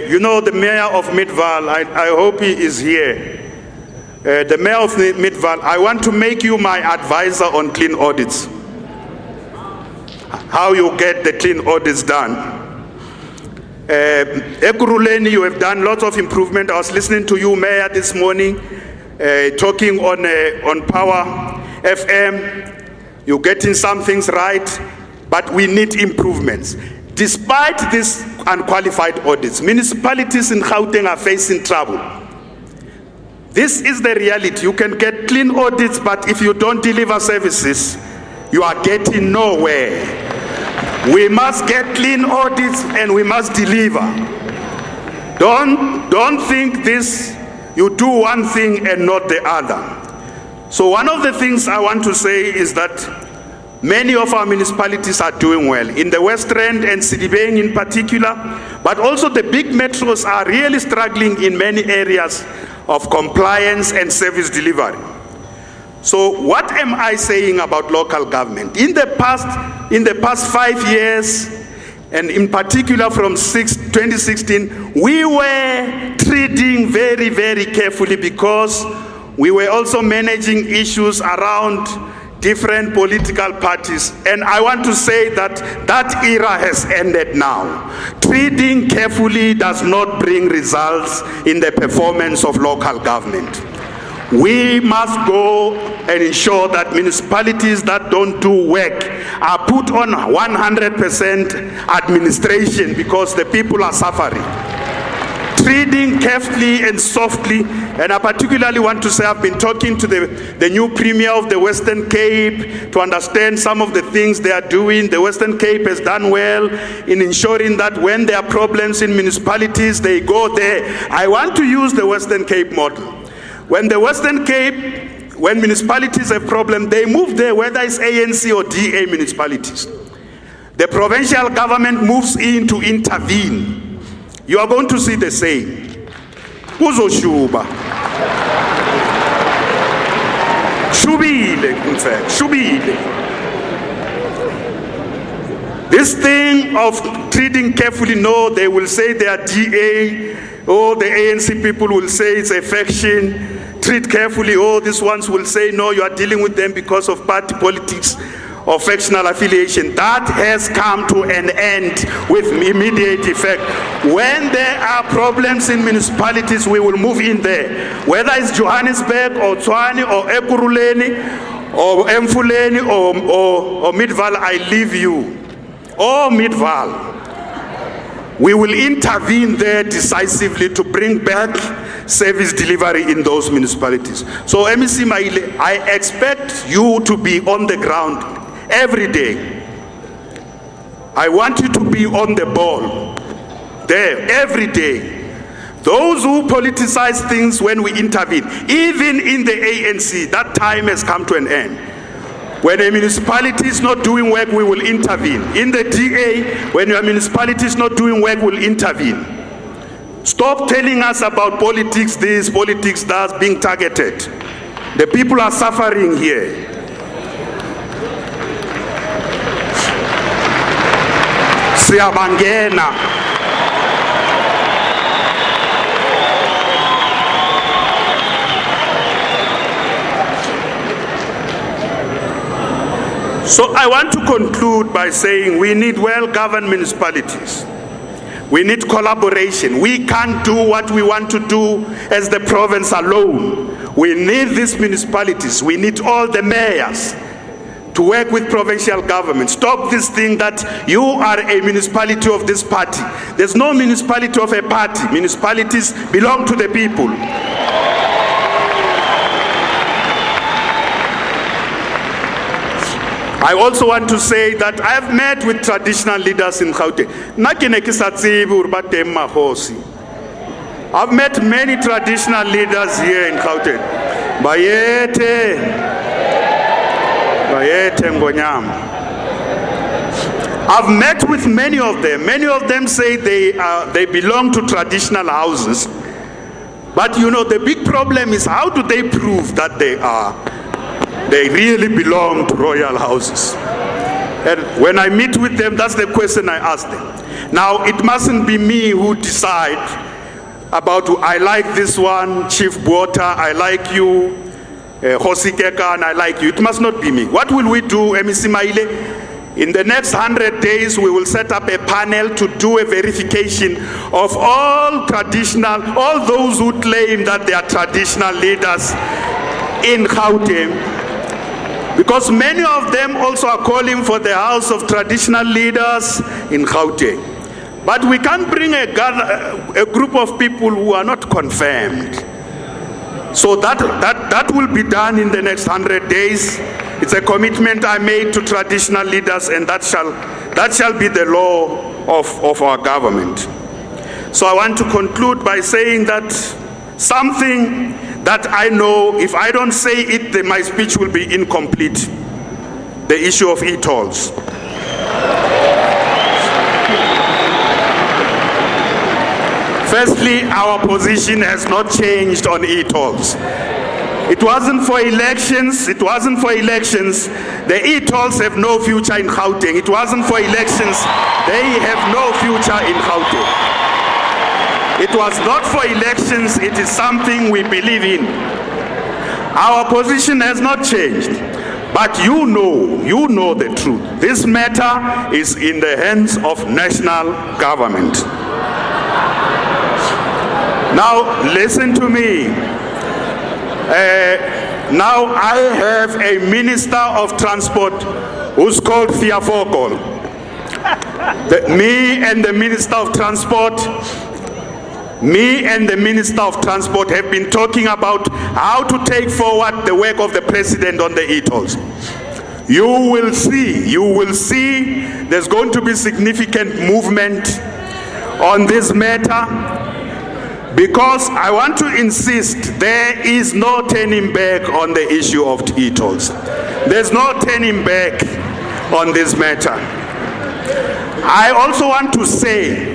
You know the mayor of Midvaal, I hope he is here. The mayor of Midvaal, I want to make you my advisor on clean audits. How you get the clean audits done. Ekurhuleni, you have done lots of improvement. I was listening to you, Mayor, this morning, talking on Power FM. You're getting some things right, but we need improvements. Despite these unqualified audits, municipalities in Gauteng are facing trouble. This is the reality. You can get clean audits, but if you don't deliver services, you are getting nowhere. We must get clean audits and we must deliver. Don't think this, you do one thing and not the other. So one of the things I want to say is that many of our municipalities are doing well, in the West Rand and Sidibeng in particular, but also the big metros are really struggling in many areas of compliance and service delivery. So what am I saying about local government? In the past 5 years, and in particular from 2016, we were treating very, very carefully because we were also managing issues around different political parties. And I want to say that that era has ended now. Treating carefully does not bring results in the performance of local government. We must go and ensure that municipalities that don't do work are put on 100% administration because the people are suffering. Treating carefully and softly, and I particularly want to say I've been talking to the new Premier of the Western Cape to understand some of the things they are doing. The Western Cape has done well in ensuring that when there are problems in municipalities, they go there. I want to use the Western Cape model. When the Western Cape, when municipalities have problems, they move there, whether it's ANC or DA municipalities. The provincial government moves in to intervene. You are going to see the same. Kuzoshuba. Shubile, in fact, shubile. This thing of treating carefully, no, they will say they are DA, or the ANC people will say it's a faction. Treat carefully, oh, these ones will say, no, you are dealing with them because of party politics or factional affiliation. That has come to an end with immediate effect. When there are problems in municipalities, we will move in there. Whether it's Johannesburg or Tshwane or Ekurhuleni or Emfuleni or Midvaal, I leave you. Or Midvaal. We will intervene there decisively to bring back service delivery in those municipalities. So MEC Maile, I expect you to be on the ground every day. I want you to be on the ball there every day Those who politicize things when we intervene, even in the ANC, that time has come to an end. When a municipality is not doing work, we will intervene. In the DA, when your municipality is not doing work, we'll intervene. Stop telling us about politics this, politics that, being targeted. The people are suffering here. Siyabangena. So I want to conclude by saying we need well-governed municipalities. We need collaboration. We can't do what we want to do as the province alone. We need these municipalities. We need all the mayors to work with provincial government. Stop this thing that you are a municipality of this party. There's no municipality of a party. Municipalities belong to the people. I also want to say that I have met with traditional leaders in Gauteng. I've met many traditional leaders here in Gauteng. Bayete Ngonyama. I've met with many of them. Many of them say they belong to traditional houses. But you know, the big problem is, how do they prove that they really belong to royal houses? And when I meet with them, that's the question I ask them. Now, it mustn't be me who decide about, I like this one, Chief Bota, I like you, Hosikeka, and I like you. It must not be me. What will we do, MEC Maile? In the next 100 days, we will set up a panel to do a verification of all those who claim that they are traditional leaders in Gauteng. Because many of them also are calling for the house of traditional leaders in Gauteng. But we can't bring a group of people who are not confirmed. So that will be done in the next 100 days. It's a commitment I made to traditional leaders, and that shall be the law of our government. So I want to conclude by saying that something that I know, if I don't say it, then my speech will be incomplete. The issue of e-tolls. Firstly, our position has not changed on e-tolls. It wasn't for elections. The e-tolls have no future in Gauteng. It wasn't for elections. They have no future in Gauteng. It was not for elections. It is something we believe in. Our position has not changed. But you know the truth. This matter is in the hands of national government. Now, listen to me. Now I have a Minister of Transport who's called Fiafokol. Me and the Minister of Transport have been talking about how to take forward the work of the President on the e-tolls. You will see there's going to be significant movement on this matter, because I want to insist there is no turning back on the issue of e-tolls. There's no turning back on this matter. I also want to say,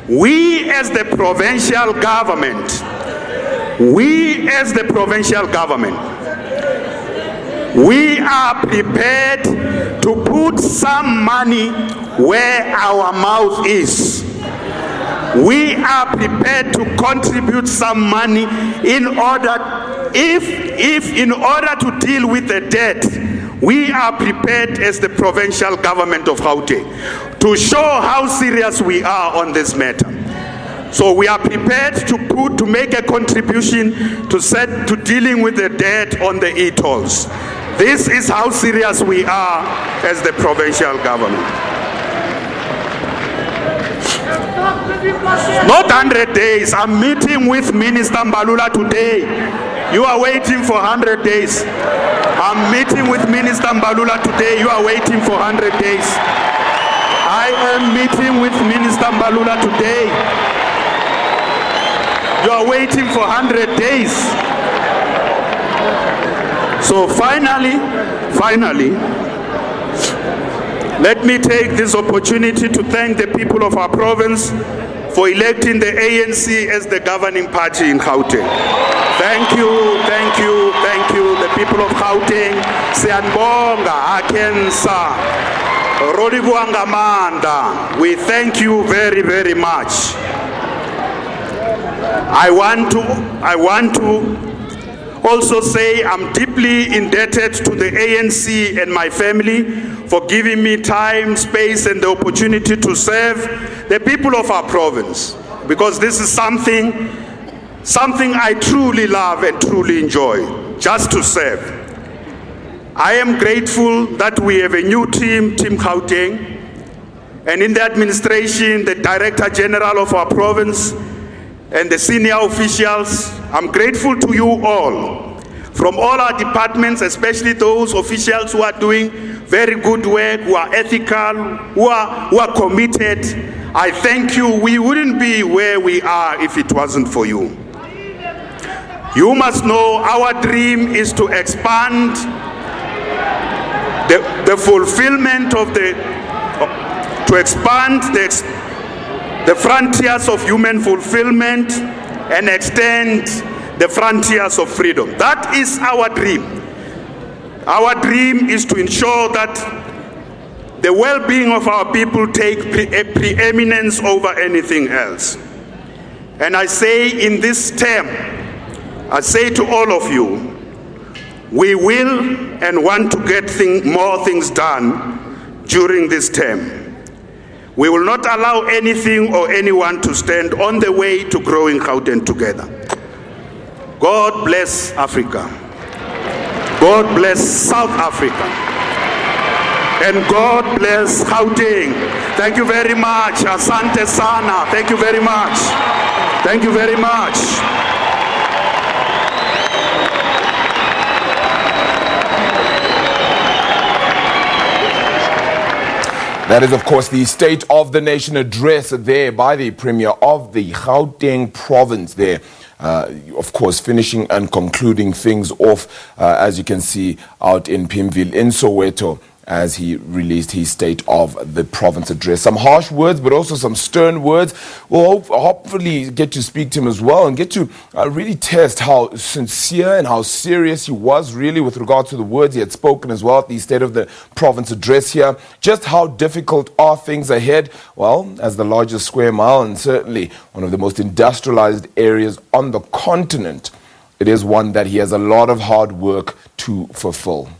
we as the provincial government, we are prepared to put some money where our mouth is. We are prepared to contribute some money in order to deal with the debt. We are prepared as the provincial government of Gauteng to show how serious we are on this matter. So we are prepared to make a contribution to dealing with the debt on the e-tolls. This is how serious we are as the provincial government. Not 100 days. I'm meeting with Minister Mbalula today. You are waiting for 100 days. I'm meeting with Minister Mbalula today. You are waiting for 100 days. I am meeting with Minister Mbalula today. You are waiting for 100 days. So finally, let me take this opportunity to thank the people of our province for electing the ANC as the governing party in Gauteng. Thank you, the people of Gauteng. Siyanbonga, Akensa, Rolibuanga Manda. We thank you very, very much. I want to also say I'm deeply indebted to the ANC and my family for giving me time, space, and the opportunity to serve the people of our province, because this is something I truly love and truly enjoy, just to serve. I am grateful that we have a new team, Team Gauteng, and in the administration, the Director General of our province, and the senior officials. I'm grateful to you all, from all our departments, especially those officials who are doing very good work, who are ethical, who are committed. I thank you. We wouldn't be where we are if it wasn't for you. You must know our dream is to expand the fulfillment of to expand the frontiers of human fulfillment and extend the frontiers of freedom. That is our dream. Our dream is to ensure that the well-being of our people take preeminence over anything else. And I say in this term, I say to all of you, we will and want to get more things done during this term. We will not allow anything or anyone to stand on the way to growing Gauteng together. God bless Africa. God bless South Africa. And God bless Gauteng. Thank you very much. Asante sana. Thank you very much. Thank you very much. That is, of course, the State of the Nation address there by the Premier of the Gauteng province there. Of course, finishing and concluding things off, as you can see, out in Pimville in Soweto, as he released his State of the Province address. Some harsh words, but also some stern words. We'll hopefully get to speak to him as well and get to really test how sincere and how serious he was really with regard to the words he had spoken as well at the State of the Province address here. Just how difficult are things ahead? Well, as the largest square mile and certainly one of the most industrialized areas on the continent, it is one that he has a lot of hard work to fulfill.